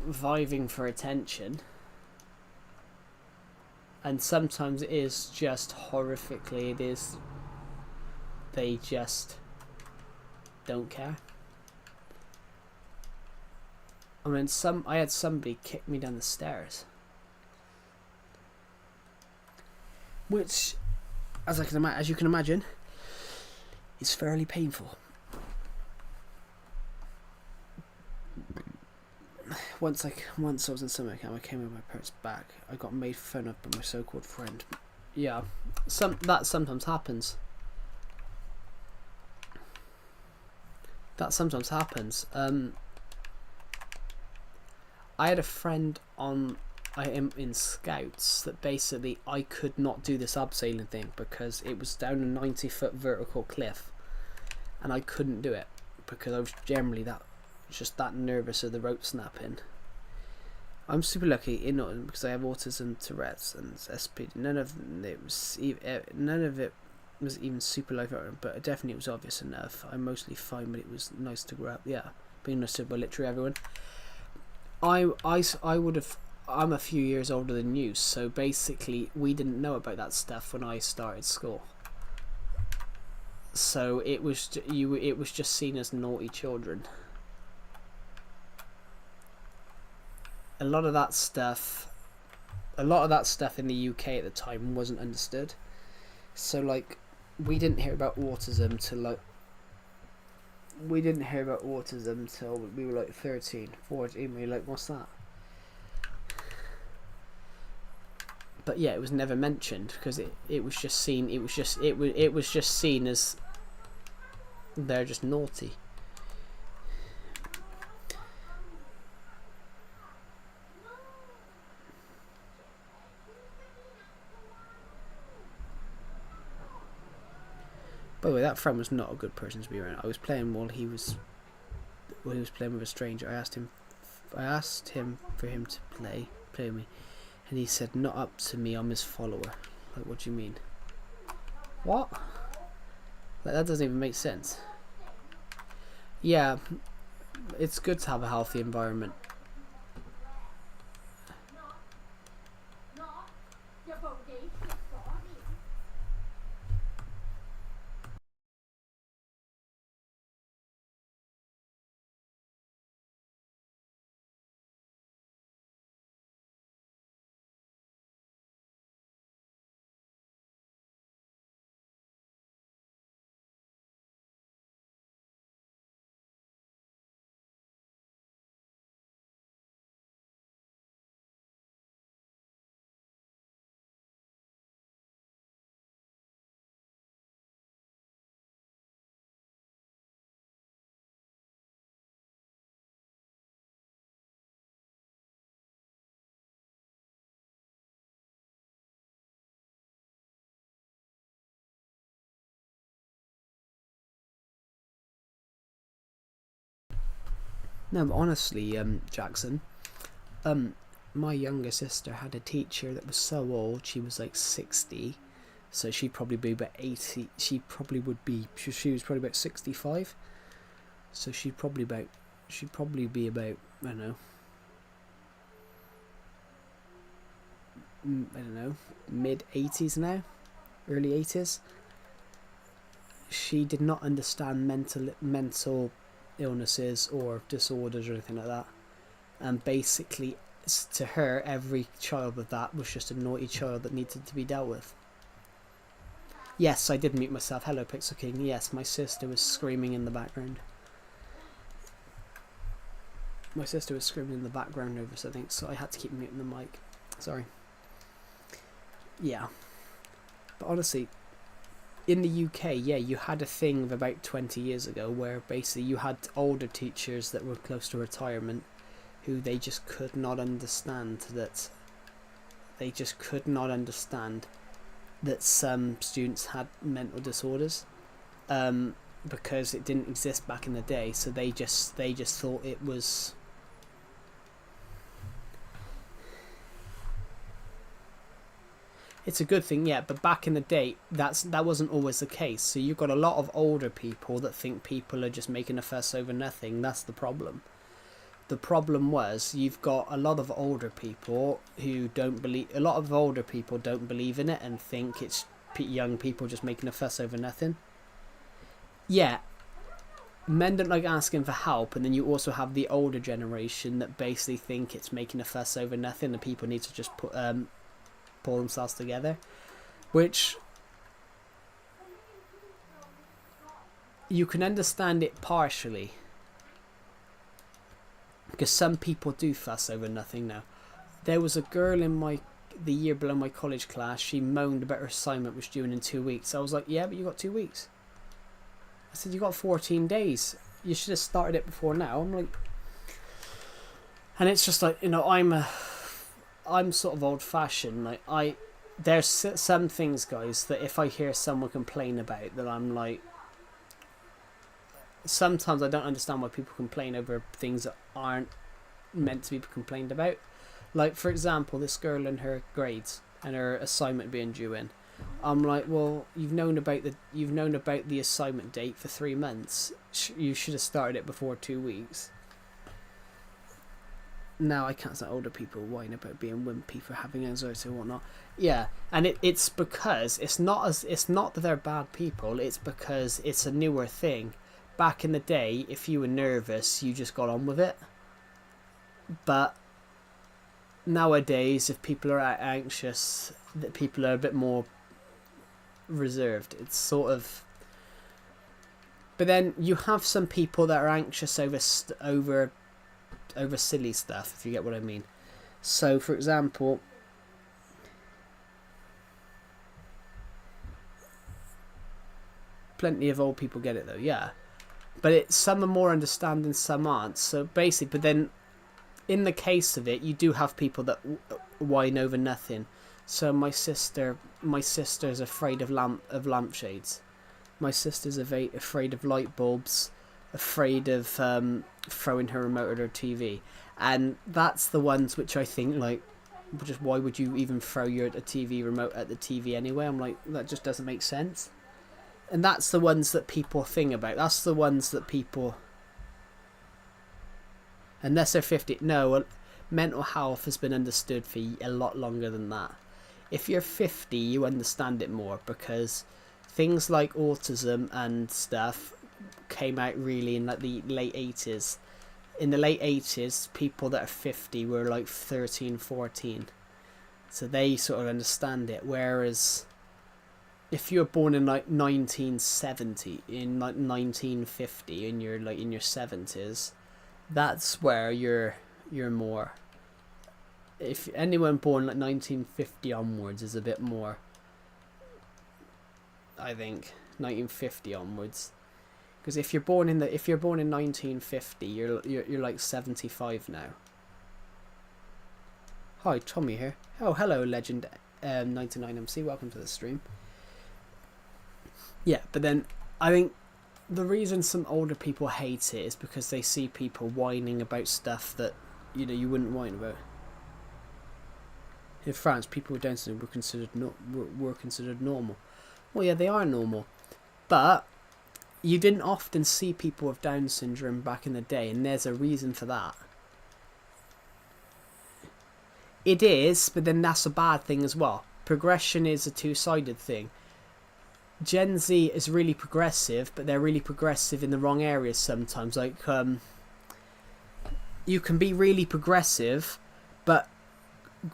vying for attention. And sometimes it is just horrifically, they just don't care. I mean, I had somebody kick me down the stairs, which, as you can imagine, is fairly painful. Once I was in summer camp, I came with my parents back. I got made fun of by my so-called friend. Yeah, that sometimes happens. That sometimes happens. I had a friend on I am in Scouts that basically I could not do this abseiling thing because it was down a 90-foot vertical cliff, and I couldn't do it because I was generally just that nervous of the rope snapping. I'm super lucky because I have autism, Tourette's, and SP. None of it was even super life threatening, but definitely it was obvious enough. I'm mostly fine, but it was nice to grow up. Yeah, being understood by literally everyone. I would have. I'm a few years older than you, so basically we didn't know about that stuff when I started school. So it was just seen as naughty children. A lot of that stuff in the UK at the time wasn't understood. So like, we didn't hear about autism till we were like 13, 14. We were like, what's that? But yeah, it was never mentioned because it was just seen. It was just seen as they're just naughty. By the way, that friend was not a good person to be around. I was playing while he was playing with a stranger. I asked him for him to play with me, and he said, "Not up to me. I'm his follower." Like, what do you mean? What? Like, that doesn't even make sense. Yeah, it's good to have a healthy environment. No, but honestly, Jackson, my younger sister had a teacher that was so old, she was like 60, so she'd probably be about 80. She was probably about 65, so she'd probably be about, I don't know, mid 80s now, early 80s. She did not understand mental illnesses or disorders or anything like that, and basically to her every child with that was just a naughty child that needed to be dealt with. Yes, I did mute myself. Hello, Pixel King. Yes, my sister was screaming in the background. My sister was screaming in the background over something, so I had to keep muting the mic. Sorry. Yeah, but honestly, in the UK, yeah, you had a thing of about 20 years ago where basically you had older teachers that were close to retirement who they just could not understand that some students had mental disorders, because it didn't exist back in the day, so they just thought it was. It's a good thing, yeah, but back in the day, that wasn't always the case. So you've got a lot of older people that think people are just making a fuss over nothing. That's the problem. The problem was you've got a lot of older people who don't believe. A lot of older people don't believe in it and think it's young people just making a fuss over nothing. Yeah, men don't like asking for help, and then you also have the older generation that basically think it's making a fuss over nothing, and people need to just pull themselves together, which you can understand it partially, because some people do fuss over nothing now. There was a girl in the year below my college class, she moaned about her assignment was due in 2 weeks. I was like, yeah, but you got 2 weeks. I said, you got 14 days. You should have started it before now. I'm like, and it's just like, I'm sort of old-fashioned. Like there's some things, guys, that if I hear someone complain about, that I'm like, sometimes I don't understand why people complain over things that aren't meant to be complained about. Like, for example, this girl and her grades and her assignment being due in. I'm like, well, you've known about the assignment date for 3 months. You should have started it before 2 weeks. Now I can't stand older people whining about being wimpy for having anxiety and whatnot. Yeah, and it's because it's not that they're bad people. It's because it's a newer thing. Back in the day, if you were nervous, you just got on with it. But nowadays, if people are anxious, that people are a bit more reserved. It's sort of. But then you have some people that are anxious over silly stuff, if you get what I mean. So, for example, plenty of old people get it though, yeah. But some are more understanding, some aren't. So basically, but then in the case of it, you do have people that whine over nothing. So my sister's afraid of lampshades. My sister's afraid of light bulbs, afraid of throwing her remote at her TV. And that's the ones which I think, like, just why would you even throw a TV remote at the TV anyway? I'm like, that just doesn't make sense. And that's the ones that people think about. That's the ones that people... Unless they're 50... No, mental health has been understood for a lot longer than that. If you're 50, you understand it more, because things like autism and stuff came out really in like the late 80s. In the late 80s, people that are 50 were like 13, 14. So they sort of understand it. Whereas if you were born in like 1970, in like 1950, and you're like in your 70s, that's where you're more. If anyone born like 1950 onwards is a bit more, I think 1950 onwards, because if you're born in 1950, you're like 75 now. Hi, Tommy here. Oh, hello, Legend 99MC. Welcome to the stream. Yeah, but then I think the reason some older people hate it is because they see people whining about stuff that you wouldn't whine about. In France, people with Down syndrome were considered normal. Well, yeah, they are normal, but you didn't often see people with Down syndrome back in the day, and there's a reason for that. It is, but then that's a bad thing as well. Progression is a two-sided thing. Gen Z is really progressive, but they're really progressive in the wrong areas sometimes. Like, you can be really progressive, but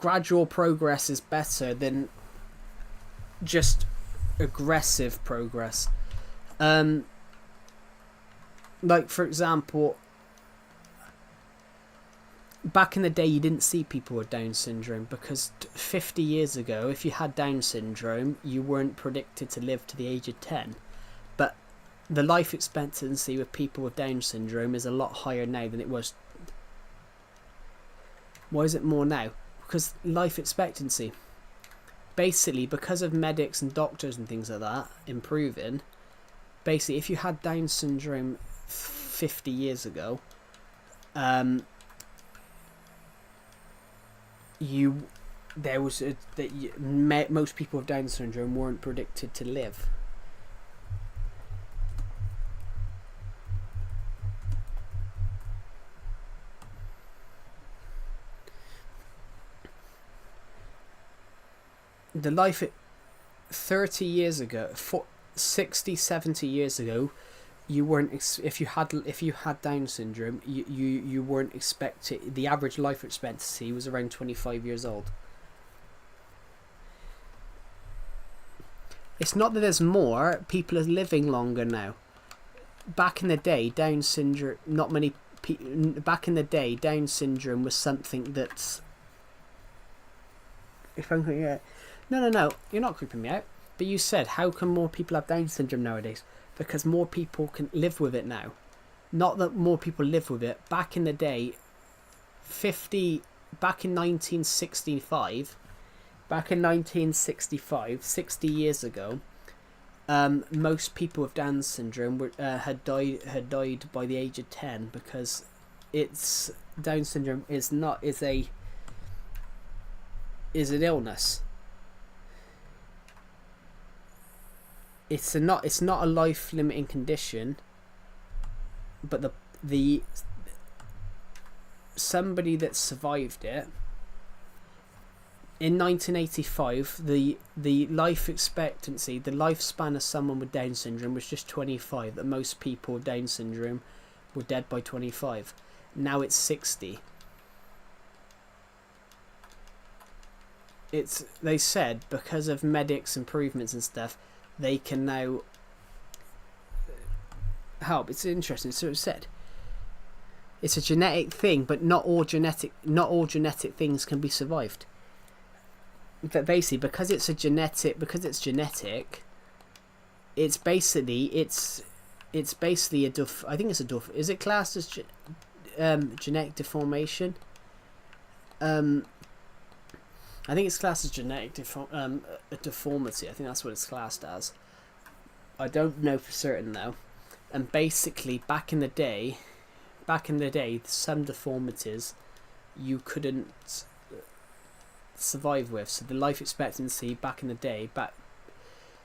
gradual progress is better than just aggressive progress. Like, for example, back in the day, you didn't see people with Down syndrome because 50 years ago, if you had Down syndrome, you weren't predicted to live to the age of 10. But the life expectancy with people with Down syndrome is a lot higher now than it was. Why is it more now? Because life expectancy. Basically, because of medics and doctors and things like that improving, basically, if you had Down syndrome 50 years ago, most people with Down syndrome weren't predicted to live. The life 30 years ago, 60, 70 years ago, you weren't if you had Down syndrome, you weren't expected. The average life expectancy was around 25 years old. It's not that there's more people are living longer now. Back in the day, Down syndrome back in the day, Down syndrome was something that's. No, you're not creeping me out. But you said, how come more people have Down syndrome nowadays? Because more people can live with it now. Not that more people live with it. Back in the day, 50 back in 1965, 60 years ago, most people with Down syndrome had died by the age of 10, because Down syndrome is an illness. It's not a life limiting condition, but the somebody that survived it in 1985, the life expectancy, the lifespan of someone with Down syndrome was just 25. That most people with Down syndrome were dead by 25. Now it's 60. They said because of medics improvements and stuff, they can now help. It's interesting. So it said it's a genetic thing, but not all genetic things can be survived. But basically, because it's genetic, it's basically a I think it's a is it classed as genetic deformation? I think it's classed as genetic deformity. I think that's what it's classed as. I don't know for certain though. And basically, back in the day, some deformities you couldn't survive with. So the life expectancy back in the day, back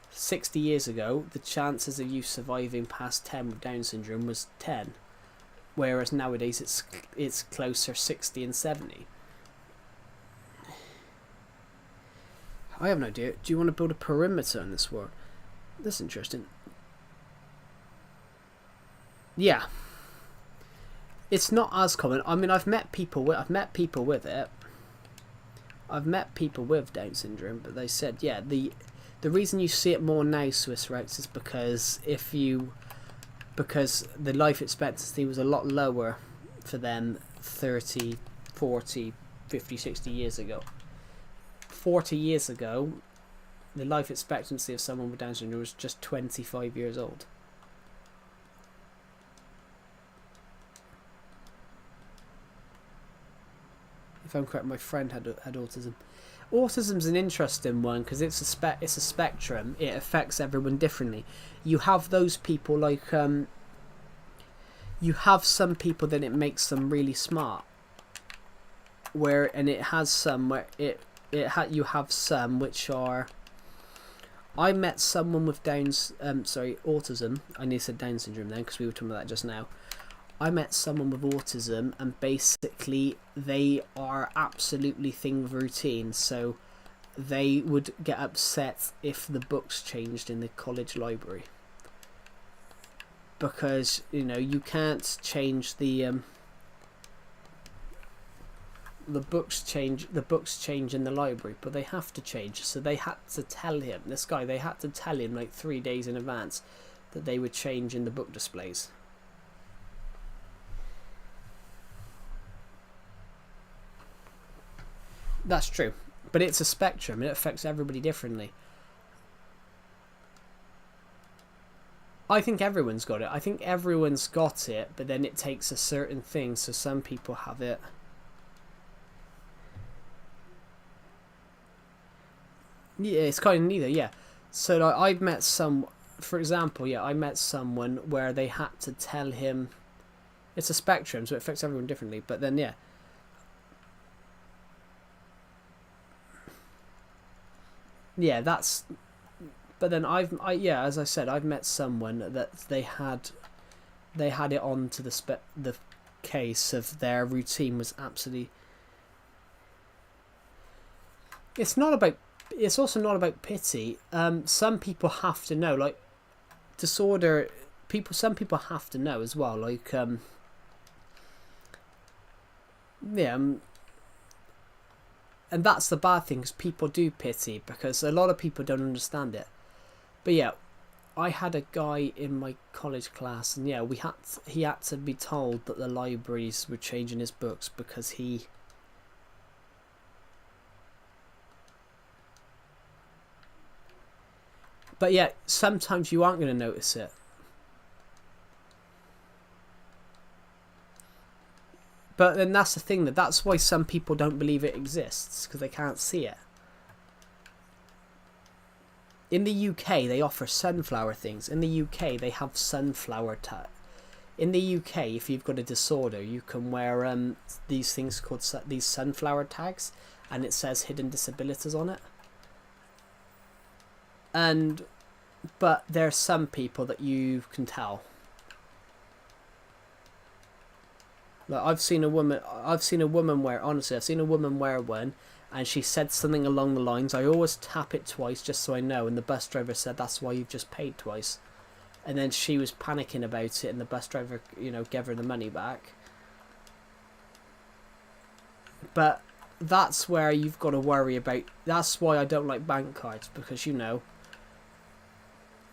60 years ago, the chances of you surviving past 10 with Down syndrome was 10, whereas nowadays it's closer 60 and 70. I have no idea. Do you want to build a perimeter in this world? That's interesting. Yeah, it's not as common. I mean, I've met people with it. I've met people with Down syndrome, but they said, yeah, the reason you see it more now, Swiss Rex, is because the life expectancy was a lot lower for them 30, 40, 50, 60 years ago. 40 years ago, the life expectancy of someone with Down syndrome was just 25 years old. If I'm correct, my friend had autism. Autism's an interesting one because it's a spectrum. It affects everyone differently. You have those people like you have some people that it makes them really smart. You have some which are. I met someone with autism. I nearly said Down syndrome then because we were talking about that just now. I met someone with autism, and basically they are absolutely thing of routine. So they would get upset if the books changed in the college library, because you can't change the books change in the library, but they have to change. So they had to tell him, like 3 days in advance that they would change in the book displays. That's true, but it's a spectrum. It affects everybody differently. I think everyone's got it. But then it takes a certain thing. So some people have it. Yeah, it's kind of neither. Yeah. So like, I met someone where they had to tell him. It's a spectrum, so it affects everyone differently. But then yeah. Yeah, that's. But then as I said, I've met someone that they had it on to the case of their routine was absolutely. It's also not about pity. Some people have to know, like disorder. Some people have to know as well, like and that's the bad thing, because people do pity, because a lot of people don't understand it. But yeah, I had a guy in my college class, and yeah, he had to be told that the libraries were changing his books because he. But yeah, sometimes you aren't going to notice it. But then that's the thing, that's why some people don't believe it exists, because they can't see it. In the UK, they offer sunflower things. In the UK, they have sunflower in the UK, if you've got a disorder, you can wear these things called these sunflower tags, and it says hidden disabilities on it. But there are some people that you can tell. Like I've seen a woman wear one, and she said something along the lines, I always tap it twice just so I know, and the bus driver said, that's why you've just paid twice. And then she was panicking about it, and the bus driver, gave her the money back. But that's where you've got to worry about. That's why I don't like bank cards, because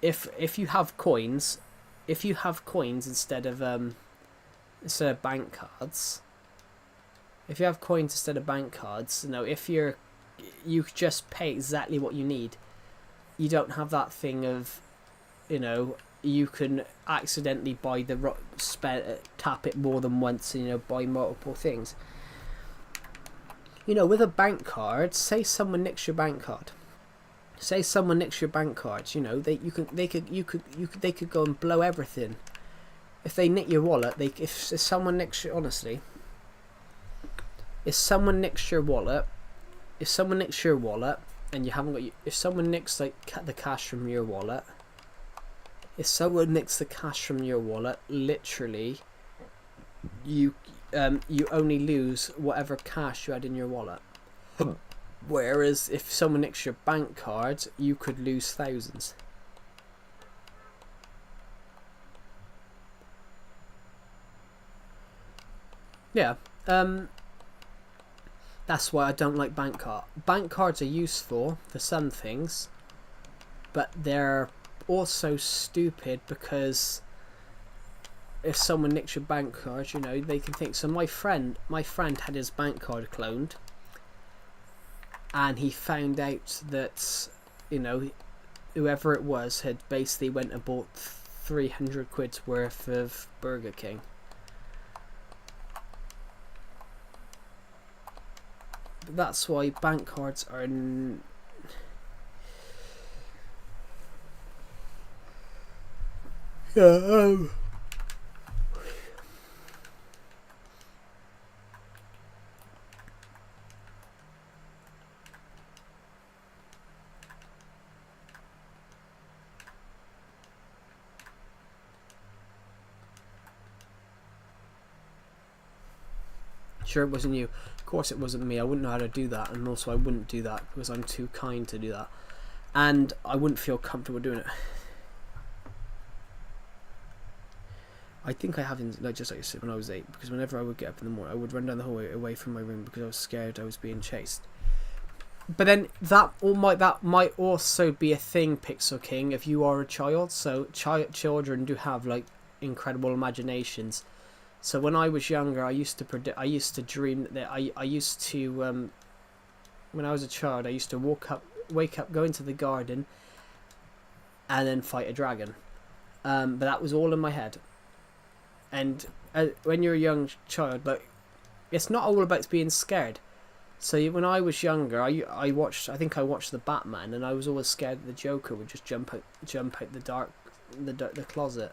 if you have coins, instead of bank cards, if you just pay exactly what you need. You don't have that thing of, you can accidentally buy tap it more than once and buy multiple things. With a bank card, say someone nicks your bank card. They could go and blow everything. If they nick your wallet, if someone nicks your wallet, and you haven't got, if someone nicks the cash from your wallet, literally, you only lose whatever cash you had in your wallet. Whereas if someone nicks your bank card, you could lose thousands. Yeah, that's why I don't like bank cards. Bank cards are useful for some things, but they're also stupid, because if someone nicks your bank card, they can think. So my friend had his bank card cloned, and he found out that whoever it was had basically went and bought 300 quid's worth of Burger King. But that's why bank cards are sure it wasn't you. Of course it wasn't me. I wouldn't know how to do that, and also I wouldn't do that because I'm too kind to do that, and I wouldn't feel comfortable doing it. I think I haven't, just like I said, when I was 8, because whenever I would get up in the morning, I would run down the hallway away from my room because I was scared I was being chased. But then that might also be a thing, Pixel King, if you are a child. So children do have incredible imaginations. So when I was younger, I used to dream that when I was a child, I used to wake up, go into the garden, and then fight a dragon. But that was all in my head. And when you're a young child, it's not all about being scared. So when I was younger, I think I watched the Batman, and I was always scared that the Joker would just jump out the closet,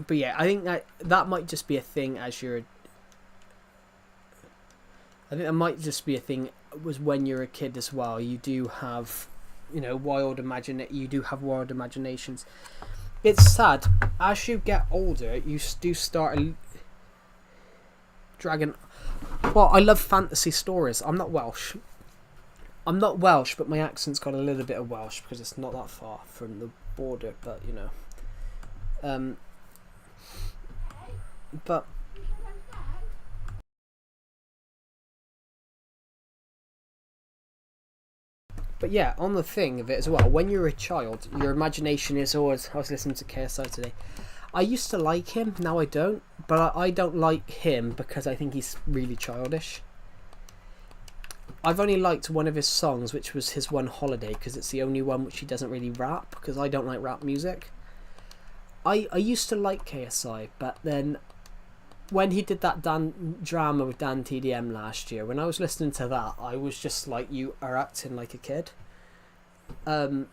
But yeah, I think that might just be a thing as you're. I think that might just be a thing was when you're a kid as well. You do have, wild imaginations. It's sad as you get older. You do start dragon. Well, I love fantasy stories. I'm not Welsh, but my accent's got a little bit of Welsh because it's not that far from the border. But But yeah, on the thing of it as well, when you're a child, your imagination is always. I was listening to KSI today. I used to like him, now I don't. But I don't like him because I think he's really childish. I've only liked one of his songs, which was his one Holiday, because it's the only one which he doesn't really rap, because I don't like rap music. I used to like KSI, but then when he did that drama with Dan TDM last year, when I was listening to that, I was just like, you are acting like a kid. Like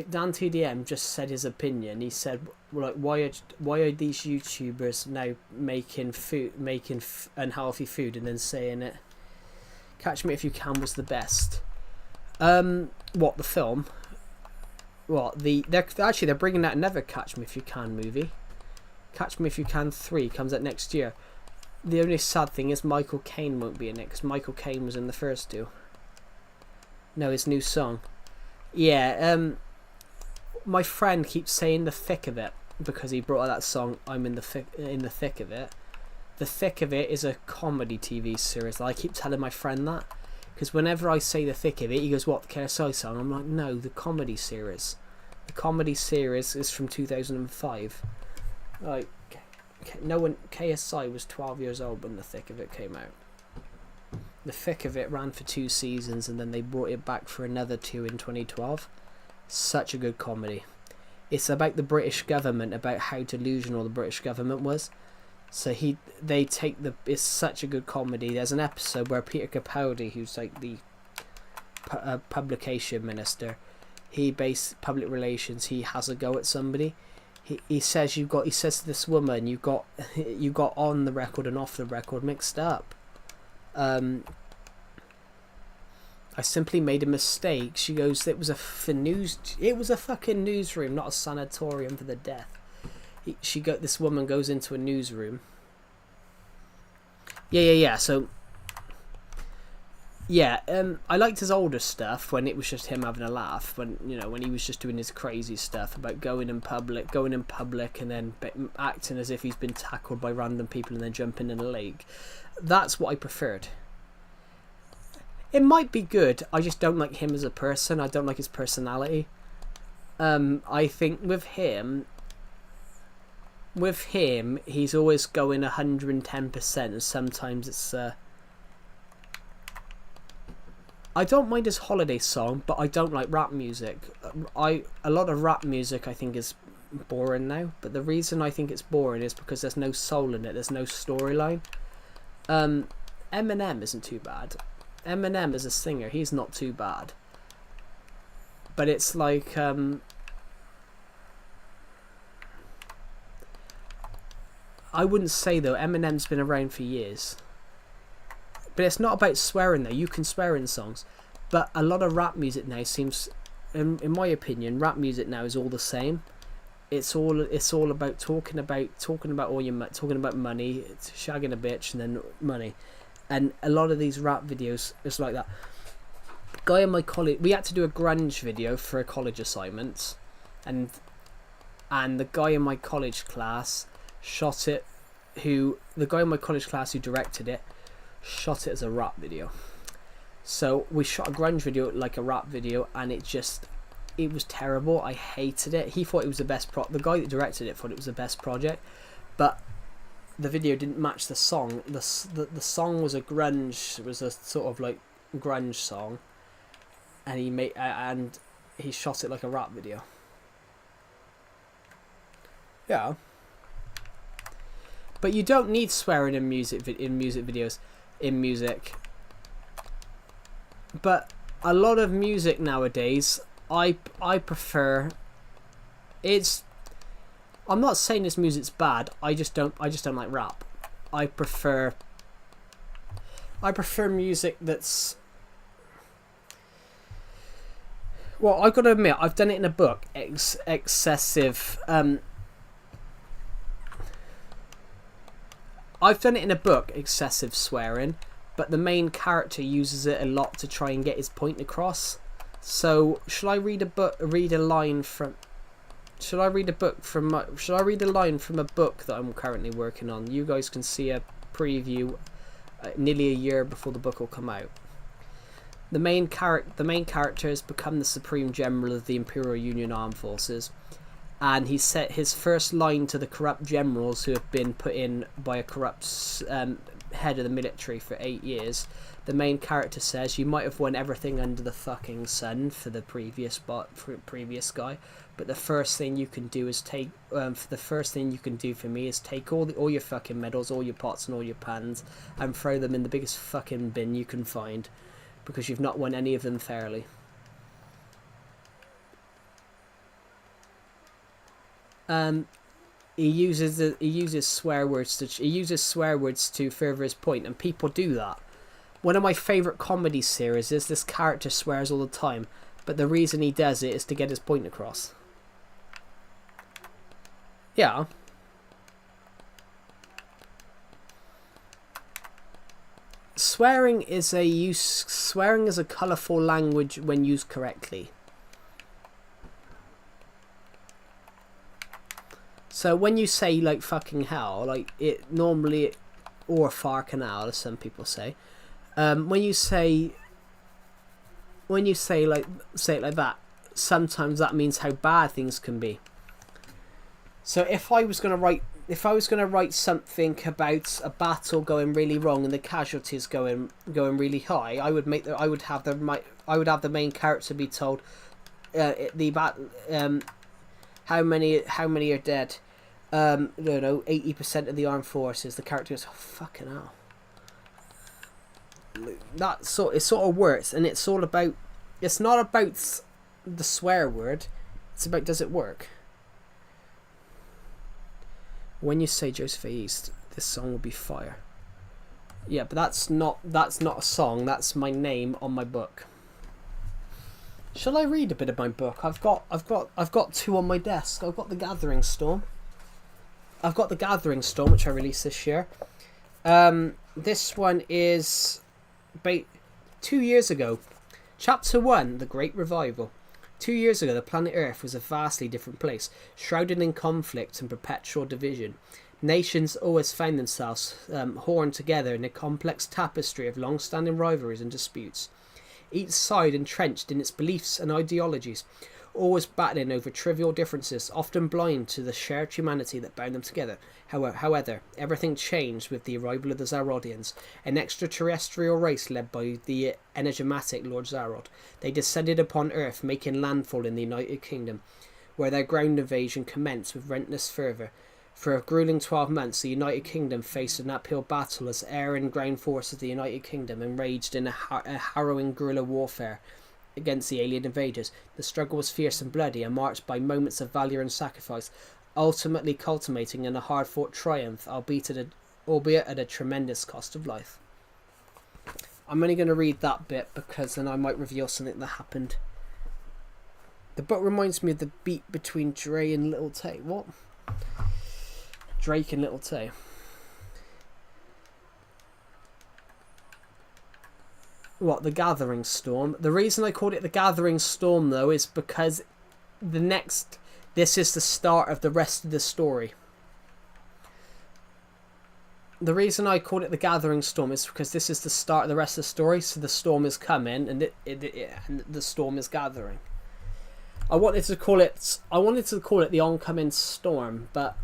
Dan TDM just said his opinion. He said, like, why are these YouTubers now making unhealthy food and then saying it? Catch Me If You Can was the best. What, the film? What, they're bringing out another Catch Me If You Can movie. Catch Me If You Can 3 comes out next year. The only sad thing is Michael Caine won't be in it, because Michael Caine was in the first two. No, his new song. Yeah, my friend keeps saying The Thick of It, because he brought out that song, I'm in the thick of it. The Thick of It is a comedy TV series. I keep telling my friend that, because whenever I say The Thick of It, he goes, what, the KSI song? I'm like, no, the comedy series. The comedy series is from 2005. Like, no one, KSI was 12 years old when The Thick of It came out. The Thick of It ran for 2 seasons, and then they brought it back for another 2 in 2012. Such a good comedy. It's about the British government, about how delusional the British government was. So it's such a good comedy. There's an episode where Peter Capaldi, who's like the publication minister, he based public relations. He has a go at somebody. He says to this woman, you got on the record and off the record mixed up. I simply made a mistake. She goes, it was a fucking newsroom, not a sanatorium for the deaf. This woman goes into a newsroom. Yeah. So, yeah, I liked his older stuff when it was just him having a laugh. When he was just doing his crazy stuff about going in public, and then acting as if he's been tackled by random people and then jumping in a lake. That's what I preferred. It might be good. I just don't like him as a person. I don't like his personality. I think with him, he's always going 110%, and sometimes it's. I don't mind his holiday song, but I don't like rap music. A lot of rap music I think is boring now, but the reason I think it's boring is because there's no soul in it. There's no storyline. Eminem isn't too bad. Eminem as a singer, he's not too bad. But it's like I wouldn't say though, Eminem's been around for years. But it's not about swearing though. You can swear in songs, but a lot of rap music now seems, in my opinion, rap music now is all the same. It's all about talking about talking about money, it's shagging a bitch and then money, and a lot of these rap videos is like that. Guy in my college, we had to do a grunge video for a college assignment, and the guy in my college class shot it. The guy in my college class who directed it shot it as a rap video. So we shot a grunge video like a rap video, and it was terrible. I hated it. He thought it was the best the guy that directed it thought it was the best project, but the video didn't match the song. The song was a sort of like grunge song, and he shot it like a rap video. Yeah. But you don't need swearing in music videos. In music, but a lot of music nowadays, I prefer. I'm not saying this music's bad. I just don't like rap. I prefer music that's. Well, I've got to admit, I've done it in a book. Excessive. I've done it in a book, excessive swearing, but the main character uses it a lot to try and get his point across. So, shall I read a line from a book that I'm currently working on? You guys can see a preview nearly a year before the book will come out. The main character has become the Supreme General of the Imperial Union Armed Forces. And he set his first line to the corrupt generals who have been put in by a corrupt head of the military for 8 years, the main character says, you might have won everything under the fucking sun for the previous guy, but the first thing you can do is take the first thing you can do for me is take all your fucking medals, all your pots and all your pans, and throw them in the biggest fucking bin you can find, because you've not won any of them fairly. He uses swear words to further his point, and people do that. One of my favourite comedy series is this character swears all the time, but the reason he does it is to get his point across. Yeah. Swearing is a colourful language when used correctly. So when you say like fucking hell, like it normally, or fucking hell, as some people say, when you say it like that, sometimes that means how bad things can be. So if I was gonna write something about a battle going really wrong and the casualties going really high, I would have the main character be told how many are dead. I don't know, 80% of the armed forces. The character goes, oh, fucking hell. It sort of works, and it's all about. It's not about the swear word. It's about, does it work? When you say Joseph A. East, this song will be fire. Yeah, but that's not a song. That's my name on my book. Shall I read a bit of my book? I've got two on my desk. I've got The Gathering Storm. Which I released this year. This one is about 2 years ago. Chapter 1, The Great Revival. 2 years ago, the planet Earth was a vastly different place, shrouded in conflict and perpetual division. Nations always found themselves horned together in a complex tapestry of long-standing rivalries and disputes. Each side entrenched in its beliefs and ideologies, always battling over trivial differences, often blind to the shared humanity that bound them together. However, everything changed with the arrival of the Zarodians, an extraterrestrial race led by the enigmatic Lord Zarod. They descended upon Earth, making landfall in the United Kingdom, where their ground invasion commenced with relentless fervour. For a grueling 12 months, the United Kingdom faced an uphill battle as air and ground forces of the United Kingdom enraged in a harrowing guerrilla warfare against the alien invaders. The struggle was fierce and bloody and marked by moments of valour and sacrifice, ultimately culminating in a hard-fought triumph, albeit at a tremendous cost of life. I'm only going to read that bit because then I might reveal something that happened. The book reminds me of the beat between Drake and Little Tay. What? Drake and Little Tay. What, The Gathering Storm? The reason I called it The Gathering Storm, though, is because this is the start of the rest of the story. The reason I called it The Gathering Storm is because this is the start of the rest of the story, so the storm is coming, and and the storm is gathering. I wanted to call it The Oncoming Storm, but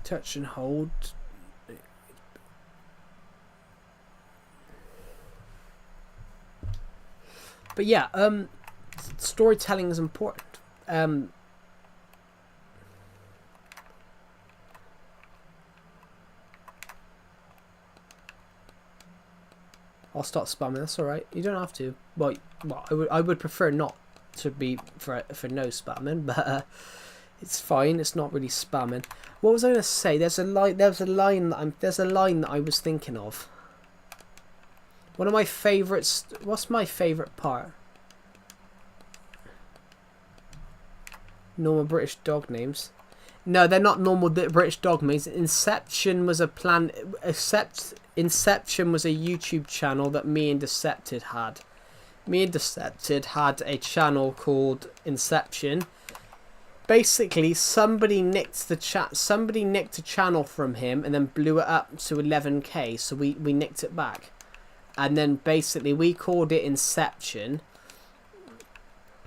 touch and hold. But yeah, storytelling is important. I'll start spamming. That's all right. You don't have to. Well, I would prefer not to be for no spamming, but it's fine. It's not really spamming. What was I gonna say? There's a line that I was thinking of. One of my favourites. What's my favourite part? Normal British dog names. No, they're not normal British dog mates. Inception was a plan. Inception was a YouTube channel that me and Decepted had. Me and Decepted had a channel called Inception. Basically, somebody nicked the chat. Somebody nicked a channel from him and then blew it up to 11K. So we nicked it back, and then basically we called it Inception.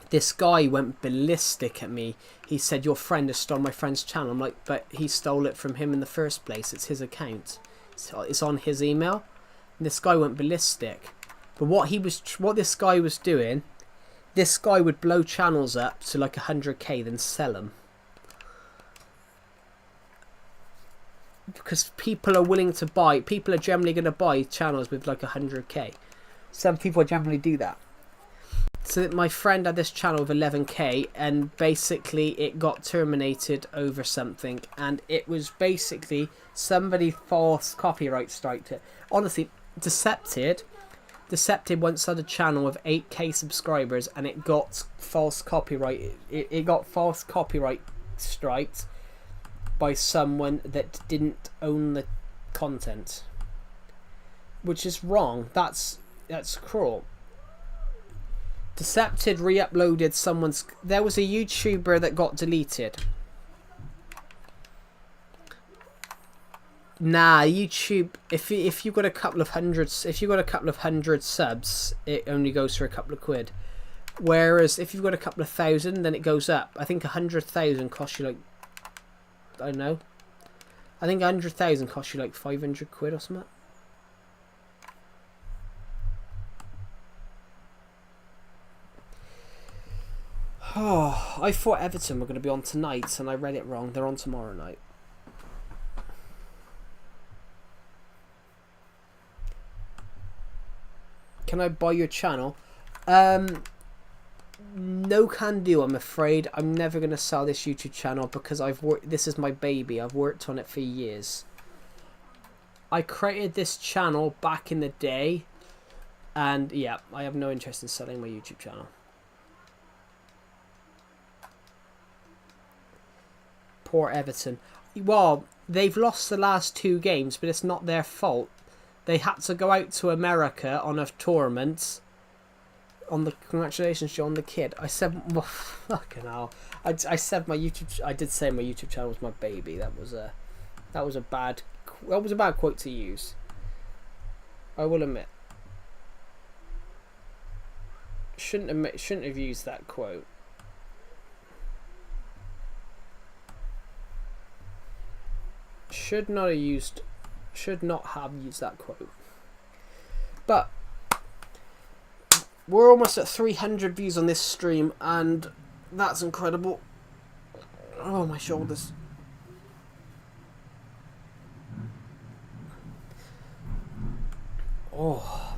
This guy went ballistic at me. He said, "Your friend has stolen my friend's channel." I'm like, "But he stole it from him in the first place. It's his account. It's on his email." And this guy went ballistic. But what this guy was doing, this guy would blow channels up to like 100K, then sell them. Because people are willing to buy. People are generally going to buy channels with like 100K. Some people generally do that. So my friend had this channel with 11K, and basically it got terminated over something, and it was basically somebody false copyright striked it. Honestly, Decepted once had a channel with 8K subscribers, and it got false copyright. It got false copyright striked by someone that didn't own the content, which is wrong. That's cruel. Decepted re-uploaded someone's. There was a YouTuber that got deleted. Nah, YouTube. If you've got a couple of hundreds, if you've got a couple of hundred subs, it only goes for a couple of quid. Whereas if you've got a couple of thousand, then it goes up. I think 100,000 costs you like, I don't know. I think 100,000 costs you like 500 quid or something. Oh, I thought Everton were going to be on tonight, and I read it wrong. They're on tomorrow night. Can I buy your channel? No can do, I'm afraid. I'm never going to sell this YouTube channel because this is my baby. I've worked on it for years. I created this channel back in the day, and yeah, I have no interest in selling my YouTube channel. Poor Everton. Well, they've lost the last 2 games, but it's not their fault. They had to go out to America on a tournament. Congratulations, John the kid. I said, well, fucking hell. I said my YouTube. I did say my YouTube channel was my baby. That was a bad quote to use. I will admit. Shouldn't have used that quote. Should not have used that quote. But we're almost at 300 views on this stream, and that's incredible. Oh, my shoulders. Oh.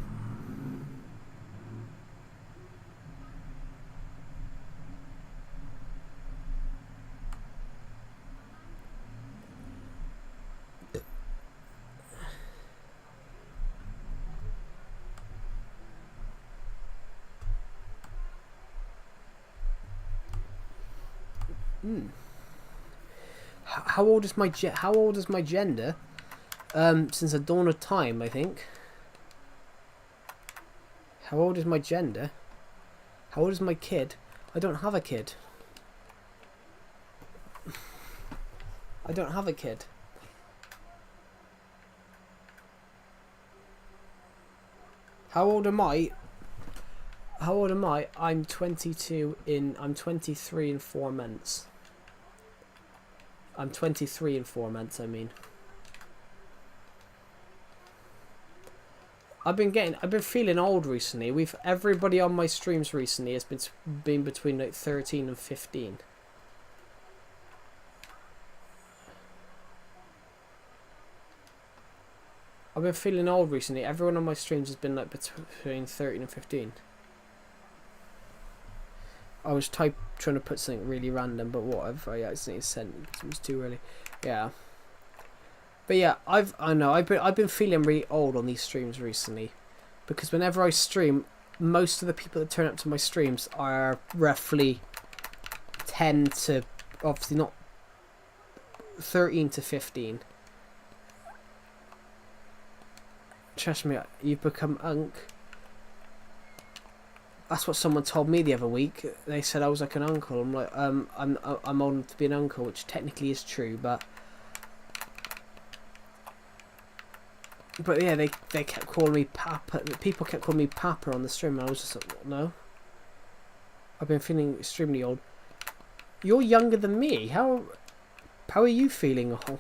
How old is my gender? Since the dawn of time, I think. How old is my gender? How old is my kid? I don't have a kid. I don't have a kid. How old am I? I'm 23 in 4 months. I'm 23 in 4 months, I mean. I've been feeling old recently. Everybody on my streams recently has been between like 13 and 15. I've been feeling old recently. Everyone on my streams has been like between 13 and 15. I was trying to put something really random, but whatever. I accidentally sent it because it was too early. Yeah. But yeah, I've been feeling really old on these streams recently, because whenever I stream, most of the people that turn up to my streams are roughly 10 to, obviously not 13 to 15. Trust me, you've become unk. That's what someone told me the other week. They said I was like an uncle. I'm like, I'm old enough to be an uncle, which technically is true, but yeah, they kept calling me Papa. People kept calling me Papa on the stream, and I was just like, no. I've been feeling extremely old. You're younger than me. How are you feeling old?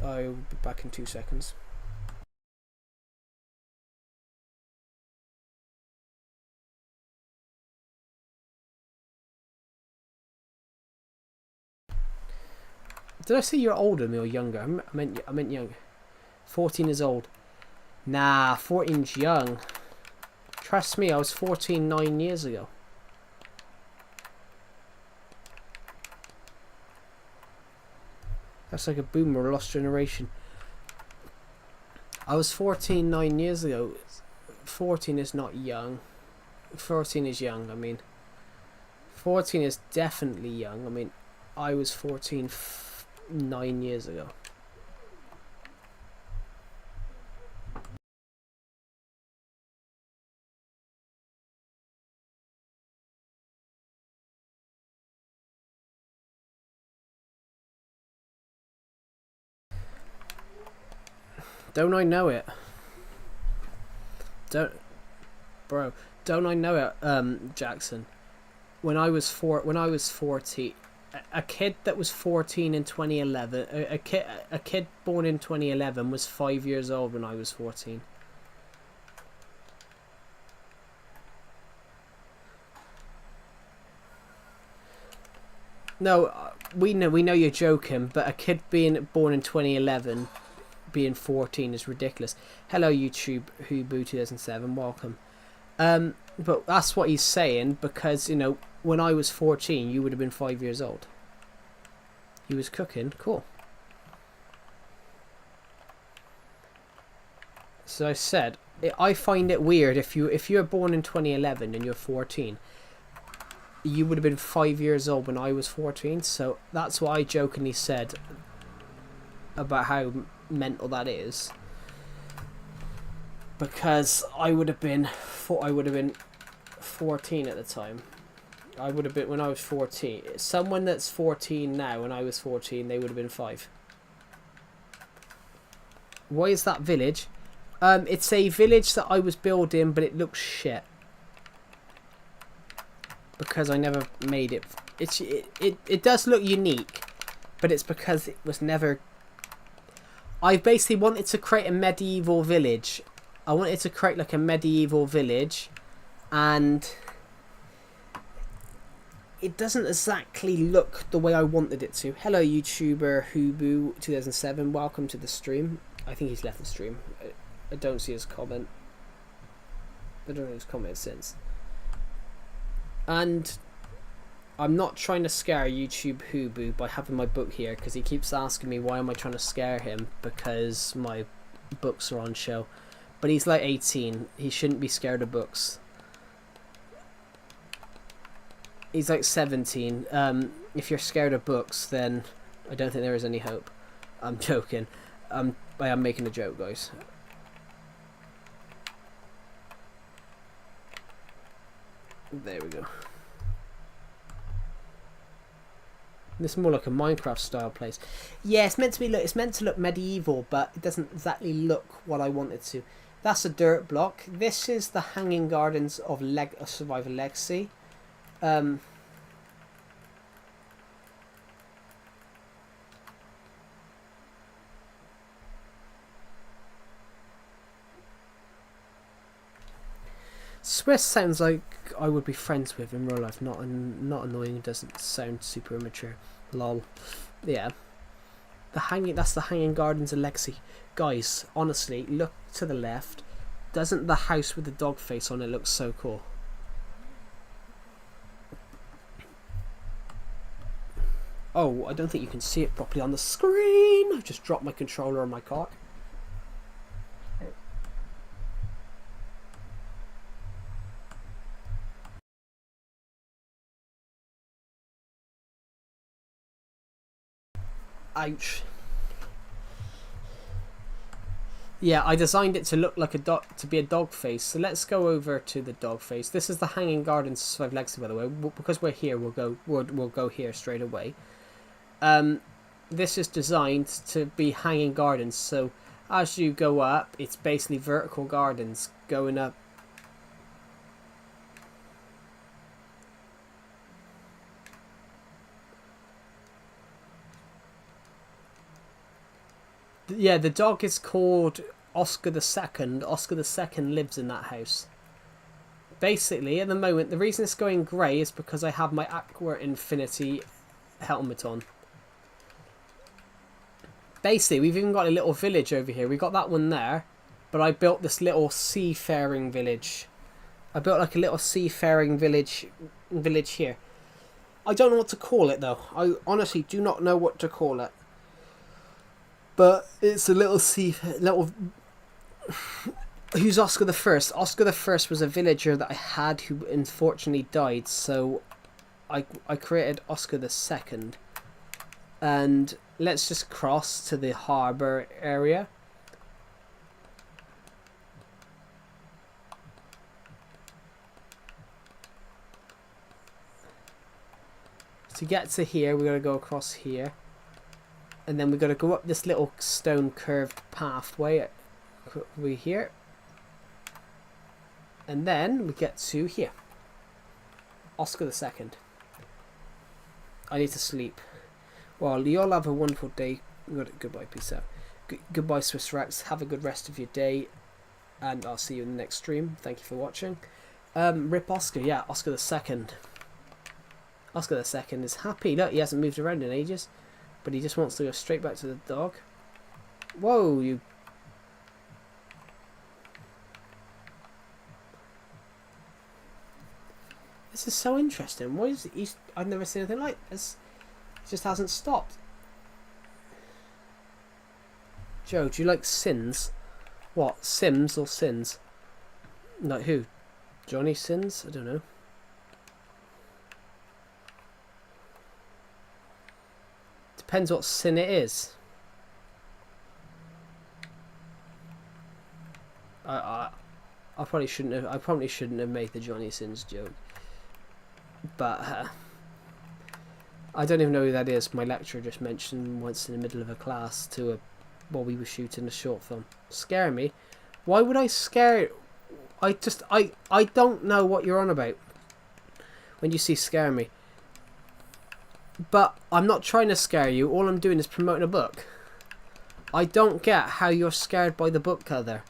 I'll be back in 2 seconds. Did I say you're older than me or younger? I meant younger. 14 is old. Nah, 14's young. Trust me, I was 14 9 years ago. That's like a boomer, lost generation. I was 14 9 years ago. 14 is not young. 14 is young, I mean. 14 is definitely young. I mean, I was 14 9 years ago. Don't I know it? Don't I know it, Jackson? When I was 14, a kid that was 14 in 2011, a kid born in 2011 was 5 years old when I was 14. No, we know you're joking, but a kid being born in 2011 being 14 is ridiculous. Hello YouTube, Hubu 2007, welcome. But that's what he's saying, because, you know, when I was 14, you would have been 5 years old. He was cooking, cool. So I said, I find it weird if you were born in 2011 and you're 14, you would have been 5 years old when I was 14. So that's what I jokingly said about how mental that is, because I would have been 14 at the time. I would have been when I was 14. Someone that's 14 now, when I was 14, they would have been 5. Why is that village? It's a village that I was building, but it looks shit because I never made it. It does look unique, but it's because it was never. I basically wanted to create a medieval village. I wanted to create like a medieval village, and it doesn't exactly look the way I wanted it to. Hello YouTuber Hubu 2007, welcome to the stream. I think he's left the stream. I don't see his comment. I don't know his comment since. And I'm not trying to scare YouTube Hubu by having my book here, because he keeps asking me why am I trying to scare him because my books are on show. But he's like 18. He shouldn't be scared of books. He's like 17. If you're scared of books, then I don't think there is any hope. I'm joking. I am making a joke, guys. There we go. This is more like a Minecraft style place. Yeah, it's meant to be. It's meant to look medieval, but it doesn't exactly look what I want it to. That's a dirt block. This is the Hanging Gardens of Survivor Legacy. Swiss sounds like I would be friends with in real life, not annoying. It doesn't sound super immature. Lol. Yeah. That's the Hanging Gardens of Legacy. Guys, honestly, look to the left. Doesn't the house with the dog face on it look so cool? Oh, I don't think you can see it properly on the screen. I've just dropped my controller on my cart. Ouch. Yeah, I designed it to look like a dog, to be a dog face. So let's go over to the dog face. This is the Hanging Gardens 5 Legacy, by the way. Because we're here, we'll go here straight away. This is designed to be hanging gardens. So as you go up, it's basically vertical gardens going up. Yeah, the dog is called Oscar the Second. Oscar the Second lives in that house. Basically, at the moment, the reason it's going grey is because I have my Aqua Infinity helmet on. Basically, we've even got a little village over here. We got that one there, but I built this little seafaring village. I built like a little seafaring village here. I don't know what to call it though. I honestly do not know what to call it. But it's a little Who's Oscar the First? Oscar the First was a villager that I had who unfortunately died, so I created Oscar the Second. And let's just cross to the harbour area. To get to here, we're going to go across here. And then we're going to go up this little stone curved pathway over here. And then we get to here. Oscar the Second. I need to sleep. Well, you all have a wonderful day. Goodbye, peace out. Goodbye, Swiss Rex. Have a good rest of your day. And I'll see you in the next stream. Thank you for watching. Rip Oscar. Yeah, Oscar the Second. Oscar the Second is happy. Look, he hasn't moved around in ages. But he just wants to go straight back to the dog. Whoa, you... This is so interesting. Why is it... I've never seen anything like this. It just hasn't stopped. Joe, do you like Sins? What? Sims or Sins? Like who? Johnny Sins? I don't know. Depends what sin it is. I probably shouldn't have. I probably shouldn't have made the Johnny Sins joke. But I don't even know who that is. My lecturer just mentioned once in the middle of a class while we were shooting a short film. Scare me? Why would I scare? I don't know what you're on about. When you see scare me. But I'm not trying to scare you. All I'm doing is promoting a book. I don't get how you're scared by the book cover.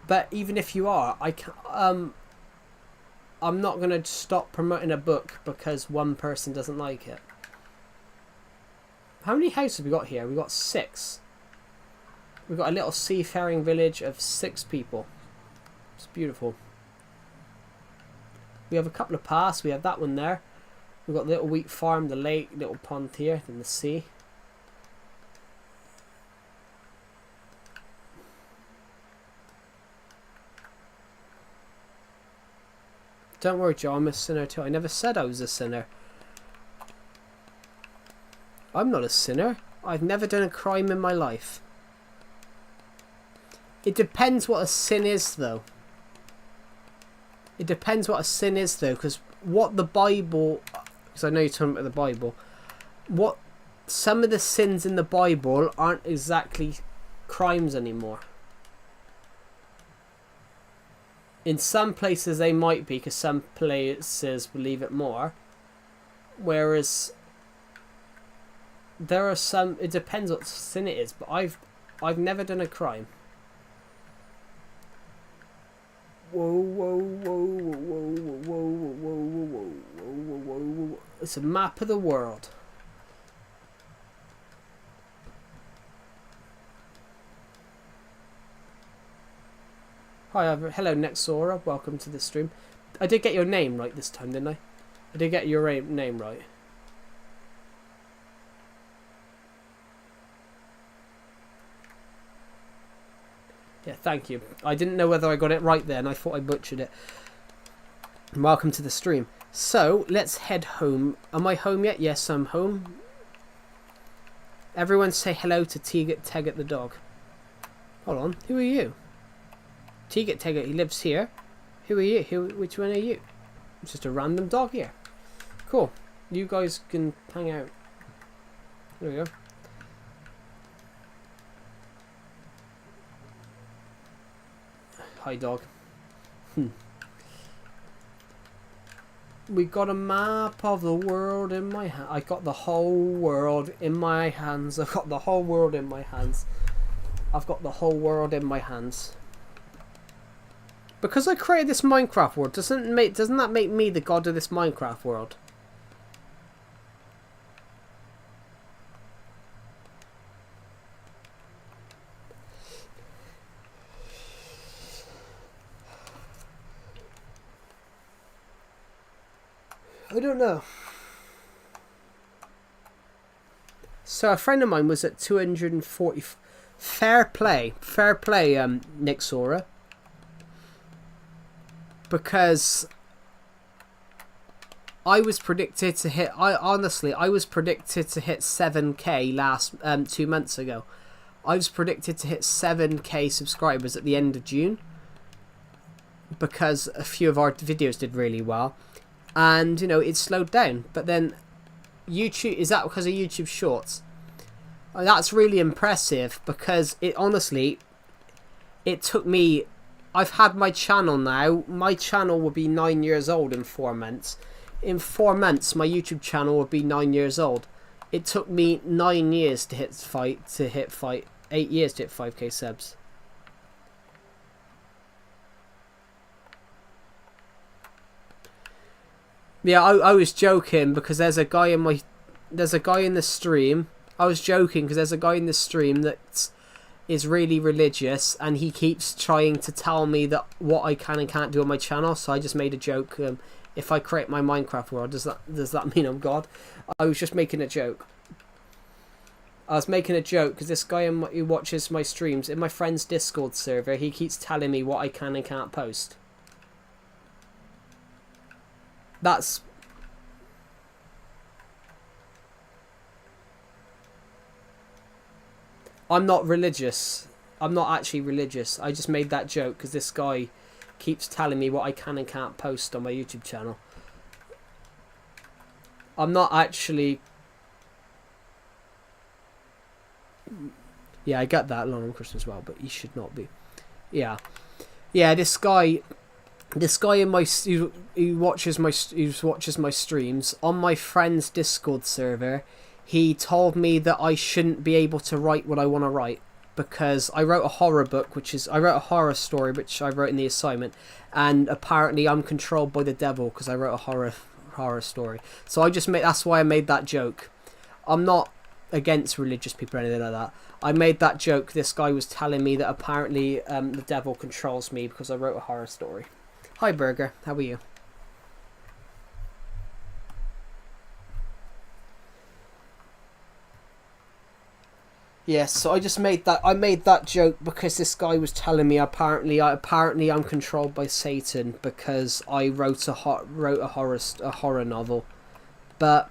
But even if you are, I'm not going to stop promoting a book because one person doesn't like it. How many houses have we got here? We've got 6. We've got a little seafaring village of 6 people. It's beautiful. We have a couple of paths. We have that one there. We've got the little wheat farm, the lake, little pond here, then the sea. Don't worry, Joe, I'm a sinner too. I never said I was a sinner. I'm not a sinner. I've never done a crime in my life. It depends what a sin is, though. It depends what a sin is, though, because what the Bible... Because I know you're talking about the Bible. Some of the sins in the Bible aren't exactly crimes anymore. In some places they might be, because some places believe it more. Whereas... There are some... It depends what sin it is, but I've never done a crime. Whoa, whoa, whoa, whoa, whoa, whoa, whoa, whoa, whoa, whoa, whoa, whoa. It's a map of the world. Hi, hello Nexora. Welcome to the stream. I did get your name right this time, didn't I? I did get your name right. Yeah, thank you. I didn't know whether I got it right then. I thought I butchered it. Welcome to the stream. So, let's head home. Am I home yet? Yes, I'm home. Everyone say hello to Teggett the dog. Hold on. Who are you? Teggett, he lives here. Who are you? Which one are you? It's just a random dog here. Cool. You guys can hang out. There we go. Hi, dog. We got a map of the world in my hand. I got the whole world in my hands. I've got the whole world in my hands. I've got the whole world in my hands. Because I created this Minecraft world, doesn't that make me the god of this Minecraft world? I don't know. So a friend of mine was at 240. Fair play, Nick Sora. Because I was predicted to hit. I was predicted to hit 7K last 2 months ago. I was predicted to hit 7K subscribers at the end of June. Because a few of our videos did really well. And, you know, it slowed down. But then, YouTube, is that because of YouTube Shorts? That's really impressive because it honestly, it took me, I've had my channel now. My channel will be 9 years old in 4 months. In 4 months, my YouTube channel will be 9 years old. It took me 9 years to hit 8 years to hit 5K subs. Yeah, I was joking because there's a guy in the stream. I was joking because there's a guy in the stream that is really religious and he keeps trying to tell me that what I can and can't do on my channel. So I just made a joke. If I create my Minecraft world, does that mean I'm God? I was just making a joke. I was making a joke because this guy who watches my streams in my friend's Discord server, he keeps telling me what I can and can't post. That's... I'm not religious. I'm not actually religious. I just made that joke because this guy keeps telling me what I can and can't post on my YouTube channel. I'm not actually... Yeah, I get that long Christmas as well, but he should not be. Yeah. Yeah, this guy in my who watches my streams on my friend's Discord server, he told me that I shouldn't be able to write what I want to write because I wrote a horror book, I wrote a horror story which I wrote in the assignment, and apparently I'm controlled by the devil because I wrote a horror story. So that's why I made that joke. I'm not against religious people or anything like that. I made that joke. This guy was telling me that apparently the devil controls me because I wrote a horror story. Hi Burger, how are you? Yes, so I just made that joke because this guy was telling me apparently I'm controlled by Satan because I wrote a horror novel, but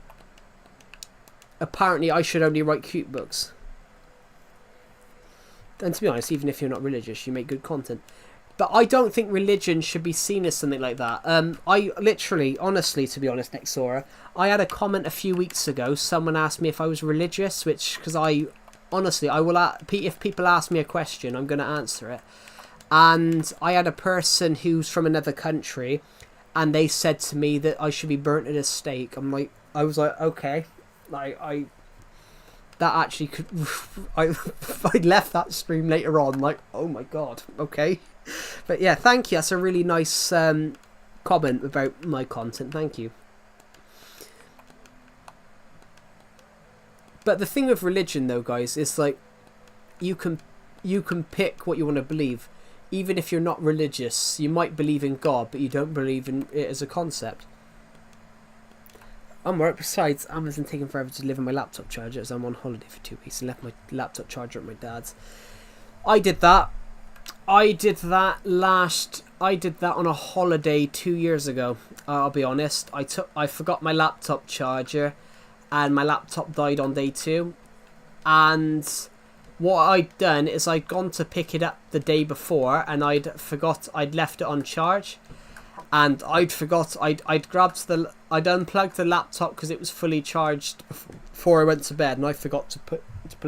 apparently I should only write cute books. And to be honest, even if you're not religious, you make good content. But I don't think religion should be seen as something like that. I literally, honestly, to be honest, Nexora, I had a comment a few weeks ago. Someone asked me if I was religious, because honestly, if people ask me a question, I'm going to answer it. And I had a person who's from another country, and they said to me that I should be burnt at a stake. I was like, okay, that actually could. I left that stream later on, like, oh my god, okay. But yeah, thank you. That's a really nice comment about my content. Thank you. But the thing with religion, though, guys, is like you can pick what you want to believe. Even if you're not religious, you might believe in God, but you don't believe in it as a concept. I'm right. Besides, Amazon taking forever to deliver my laptop charger as I'm on holiday for 2 weeks and left my laptop charger at my dad's. I did that on a holiday 2 years ago. I'll be honest. I forgot my laptop charger, and my laptop died on day 2. And what I'd done is I'd gone to pick it up the day before, and I'd left it on charge, and I'd unplugged the laptop because it was fully charged before I went to bed, and I forgot to pull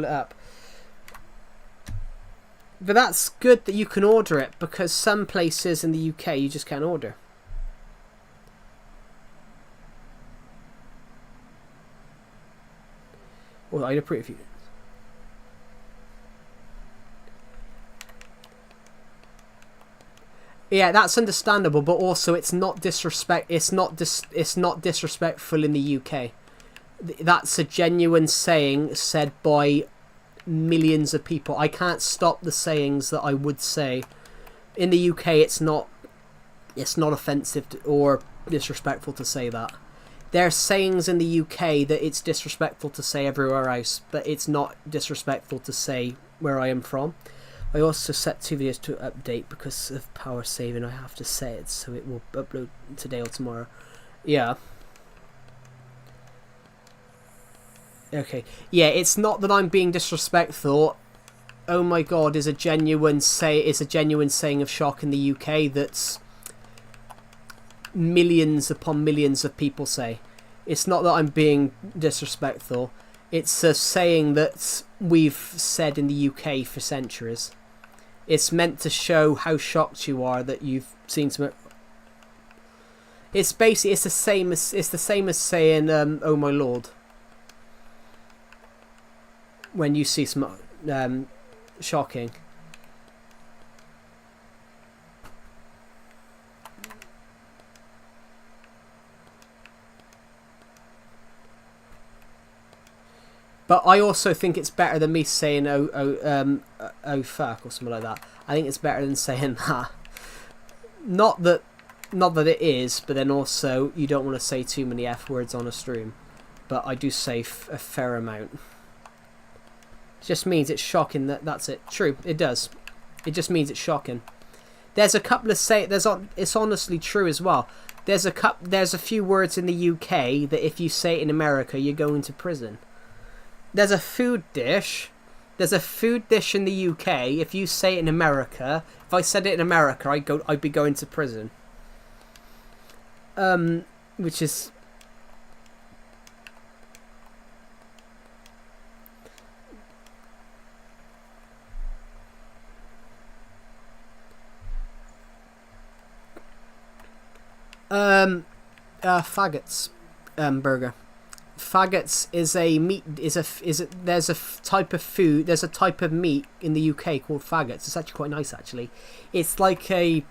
it up. But that's good that you can order it, because some places in the UK you just can't order. Well, I'd approve you. Yeah, that's understandable, but also it's not disrespect. It's not disrespectful in the UK. That's a genuine saying said by millions of people. I can't stop the sayings that I would say. In the UK, it's not offensive or disrespectful to say that. There are sayings in the UK that it's disrespectful to say everywhere else, but it's not disrespectful to say where I am from. I also set 2 videos to update because of power saving. I have to set it so it will upload today or tomorrow. Yeah. Okay. Yeah, it's not that I'm being disrespectful. Oh my god is a genuine saying of shock in the UK that's millions upon millions of people say. It's not that I'm being disrespectful. It's a saying that we've said in the UK for centuries. It's meant to show how shocked you are that you've seen some. It's the same as saying "Oh my lord" when you see some shocking. But I also think it's better than me saying oh fuck or something like that. I think it's better than saying that. Not that it is, but then also you don't want to say too many F words on a stream. But I do say a fair amount. It just means it's shocking that's it. True, it does. It just means it's shocking. There's a couple of it's honestly true as well. There's a few words in the UK that if you say it in America, you're going to prison. There's a food dish in the UK. If you say it in America, if I said it in America, I'd be going to prison. Which is faggots burger. Faggots is a meat. There's a type of food. There's a type of meat in the UK called faggots. It's actually quite nice. Actually, it's like a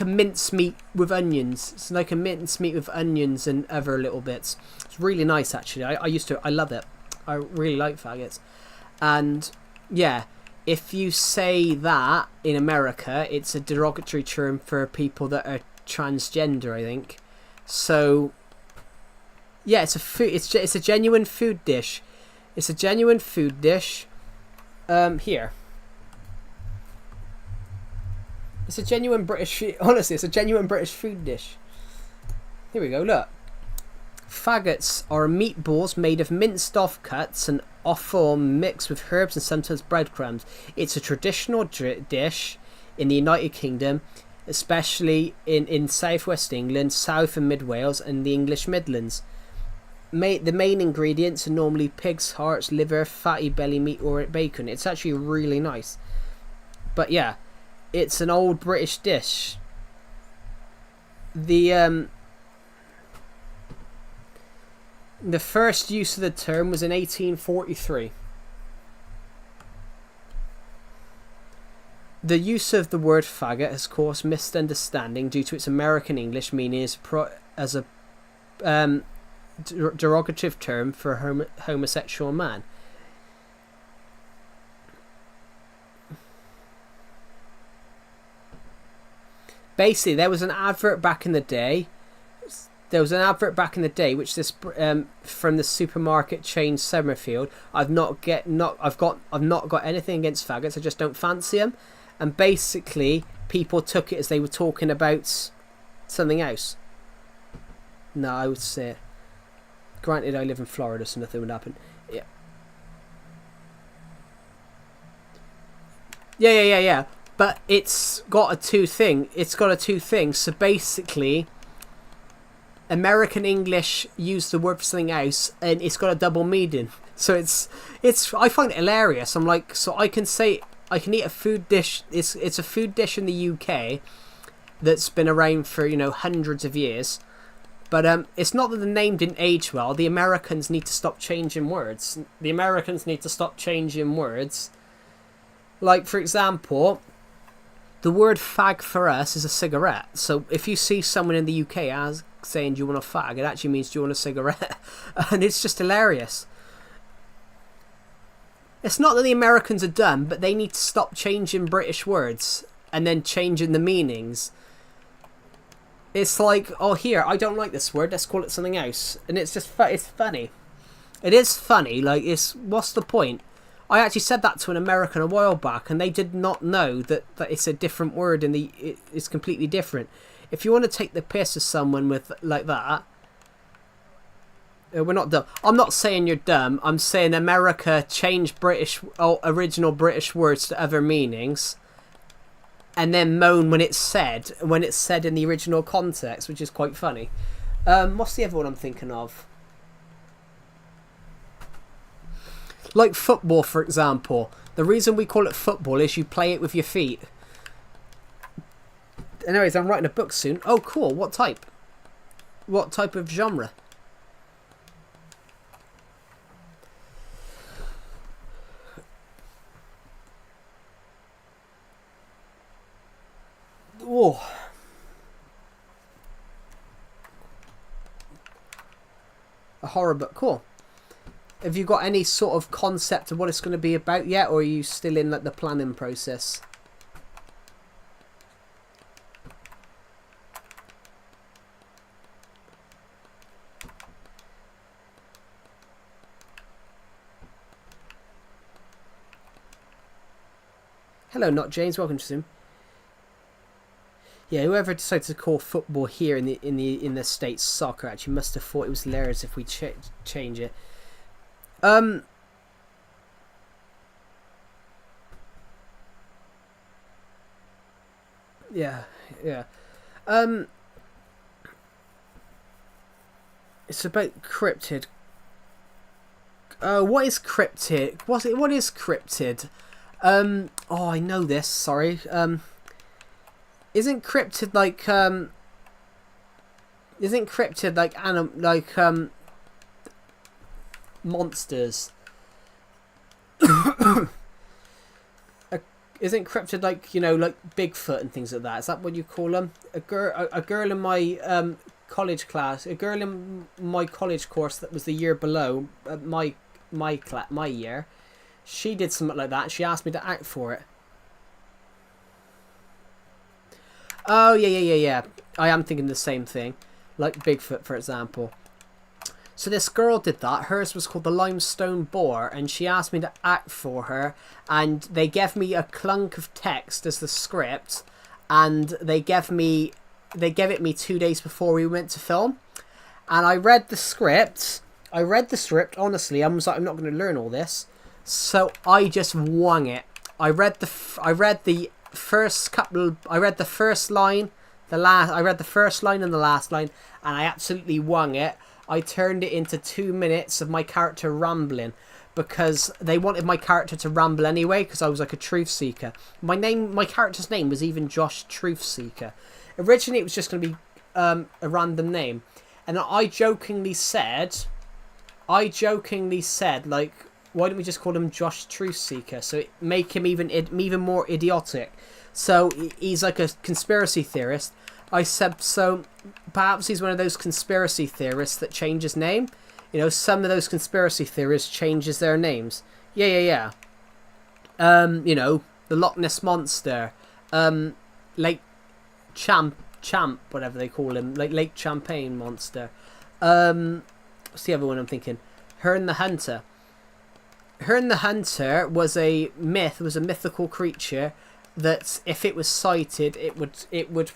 mincemeat with onions. It's like a mincemeat with onions and other little bits. It's really nice. Actually, I love it. I really like faggots. And yeah, if you say that in America, it's a derogatory term for people that are transgender, I think. So yeah, it's a genuine food dish. It's a genuine food dish. Here. It's a genuine British. Honestly, it's a genuine British food dish. Here we go. Look. Faggots are meatballs made of minced offcuts and offal mixed with herbs and sometimes breadcrumbs. It's a traditional dish in the United Kingdom, especially in southwest England, South and Mid Wales, and the English Midlands. The main ingredients are normally pig's hearts, liver, fatty belly meat, or bacon. It's actually really nice. But yeah, it's an old British dish. The first use of the term was in 1843. The use of the word faggot has caused misunderstanding due to its American English meaning as a derogative term for a homosexual man. Basically, there was an advert back in the day. Which this from the supermarket chain Summerfield. I've not got anything against faggots. I just don't fancy them. And basically, people took it as they were talking about something else. No, I would say it. Granted, I live in Florida, so nothing would happen. Yeah. Yeah. But it's got a two thing. So basically, American English use the word for something else, and it's got a double meaning. So it's. I find it hilarious. I'm like, so I can say I can eat a food dish. It's a food dish in the UK that's been around for hundreds of years. But it's not that the name didn't age well. The Americans need to stop changing words. Like, for example, the word fag for us is a cigarette. So if you see someone in the UK as saying, do you want a fag? It actually means, do you want a cigarette? And it's just hilarious. It's not that the Americans are dumb, but they need to stop changing British words and then changing the meanings. It's like, oh, here, I don't like this word, let's call it something else. And it's just, it's funny. It is funny, like, what's the point? I actually said that to an American a while back, and they did not know that it's a different word and it's completely different. If you want to take the piss of someone with like that, we're not dumb. I'm not saying you're dumb. I'm saying America changed original British words to other meanings, and then moan when it's said in the original context, which is quite funny. What's the other one I'm thinking of? Like football, for example. The reason we call it football is you play it with your feet. Anyways, I'm writing a book soon. Oh, cool. What type? What type of genre? Oh. A horror book. Cool. Have you got any sort of concept of what it's going to be about yet, or are you still in like the planning process? Hello, not James. Welcome to Zoom. Yeah, whoever decided to call football here in the States soccer actually must have thought it was hilarious if we change it. Yeah. It's about cryptid. What is cryptid? What is cryptid? Oh, I know this. Sorry. Isn't cryptid like monsters? Isn't cryptid like like Bigfoot and things like that? Is that what you call them? A girl in my college class, a girl in my college course that was the year below my year. She did something like that. She asked me to act for it. Oh yeah. I am thinking the same thing, like Bigfoot, for example. So this girl did that. Hers was called the Limestone Boar, and she asked me to act for her. And they gave me a clunk of text as the script, and they gave it me 2 days before we went to film. And I read the script. Honestly, I was like, I'm not going to learn all this, so I just wung it. I read the first line, and the last line, and I absolutely wung it. I turned it into 2 minutes of my character rambling, because they wanted my character to ramble anyway, because I was like a truth seeker. My character's name was even Josh Truth Seeker. Originally, it was just going to be a random name, and I jokingly said, like, why don't we just call him Josh Truth Seeker? So it make him even more idiotic. So he's like a conspiracy theorist. I said, so perhaps he's one of those conspiracy theorists that change his name. Some of those conspiracy theorists changes their names. Yeah. The Loch Ness Monster, Lake Champ, whatever they call him, like Lake Champlain monster. What's the other one I'm thinking? Herne the Hunter. Herne the Hunter was a mythical creature that if it was sighted, it would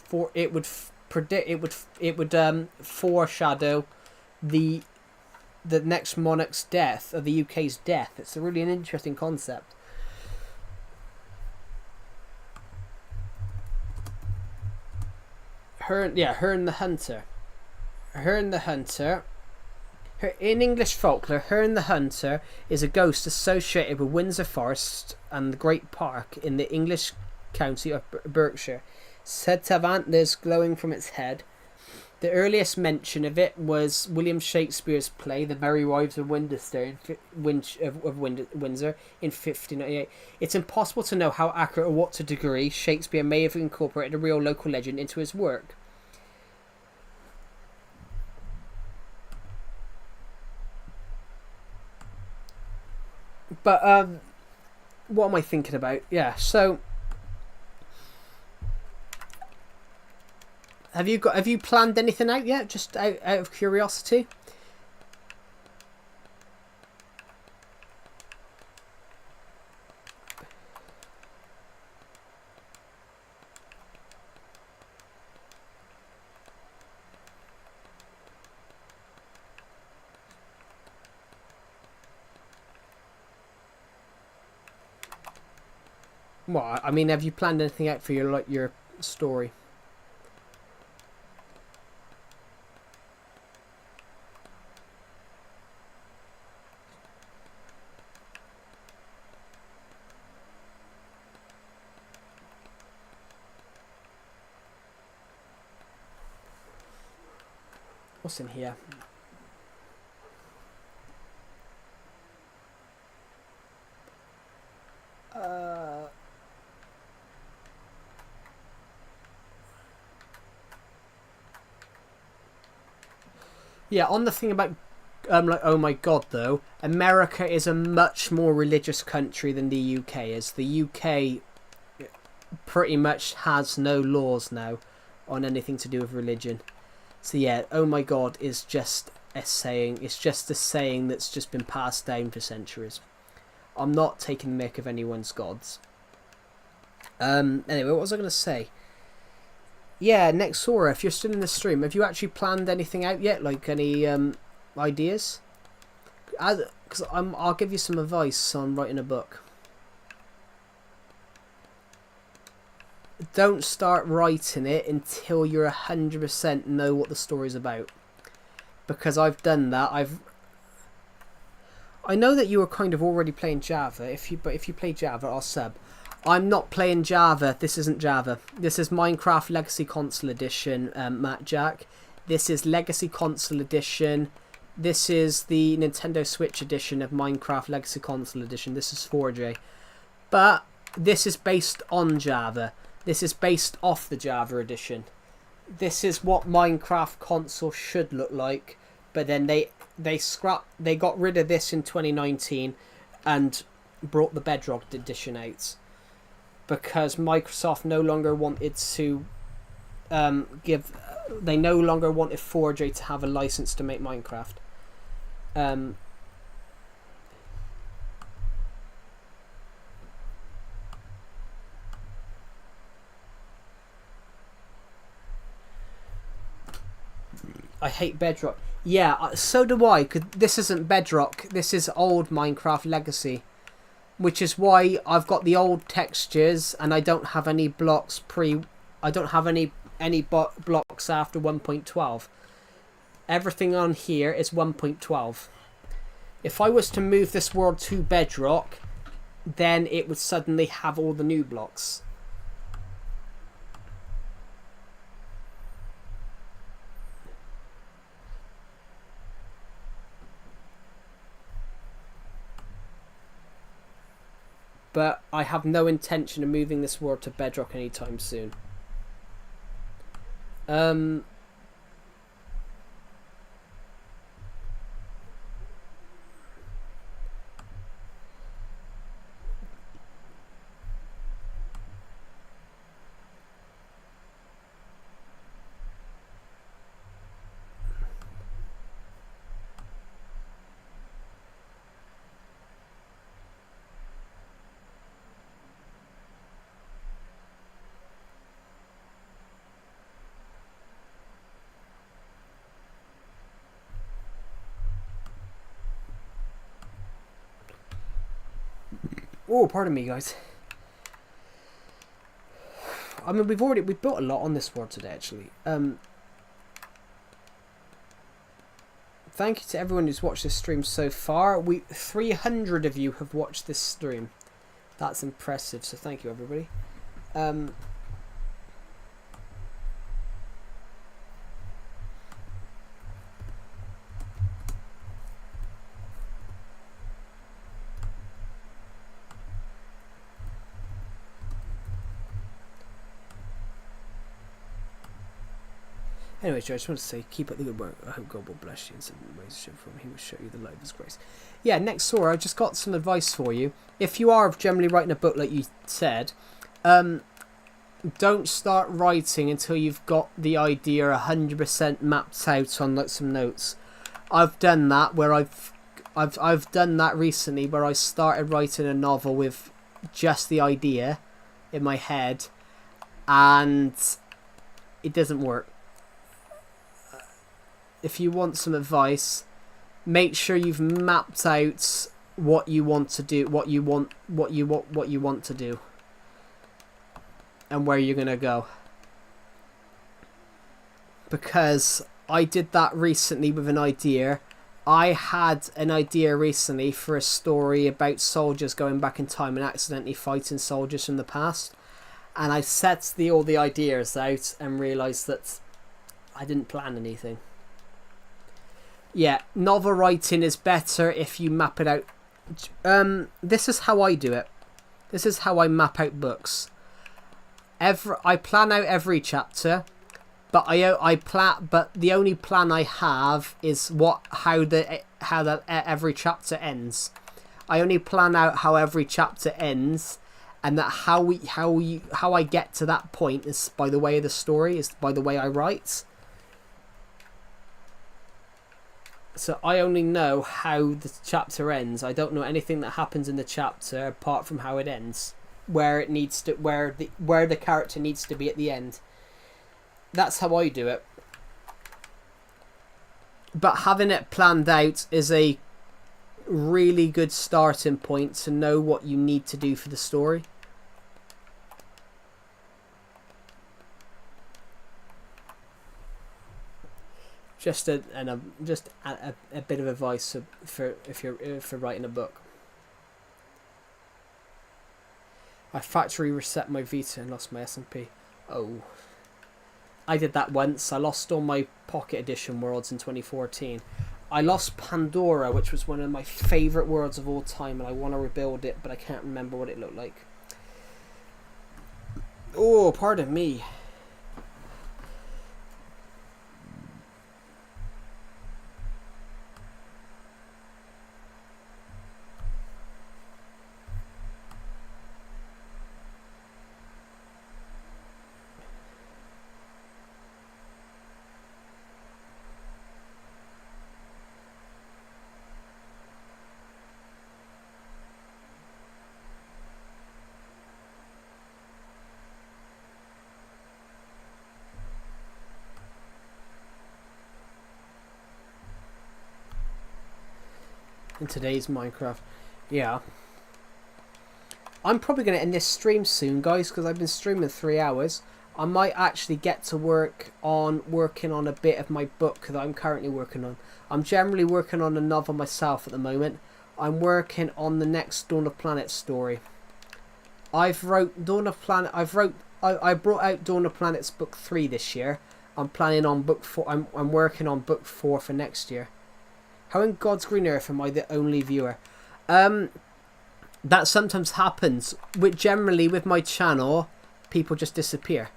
foreshadow the next monarch's death, or the UK's death. It's really an interesting concept. Herne the Hunter. Herne the Hunter. In English folklore, Herne the Hunter is a ghost associated with Windsor Forest and the Great Park in the English county of Berkshire, said to have antlers glowing from its head. The earliest mention of it was William Shakespeare's play The Merry Wives of Windsor in 1598. It's impossible to know how accurate or what to degree Shakespeare may have incorporated a real local legend into his work. But what am I thinking about? Yeah, so have you planned anything out yet? Just out of curiosity. Well, I mean, have you planned anything out for your story? What's in here? Yeah, on the thing about like, oh my god, though, America is a much more religious country than the UK is. The UK pretty much has no laws now on anything to do with religion. So yeah, oh my god is just a saying. It's just a saying that's just been passed down for centuries. I'm not taking the mick of anyone's gods. Anyway, what was I going to say? Yeah, Nexora, if you're still in the stream, have you actually planned anything out yet? Like any ideas? Because I'll give you some advice on writing a book. Don't start writing it until you're 100% know what the story's about. Because I've done that. I know that you were kind of already playing Java. But if you play Java, I'll sub. I'm not playing Java. This isn't Java. This is Minecraft Legacy Console Edition, Matt Jack. This is Legacy Console Edition. This is the Nintendo Switch edition of Minecraft Legacy Console Edition. This is 4J. But this is based on Java. This is based off the Java edition. This is what Minecraft console should look like. But then they got rid of this in 2019 and brought the Bedrock edition out. Because Microsoft no longer wanted to they no longer wanted 4J to have a license to make Minecraft. I hate Bedrock. Yeah, so do I. Cause this isn't Bedrock. This is old Minecraft Legacy. Which is why I've got the old textures and I don't have any blocks I don't have any blocks after 1.12. Everything on here is 1.12. If I was to move this world to Bedrock, then it would suddenly have all the new blocks. But I have no intention of moving this world to Bedrock anytime soon. Oh, pardon me, guys. I mean, we've built a lot on this world today, actually. Thank you to everyone who's watched this stream so far. 300 of you have watched this stream. That's impressive, so thank you, everybody. Anyway, Joe, I just want to say, keep up the good work. I hope God will bless you in some ways, shape, form. He will show you the light of His grace. Yeah, next Sora, I just got some advice for you. If you are generally writing a book, like you said, don't start writing until you've got the idea 100% mapped out on like some notes. I've done that where I've done that recently, where I started writing a novel with just the idea in my head, and it doesn't work. If you want some advice, make sure you've mapped out what you want to do, what you want to do, and where you're gonna go. Because I did that recently with an idea. I had an idea recently for a story about soldiers going back in time and accidentally fighting soldiers from the past, and I set all the ideas out and realised that I didn't plan anything. Yeah, novel writing is better if you map it out. This is how I do it. This is how I map out books. I plan out every chapter, but but the only plan I have is how every chapter ends. I only plan out how every chapter ends, and that how I get to that point is by the way of the story, is by the way I write. So I only know how the chapter ends. I don't know anything that happens in the chapter apart from how it ends, where the character needs to be at the end. That's how I do it. But having it planned out is a really good starting point to know what you need to do for the story. Just a bit of advice for writing a book. I factory reset my Vita and lost my SMP. Oh, I did that once. I lost all my Pocket Edition worlds in 2014. I lost Pandora, which was one of my favourite worlds of all time, and I want to rebuild it, but I can't remember what it looked like. Oh, pardon me. In today's Minecraft. Yeah. I'm probably going to end this stream soon, guys, because I've been streaming 3 hours. I might actually get to working on a bit of my book that I'm currently working on. I'm generally working on a novel myself at the moment. I'm working on the next Dawn of Planet story. I brought out Dawn of Planet's book 3 this year. I'm planning on book 4. I'm working on book 4 for next year. How in God's green earth am I the only viewer? That sometimes happens. Generally with my channel, people just disappear.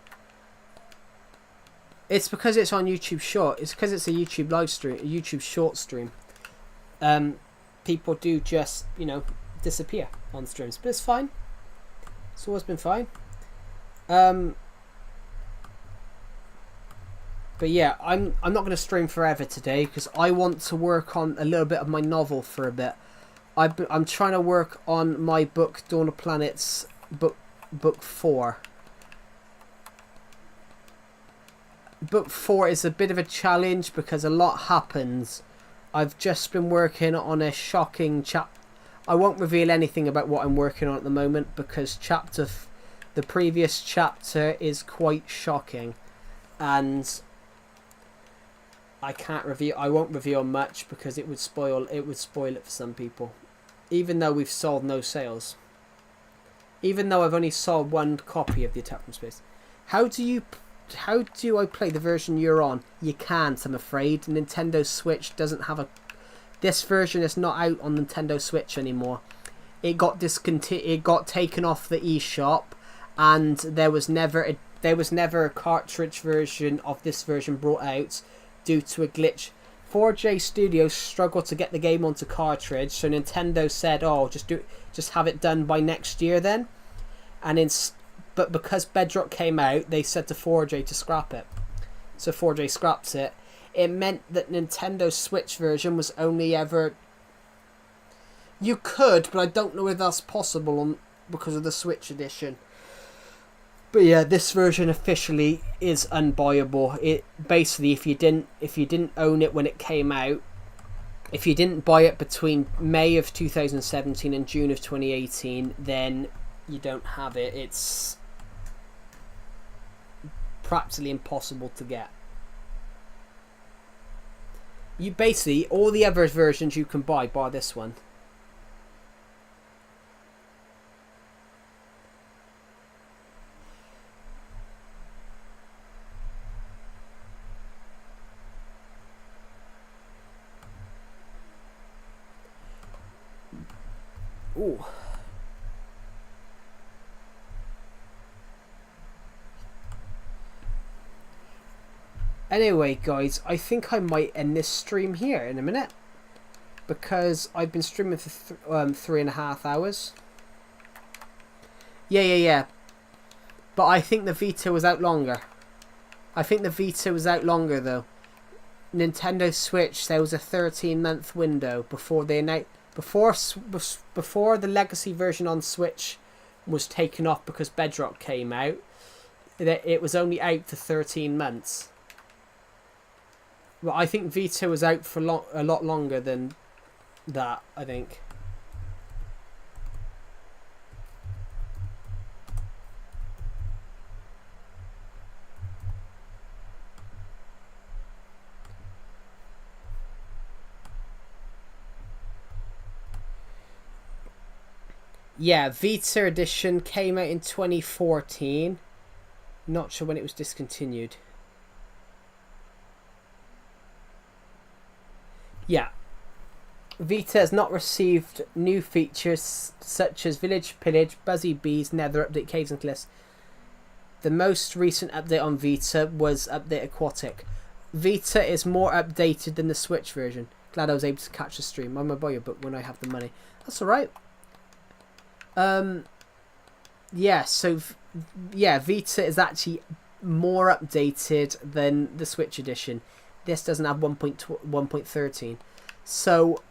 It's because it's on YouTube Short. It's because it's a YouTube live stream, a YouTube short stream. People do just, disappear on streams, but it's fine. It's always been fine. But yeah, I'm not going to stream forever today because I want to work on a little bit of my novel for a bit. I'm trying to work on my book, Dawn of Planet's book 4. Book 4 is a bit of a challenge because a lot happens. I've just been working on a shocking I won't reveal anything about what I'm working on at the moment because the previous chapter is quite shocking, and I won't reveal much because it would spoil it for some people. Even though we've sold no sales. Even though I've only sold one copy of the Attack from Space. How do I play the version you're on? You can't, I'm afraid. Nintendo Switch doesn't have a... This version is not out on Nintendo Switch anymore. It got it got taken off the eShop, and there was never a cartridge version of this version brought out due to a glitch. 4J Studios struggled to get the game onto cartridge, so Nintendo said, "Oh, just have it done by next year then." But because Bedrock came out, they said to 4J to scrap it. So 4J scraps it. It meant that Nintendo Switch version was only ever... You could, but I don't know if that's possible because of the Switch edition. But yeah, this version officially is unbuyable. It basically, if you didn't own it when it came out, if you didn't buy it between May of 2017 and June of 2018, then you don't have it. It's practically impossible to get. You basically, all the other versions you can buy, bar this one. Ooh. Anyway, guys, I think I might end this stream here in a minute because I've been streaming for 3.5 hours. Yeah. But I think the Vita was out longer. Though. Nintendo Switch, there was a 13-month window before they announced. Before the legacy version on Switch was taken off because Bedrock came out, it was only out for 13 months. Well, I think Vita was out for a lot longer than that, I think. Yeah, Vita edition came out in 2014. Not sure when it was discontinued. Yeah. Vita has not received new features such as Village Pillage, Buzzy Bees, Nether Update, Caves and Cliffs. The most recent update on Vita was Update Aquatic. Vita is more updated than the Switch version. Glad I was able to catch the stream. I'm going to buy your book when I have the money. That's alright. Yeah, so Vita is actually more updated than the Switch edition. This doesn't have 1.13. So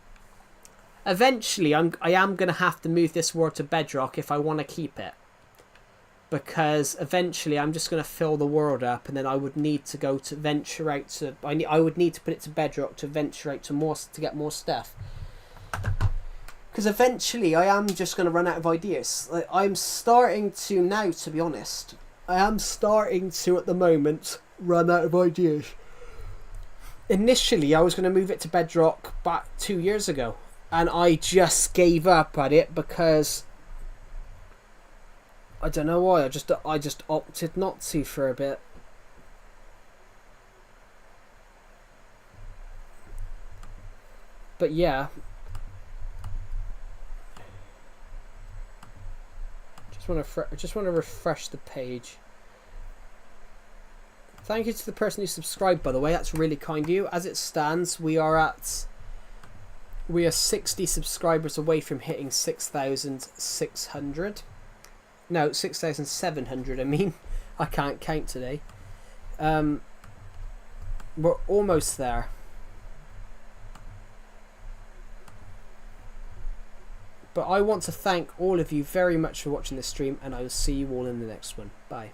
eventually I am going to have to move this world to Bedrock if I want to keep it. Because eventually I'm just going to fill the world up, and then I would need to go to venture out to... I would need to put it to Bedrock to venture out to get more stuff. Because eventually I am just going to run out of ideas. Like, I'm starting to now, to be honest. I am starting to, at the moment, run out of ideas. Initially, I was going to move it to Bedrock back 2 years ago. And I just gave up at it because... I don't know why. I just opted not to for a bit. But yeah... I just want to refresh the page. Thank you to the person who subscribed, by the way. That's really kind of you. As it stands, we are 60 subscribers away from hitting 6,600. No, 6,700. I mean, I can't count today. We're almost there. But I want to thank all of you very much for watching this stream, and I will see you all in the next one. Bye.